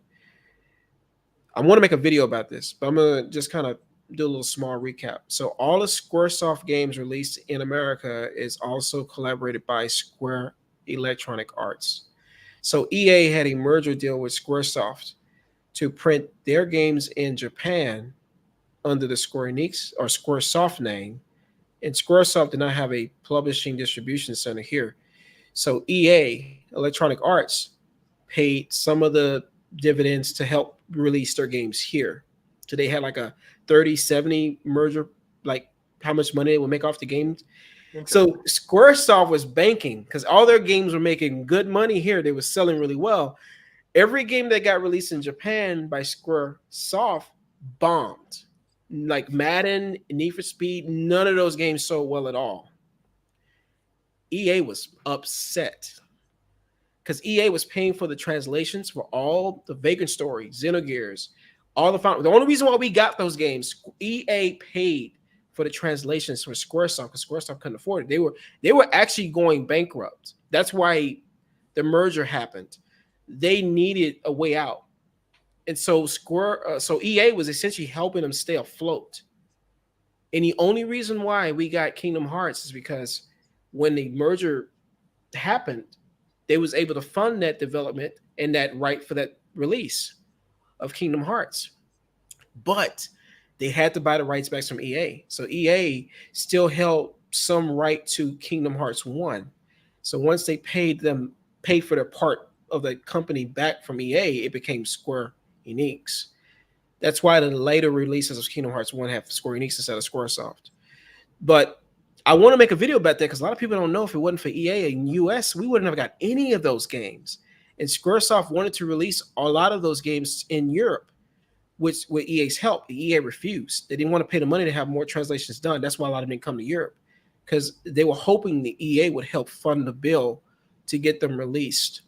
I want to make a video about this, but I'm gonna just kind of do a little small recap. So all the Squaresoft games released in America is also collaborated by Square Electronic Arts. So EA had a merger deal with Squaresoft to print their games in Japan under the Square Enix or Squaresoft name, and Squaresoft did not have a publishing distribution center here. So EA, Electronic Arts, paid some of the dividends to help release their games here. So they had like a 30-70 merger, like how much money they would make off the games. Okay. So Squaresoft was banking because all their games were making good money here. They were selling really well. Every game that got released in Japan by Squaresoft bombed. Like Madden, Need for Speed, none of those games sold well at all. EA was upset because EA was paying for the translations for all the Vagrant Story, Xenogears, all the only reason why we got those games, EA paid for the translations for Squaresoft because Squaresoft couldn't afford it. They were actually going bankrupt. That's why the merger happened. They needed a way out. And so so EA was essentially helping them stay afloat. And the only reason why we got Kingdom Hearts is because when the merger happened, they was able to fund that development and that right for that release of Kingdom Hearts. But they had to buy the rights back from EA. So EA still held some right to Kingdom Hearts 1. So once they paid for their part of the company back from EA, it became Square Enix. That's why the later releases of Kingdom Hearts 1 have Square Enix instead of Squaresoft. But I want to make a video about that because a lot of people don't know if it wasn't for EA in US, we wouldn't have got any of those games. And Squaresoft wanted to release a lot of those games in Europe, which with EA's help, the EA refused. They didn't want to pay the money to have more translations done. That's why a lot of them didn't come to Europe because they were hoping the EA would help fund the bill to get them released.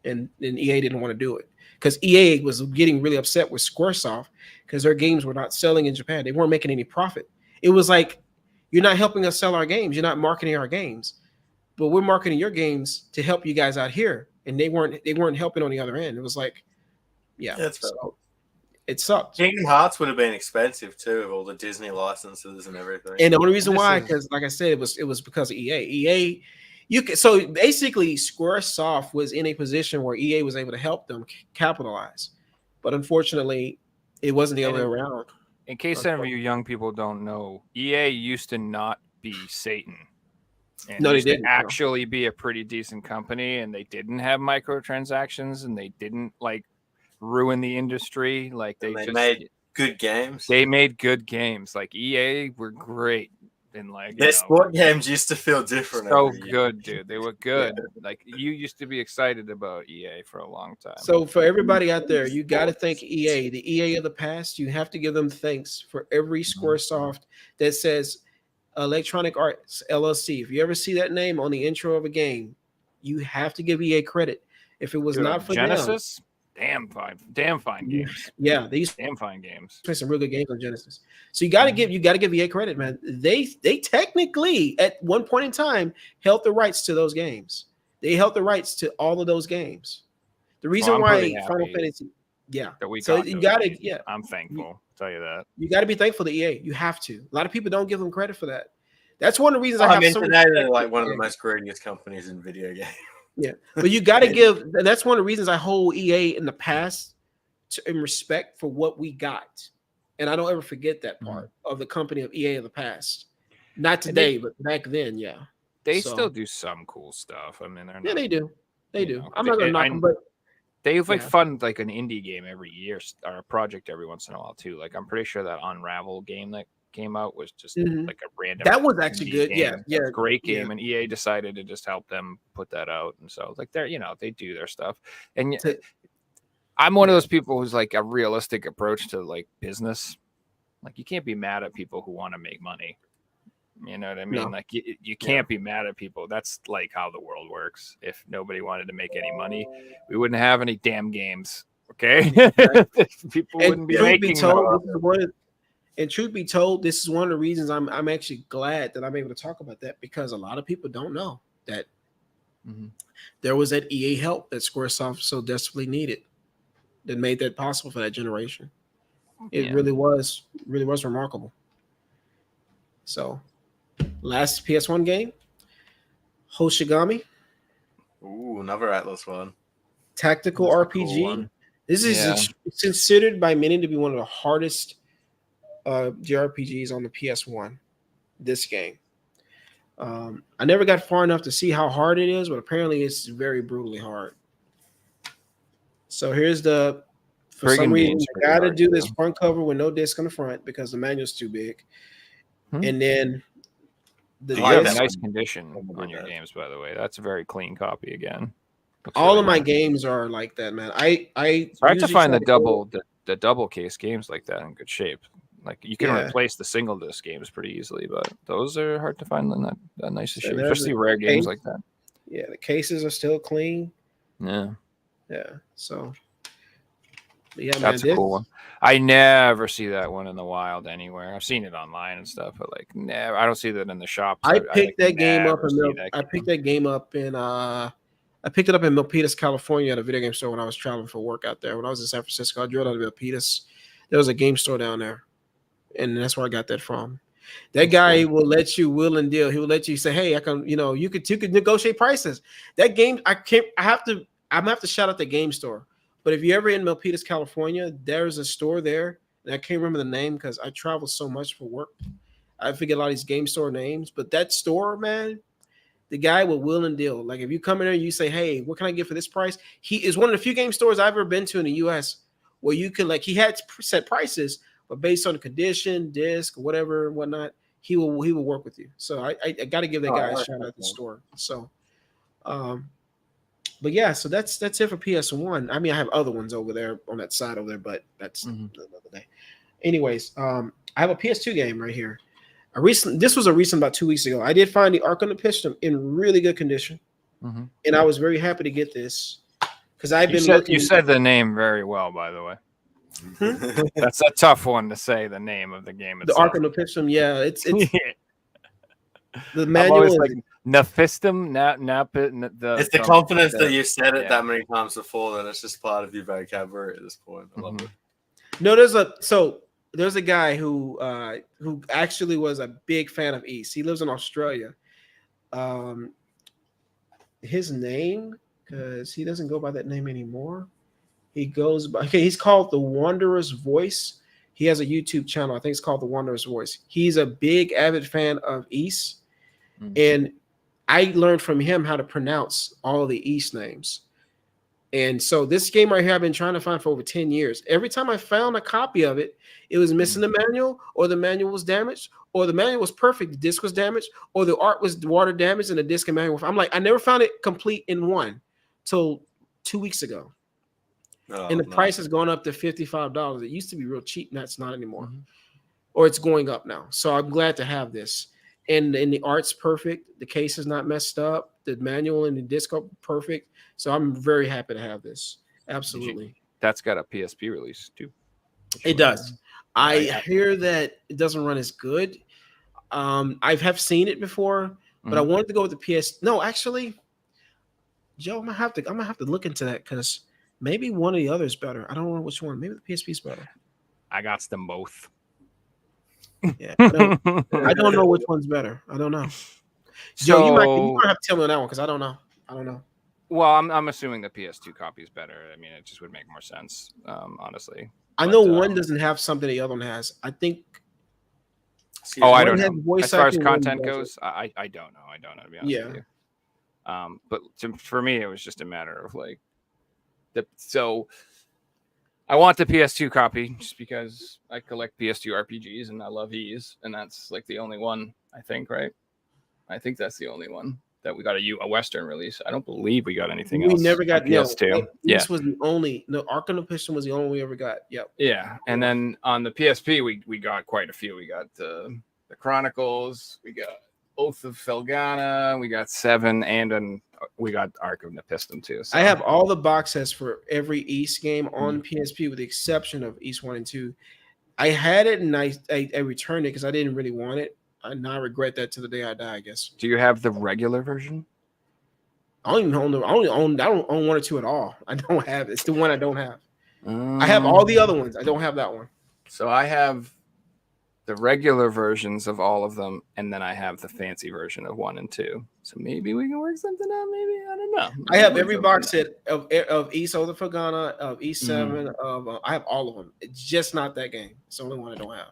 And EA didn't want to do it because EA was getting really upset with Squaresoft because their games were not selling in Japan. They weren't making any profit. It was like, you're not helping us sell our games. You're not marketing our games, but we're marketing your games to help you guys out here. And they weren't helping on the other end. It was like, yeah, That's so it sucked. Kingdom Hearts would have been expensive too, with all the Disney licenses and everything. And the only reason why, because like I said, it was because of EA. So basically, Squaresoft was in a position where EA was able to help them capitalize, but unfortunately, it wasn't the other way around. In case any of you young people don't know, EA used to not be Satan. And No, they used to didn't. actually be a pretty decent company, and they didn't have microtransactions, and they didn't like ruin the industry. Like they made good games. They made good games. Like EA were great. And like Their sport games used to feel different. So good, dude. They were good. Yeah. Like you used to be excited about EA for a long time. So for everybody out there, you got to thank EA, the EA of the past. You have to give them thanks for every Squaresoft that says Electronic Arts LLC. If you ever see that name on the intro of a game, you have to give EA credit. If it was not for Genesis, damn fine games. Yeah, these damn fine games. Play some real good games on Genesis. So you got to give EA credit, man. They technically at one point in time held the rights to those games. They held the rights to all of those games. The reason why Final Fantasy, I'm thankful. I'll tell you that. You got to be thankful to EA. You have to. A lot of people don't give them credit for that. That's one of the reasons they're like one of the most greatest companies in video games. Yeah, but you got to give. That's one of the reasons I hold EA in the past in respect for what we got, and I don't ever forget that part of the company of EA of the past. Not today, but back then, yeah. They still do some cool stuff. I mean, they're not, they do. They do. I'm not gonna knock them, but they fund like an indie game every year or a project every once in a while too. Like I'm pretty sure that Unravel game that came out was just like a random. That was actually good. Game. Yeah, great game, and EA decided to just help them put that out, and so like they do their stuff, and I'm one of those people who's like a realistic approach to like business. Like you can't be mad at people who want to make money. You know what I mean? No. Like you can't be mad at people. That's like how the world works. If nobody wanted to make any money, we wouldn't have any damn games. Okay, people wouldn't be making money. And truth be told, this is one of the reasons I'm actually glad that I'm able to talk about that, because a lot of people don't know that there was that EA help that Squaresoft so desperately needed that made that possible for that generation. It really was remarkable. So, last PS1 game, Hoshigami. Ooh, another Atlas one. Tactical RPG. Cool one. This is considered by many to be one of the hardest JRPGs on the PS1. This game. I never got far enough to see how hard it is, but apparently it's very brutally hard. So here's for some reason, you got to do this front cover with no disc on the front because the manual's too big. And then you have a nice condition on your games, by the way. That's a very clean copy again. All of my games are like that, man. I have to find the double case games like that in good shape. Like you can replace the single disc games pretty easily, but those are hard to find in that nice shape, especially rare games like that. Yeah, the cases are still clean. Yeah. So, yeah, that's a cool one. I never see that one in the wild anywhere. I've seen it online and stuff, but like never. I don't see that in the shops. I picked that game up. I picked that game up in I picked it up in Milpitas, California, at a video game store when I was traveling for work out there. When I was in San Francisco, I drove out of Milpitas. There was a game store down there, and that's where I got that from. That guy will let you will and deal. He will let you say, "Hey, I can, you could negotiate prices." That game, I'm gonna have to shout out the game store. But if you're ever in Milpitas, California, there's a store there, and I can't remember the name because I travel so much for work. I forget a lot of these game store names, but that store, man, the guy will and deal. Like if you come in there and you say, "Hey, what can I get for this price?" He is one of the few game stores I've ever been to in the U.S. where you can he had set prices, but based on the condition, disc, whatever, whatnot, he will work with you. So I got to give that guy a shout out at the store. So, but yeah, so that's it for PS1. I mean, I have other ones over there on that side over there, but that's another day. Anyways, I have a PS2 game right here. This was a recent about 2 weeks ago. I did find the Ark on the Piston in really good condition, and I was very happy to get this because I've been looking. You said the name very well, by the way. That's a tough one to say. The name of the game. The Ark on the Piston, yeah, it's the manual is like Nephistum. It's the confidence that you said it that many times before that it's just part of your vocabulary at this point. I love it. No, there's a guy who actually was a big fan of East. He lives in Australia. His name, because he doesn't go by that name anymore. He goes by he's called the Wanderer's Voice. He has a YouTube channel. I think it's called the Wanderer's Voice. He's a big avid fan of East. And I learned from him how to pronounce all of the East names. And so this game right here, I've been trying to find for over 10 years. Every time I found a copy of it, it was missing the manual, or the manual was damaged, or the manual was perfect, the disc was damaged, or the art was water damaged and the disc and manual. I'm like, I never found it complete in one till 2 weeks ago. And the price has gone up to $55. It used to be real cheap. Now it's not anymore. Or it's going up now. So I'm glad to have this. And the art's perfect. The case is not messed up. The manual and the disc are perfect. So I'm very happy to have this. Absolutely. That's got a PSP release too. It does. I hear that it doesn't run as good. I have seen it before, but I wanted to go with the PS. No, actually, Joe, I'm gonna have to look into that because maybe one of the others better. I don't know which one. Maybe the PSP is better. I got them both. Yeah, I don't know which one's better. I don't know. Joe, you might have to tell me on that one because I don't know. Well, I'm assuming the PS2 copy is better. I mean, it just would make more sense, honestly. I know one doesn't have something the other one has. I think. I don't know. As far as content goes, I don't know. I don't know, to be honest with you. But for me, it was just a matter of like, so I want the PS2 copy just because I collect PS2 RPGs and I love Ys, and that's like the only one, I think, right? I think that's the only one that we got a Western release. I don't believe we got anything else. We never got PS2. This was the only. No, Ark on the Piston was the only we ever got. Yep. Yeah, and then on the PSP, we got quite a few. We got the Chronicles. We got Oath of Felgana. We got 7, and then we got Ark of the Piston too. So. I have all the box sets for every East game on PSP with the exception of East 1 and 2. I had it and I returned it because I didn't really want it. And I regret that to the day I die, I guess. Do you have the regular version? I don't even own I don't own 1 or 2 at all. I don't have it. It's the one I don't have. I have all the other ones. I don't have that one. So I have the regular versions of all of them, and then I have the fancy version of 1 and 2. So maybe we can work something out. Maybe I don't know. I have every box set of East Oath of Felgana, of East 7. I have all of them. It's just not that game. It's the only one I don't have.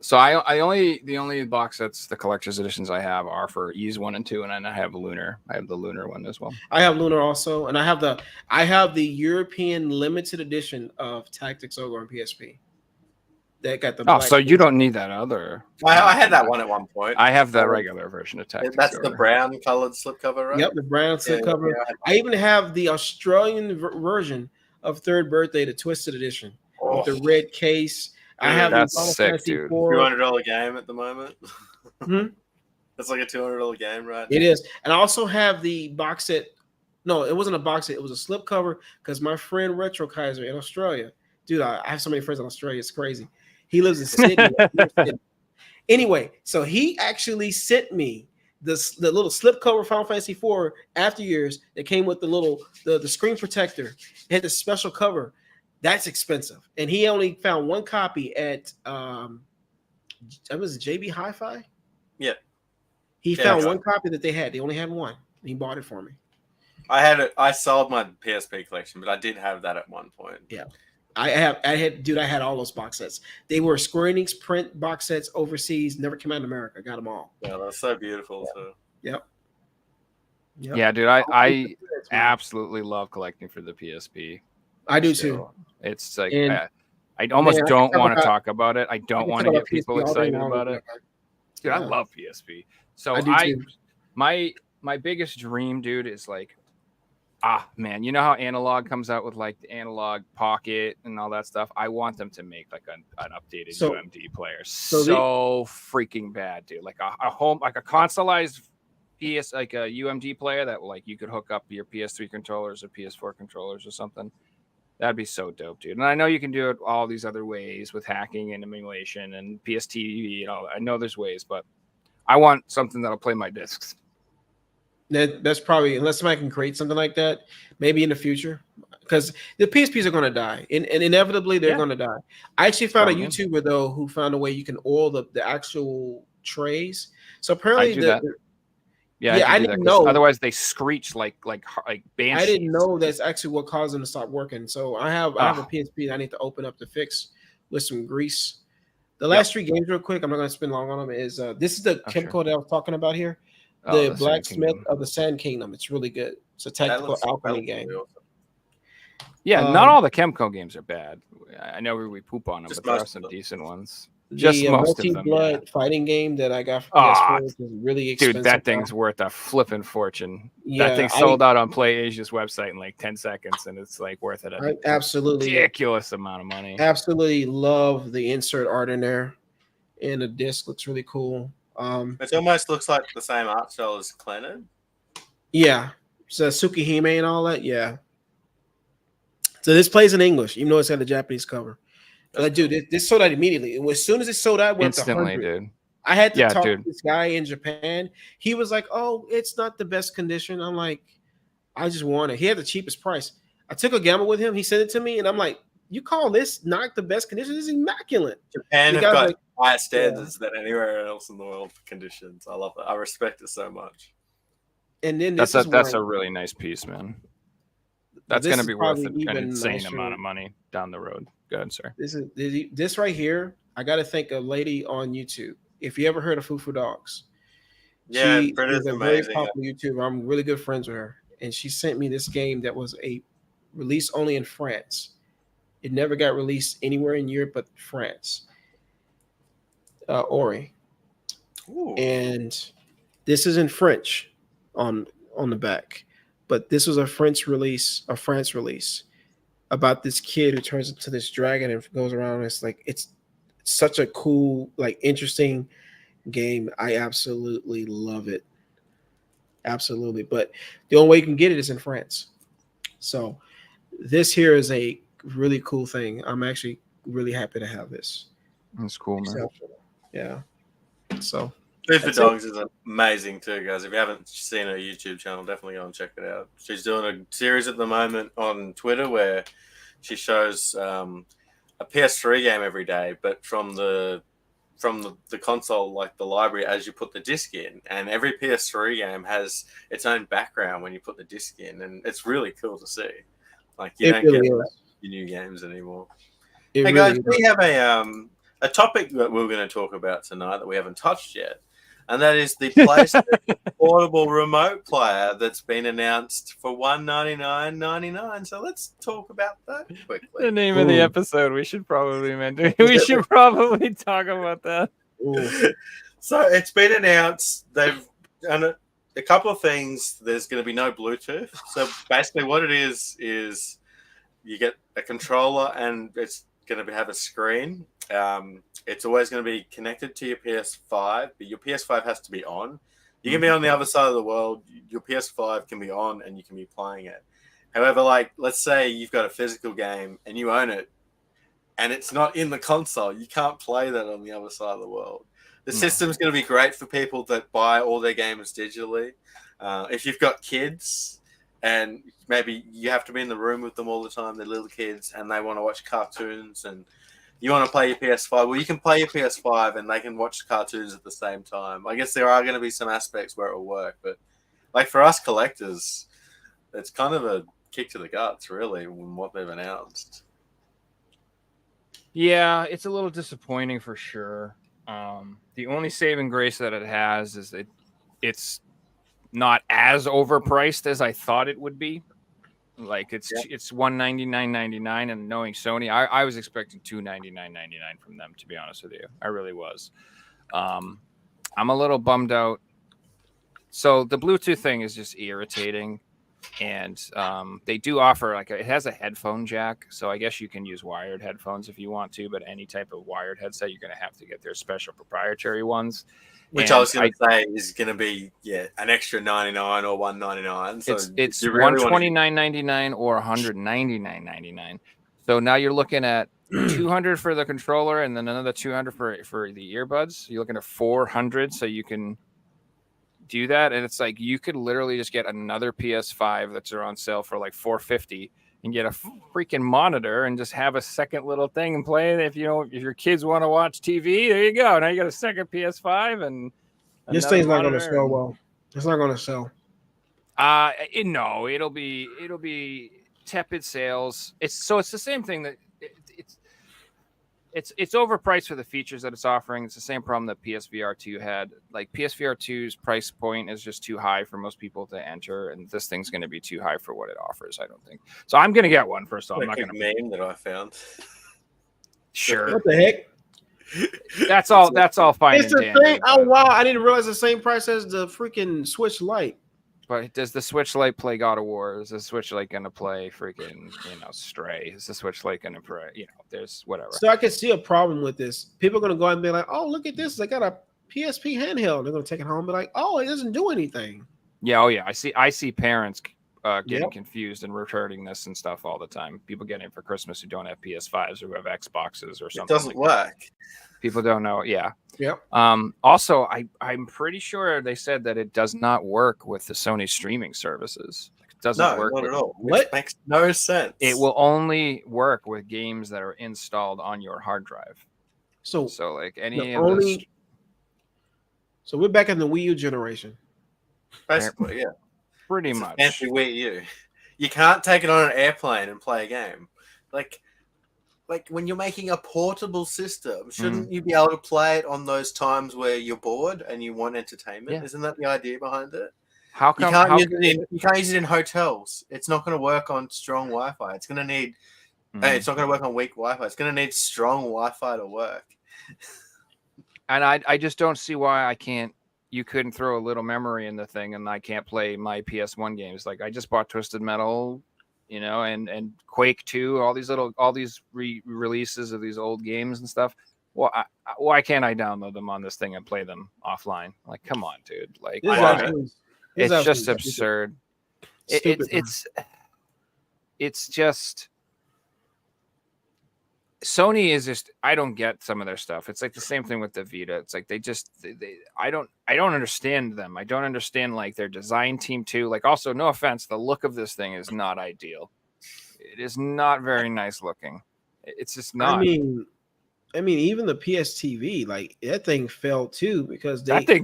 The only box sets, the collector's editions I have are for Ys 1 and 2, and then I have Lunar. I have the Lunar one as well. I have Lunar also, and I have the European limited edition of Tactics Ogre on PSP. That got the. So you don't need that other. I had that one at one point. I have the regular version of Tactics. That's the brown colored slipcover, right? Yep, the brown slipcover. Yeah. I even have the Australian version of Third Birthday, the Twisted Edition, with the red case. I have that's sick, dude. $200 game at the moment. That's like a $200 game, right? It is, and I also have the box set. No, it wasn't a box set; it was a slipcover because my friend Retro Kaiser in Australia, dude. I have so many friends in Australia; it's crazy. He lives in Sydney. Anyway, so he actually sent me the little slipcover Final Fantasy IV after years that came with the little the screen protector. It had the special cover. That's expensive, and he only found one copy at it was JB Hi-Fi. Yeah, He found one copy that they had. They only had one. He bought it for me. I had it. I sold my PSP collection, but I did have that at one point. Yeah. I had all those box sets. They were Square Enix print box sets overseas, never came out in America. Got them all. Yeah, that's so beautiful too. Yep. Yeah, dude, I absolutely love collecting for the PSP. I do too. It's like I almost don't want to talk about it. I don't want to get people PSP excited about it. Dude, I love PSP. So my biggest dream, dude, is like, man, you know how Analog comes out with like the Analog Pocket and all that stuff? I want them to make like an updated UMD player. So freaking bad, dude. Like a home, like a consoleized PS, like a UMD player that like you could hook up your PS3 controllers or PS4 controllers or something. That'd be so dope, dude. And I know you can do it all these other ways with hacking and emulation and PSTV and all that. I know there's ways, but I want something that'll play my discs. That's probably, unless somebody can create something like that, maybe in the future, because the PSPs are going to die, and inevitably they're going to die. I actually found a YouTuber though who found a way you can oil the actual trays. So apparently, I didn't know. Otherwise, they screech like banshees. I didn't know that's actually what caused them to stop working. So I have a PSP that I need to open up to fix with some grease. The last three games, real quick, I'm not going to spend long on them. Is this is the chemical that I was talking about here? The Blacksmith of the Sand Kingdom. It's really good. It's a tactical alchemy game. Yeah, not all the Chemco games are bad. I know we poop on them, but there are some decent ones. Just most of them. Blood fighting game that I got for PS4 is really expensive. Dude, that thing's worth a flipping fortune. Yeah, that thing sold out on Play Asia's website in like 10 seconds, and it's like worth it. Absolutely ridiculous amount of money. Absolutely love the insert art in there, and the disc looks really cool. It almost looks like the same art style as Clannad. Yeah, so Tsukihime and all that. Yeah. So this plays in English, even though it's got a Japanese cover. Like, dude, this sold out immediately. And as soon as it sold out, it went instantly, to 100. Dude. I had to talk to this guy in Japan. He was like, "Oh, it's not the best condition." I'm like, "I just want it." He had the cheapest price. I took a gamble with him. He sent it to me, and I'm like, "You call this not the best condition? This is immaculate." Japan have got higher standards than anywhere else in the world for conditions. I love it. I respect it so much. And then that's a really nice piece, man. That's going to be worth an insane amount of money down the road. Go ahead, sir. This right here, I got to thank a lady on YouTube. If you ever heard of Fufu Dogs, she is a very popular YouTuber. I'm really good friends with her, and she sent me this game that was a release only in France. It never got released anywhere in Europe but France. Ori. Ooh. And this is in French on the back, but this was a France release about this kid who turns into this dragon and goes around. It's such a cool, like, interesting game. I absolutely love it. Absolutely. But the only way you can get it is in France. So this here is a really cool thing. I'm actually really happy to have this. That's cool, man. Yeah. So Fufu Dogs is amazing too, guys. If you haven't seen her YouTube channel, definitely go and check it out. She's doing a series at the moment on Twitter where she shows a PS3 game every day, but from the console, like the library, as you put the disc in, and every PS3 game has its own background when you put the disc in, and it's really cool to see. Like, you don't get new games anymore. Hey guys, we have a topic that we're going to talk about tonight that we haven't touched yet, and that is the PlayStation portable remote player that's been announced for $199.99. So let's talk about that quickly. The name of the episode, we should probably talk about that. So it's been announced. They've done a couple of things. There's going to be no Bluetooth. So basically what it is you get a controller and it's going to have a screen. It's always going to be connected to your PS5, but your PS5 has to be on. You can be on the other side of the world. Your PS5 can be on and you can be playing it. However, like, let's say you've got a physical game and you own it and it's not in the console. You can't play that on the other side of the world. The No. system's going to be great for people that buy all their games digitally. If you've got kids and maybe you have to be in the room with them all the time, they're little kids, and they want to watch cartoons and you want to play your PS5, well, you can play your PS5 and they can watch cartoons at the same time. I guess there are going to be some aspects where it will work, but like for us collectors, it's kind of a kick to the guts, really, with what they've announced. Yeah, it's a little disappointing for sure. The only saving grace that it has is that it's not as overpriced as I thought it would be. Like it's $199.99, and knowing Sony, I was expecting $299.99 from them, to be honest with you. I really was. I'm a little bummed out. So the Bluetooth thing is just irritating, and they do offer it has a headphone jack, so I guess you can use wired headphones if you want to, but any type of wired headset, you're going to have to get their special proprietary ones. Which I was going to say is going to be an extra 99 or $199. So it's really $129.99 or $199.99. So now you're looking at $200 for the controller and then another $200 for the earbuds. You're looking at $400, so you can do that, and it's like you could literally just get another PS5 that's on sale for like $450 and get a freaking monitor and just have a second little thing and play it. If your kids want to watch TV, there you go. Now you got a second PS5 and this thing's not going to sell well. It's not going to sell. No, it'll be tepid sales. It's the same thing that it's overpriced for the features that it's offering. It's the same problem that PSVR 2 had. Like PSVR 2's price point is just too high for most people to enter, and this thing's going to be too high for what it offers, I don't think. So I'm going to get one first off. I'm not going to name that I found. Sure. What the heck? That's all fine. It's the same. Oh wow! I didn't realize the same price as the freaking Switch Lite. But does the Switch Lite play God of War? Is the Switch Lite going to play freaking, Stray? Is the Switch Lite going to play, there's whatever. So I can see a problem with this. People are going to go out and be like, oh, look at this. They got a PSP handheld. They're going to take it home and be like, oh, it doesn't do anything. Yeah. Oh yeah. I see parents getting confused and returning this and stuff all the time. People getting it for Christmas who don't have PS5s or who have Xboxes or something. It doesn't work. People don't know. Yeah. Yep. Also, I'm pretty sure they said that it does not work with the Sony streaming services. It doesn't work not with at all. What? Which makes no sense. It will only work with games that are installed on your hard drive. So like any of those. So we're back in the Wii U generation. Basically, yeah. Pretty It's much. Fancy Wii U. You can't take it on an airplane and play a game. Like when you're making a portable system, shouldn't you be able to play it on those times where you're bored and you want entertainment? Yeah. Isn't that the idea behind it? How come? You can't use it in hotels. It's not going to work on strong Wi-Fi. It's going to need. It's not going to work on weak Wi-Fi. It's going to need strong Wi-Fi to work. And I just don't see why you couldn't throw a little memory in the thing and I can't play my PS1 games. Like I just bought Twisted Metal, and Quake 2, all these releases of these old games and stuff. Well, why can't I download them on this thing and play them offline? Like, come on, dude. Like, it's just absurd. It's just Sony is just, I don't get some of their stuff. It's like the same thing with the Vita. It's like I don't understand them. I don't understand like their design team too. Like also, no offense, the look of this thing is not ideal. It is not very nice looking. It's just not. I mean, even the PS TV, like that thing fell too because that thing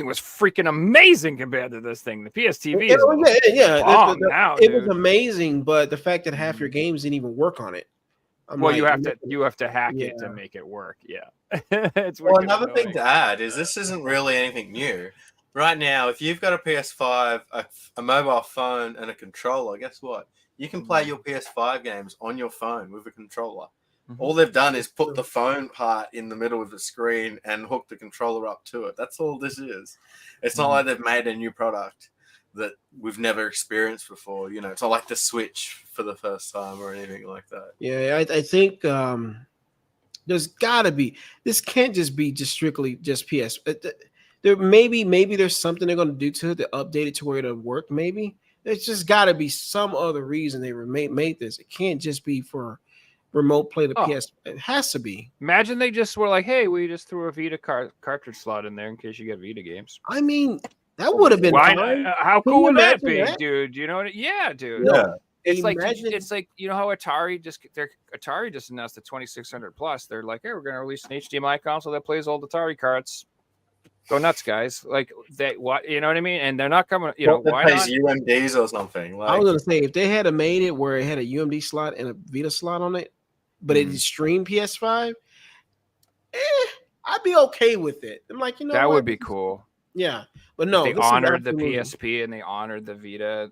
was freaking amazing compared to this thing. The PS TV is it was amazing, but the fact that half your games didn't even work on it. You have to hack it to make it work. Yeah. Another thing to add is this isn't really anything new. Right now, if you've got a PS5, a mobile phone, and a controller, guess what? You can play your PS5 games on your phone with a controller. All they've done is put the phone part in the middle of the screen and hook the controller up to it. That's all this is. It's not like they've made a new product that we've never experienced before. It's not like the Switch for the first time or anything like that. Yeah, I think there's got to be. This can't just be strictly PS. There maybe there's something they're going to do to it to update it to where it'll work. Maybe there's just got to be some other reason they made this. It can't just be for remote play the Oh. PS. It has to be. Imagine they just were like, "Hey, we just threw a Vita cartridge slot in there in case you get Vita games." I mean, that would have been Why? fine. How Can cool you would that imagine be, that? dude? You know what? Yeah, dude. Yeah. It's like Imagine- it's like you know how Atari just announced the 2600 plus. They're like, "Hey, we're going to release an HDMI console that plays old Atari carts." Go nuts, guys! Like they what you know what I mean? And they're not coming. You know That why plays not? UMDs or something. I was gonna say if they had made it where it had a UMD slot and a Vita slot on it, but it streamed PS5, I'd be okay with it. I'm like, you know, That what? would be cool. Yeah, but no, They this is honored the absolutely- PSP and they honored the Vita,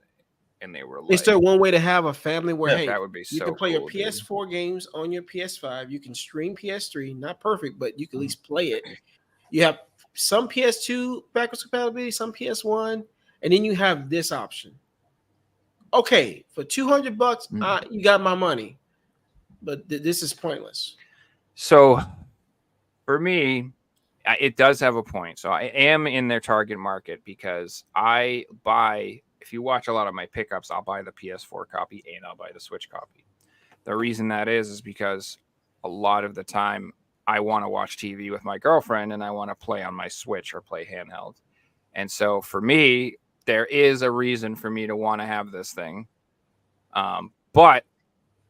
and they were like, It's still one way to have a family where hey, that would be you so can play cool, your dude. PS4 games on your PS5. You can stream PS3, not perfect, but you can at least play it. You have some PS2 backwards compatibility, some PS1, and then you have this option. Okay, for $200, you got my money, but this is pointless. So, for me, it does have a point. So I am in their target market because I buy. If you watch a lot of my pickups, I'll buy the PS4 copy and I'll buy the Switch copy. The reason that is because a lot of the time I want to watch TV with my girlfriend and I want to play on my Switch or play handheld. And so for me, there is a reason for me to want to have this thing. But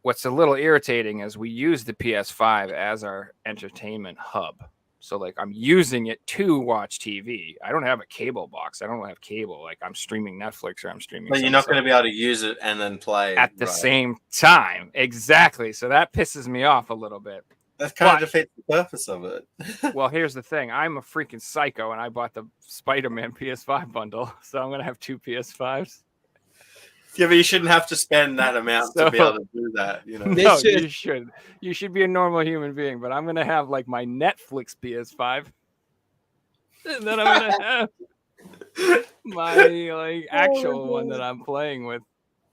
what's a little irritating is we use the PS5 as our entertainment hub. So like I'm using it to watch TV. I don't have a cable box. I don't have cable. Like I'm streaming Netflix or I'm streaming. But you're not going to be able to use it and then play at the same time. Exactly. So that pisses me off a little bit. That kind of defeats the purpose of it. Well, here's the thing. I'm a freaking psycho and I bought the Spider-Man PS5 bundle. So I'm going to have two PS5s. Yeah, but you shouldn't have to spend that amount to be able to do that. You know, No, you should. You should be a normal human being. But I'm gonna have like my Netflix PS5, and then I'm gonna have my like actual one that I'm playing with,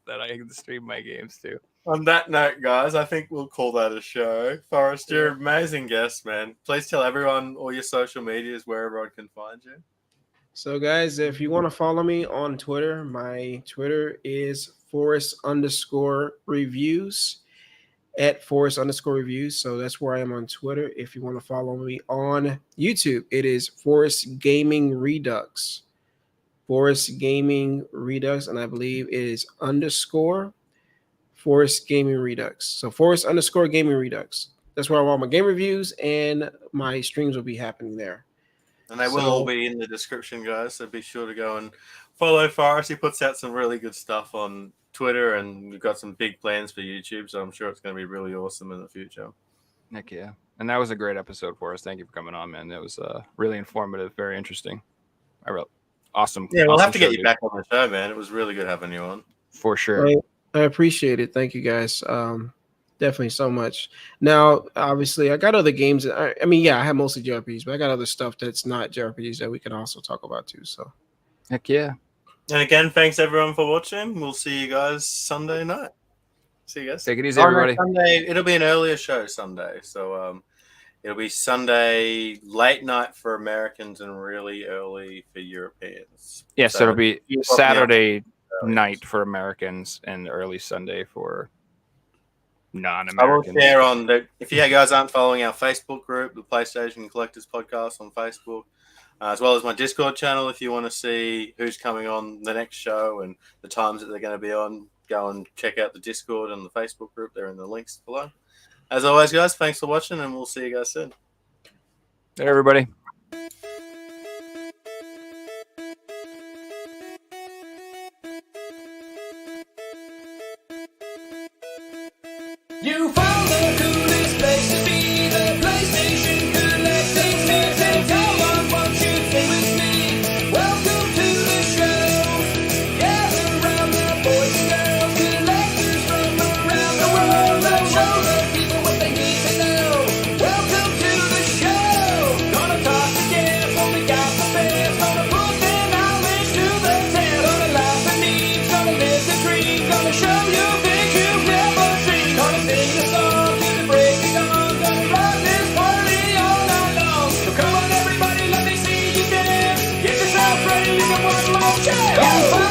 that I can stream my games to. On that note, guys, I think we'll call that a show. Forrest, you're an amazing guest, man. Please tell everyone all your social medias where everyone can find you. So, guys, if you want to follow me on Twitter, my Twitter is Forrest_reviews at Forrest_reviews. So that's where I am on Twitter. If you want to follow me on YouTube, it is Forrest Gaming Redux. Forrest Gaming Redux, and I believe it is _ Forrest Gaming Redux. So Forrest_Gaming Redux. That's where all my game reviews and my streams will be happening there. And they will all be in the description, guys. So be sure to go and follow Forrest. He puts out some really good stuff on Twitter, and we've got some big plans for YouTube. So I'm sure it's going to be really awesome in the future. Heck yeah. And that was a great episode for us. Thank you for coming on, man. It was really informative, very interesting. Awesome. Yeah, we'll awesome have to get you dude. back on the show, man. It was really good having you on. For sure. I appreciate it. Thank you, guys. Definitely so much. Now, obviously, I got other games. I mean, yeah, I have mostly JRPGs, but I got other stuff that's not JRPGs that we can also talk about too. So, heck yeah. And again, thanks everyone for watching. We'll see you guys Sunday night. See you guys. Take it easy, everybody. Sunday, it'll be an earlier show Sunday. So it'll be Sunday late night for Americans and really early for Europeans. Yes, So it'll be you Saturday night for Americans and early Sunday for I will non-Americans. share on the, if you guys aren't following our Facebook group, the PlayStation Collectors Podcast on Facebook, as well as my Discord channel. If you want to see who's coming on the next show and the times that they're going to be on, go and check out the Discord and the Facebook group. They're in the links below. As always, guys, thanks for watching, and we'll see you guys soon. Hey, everybody. You found the coolest place to be, the PlayStation Collectors. And come on, won't you stay with me? Welcome to the show. Gather round the boys and girls, collectors from around the world. Let's show the people what they need to know. Welcome to the show. Gonna talk to guests when we got the best. Gonna put their knowledge to the test. Gonna laugh and need, gonna live the dream. Gonna show you things you've never seen. Gonna sing a song to the break of dawn. Gonna rock this party all night long. So come on everybody, let me see you dance. Get yourself ready, you got one more chance.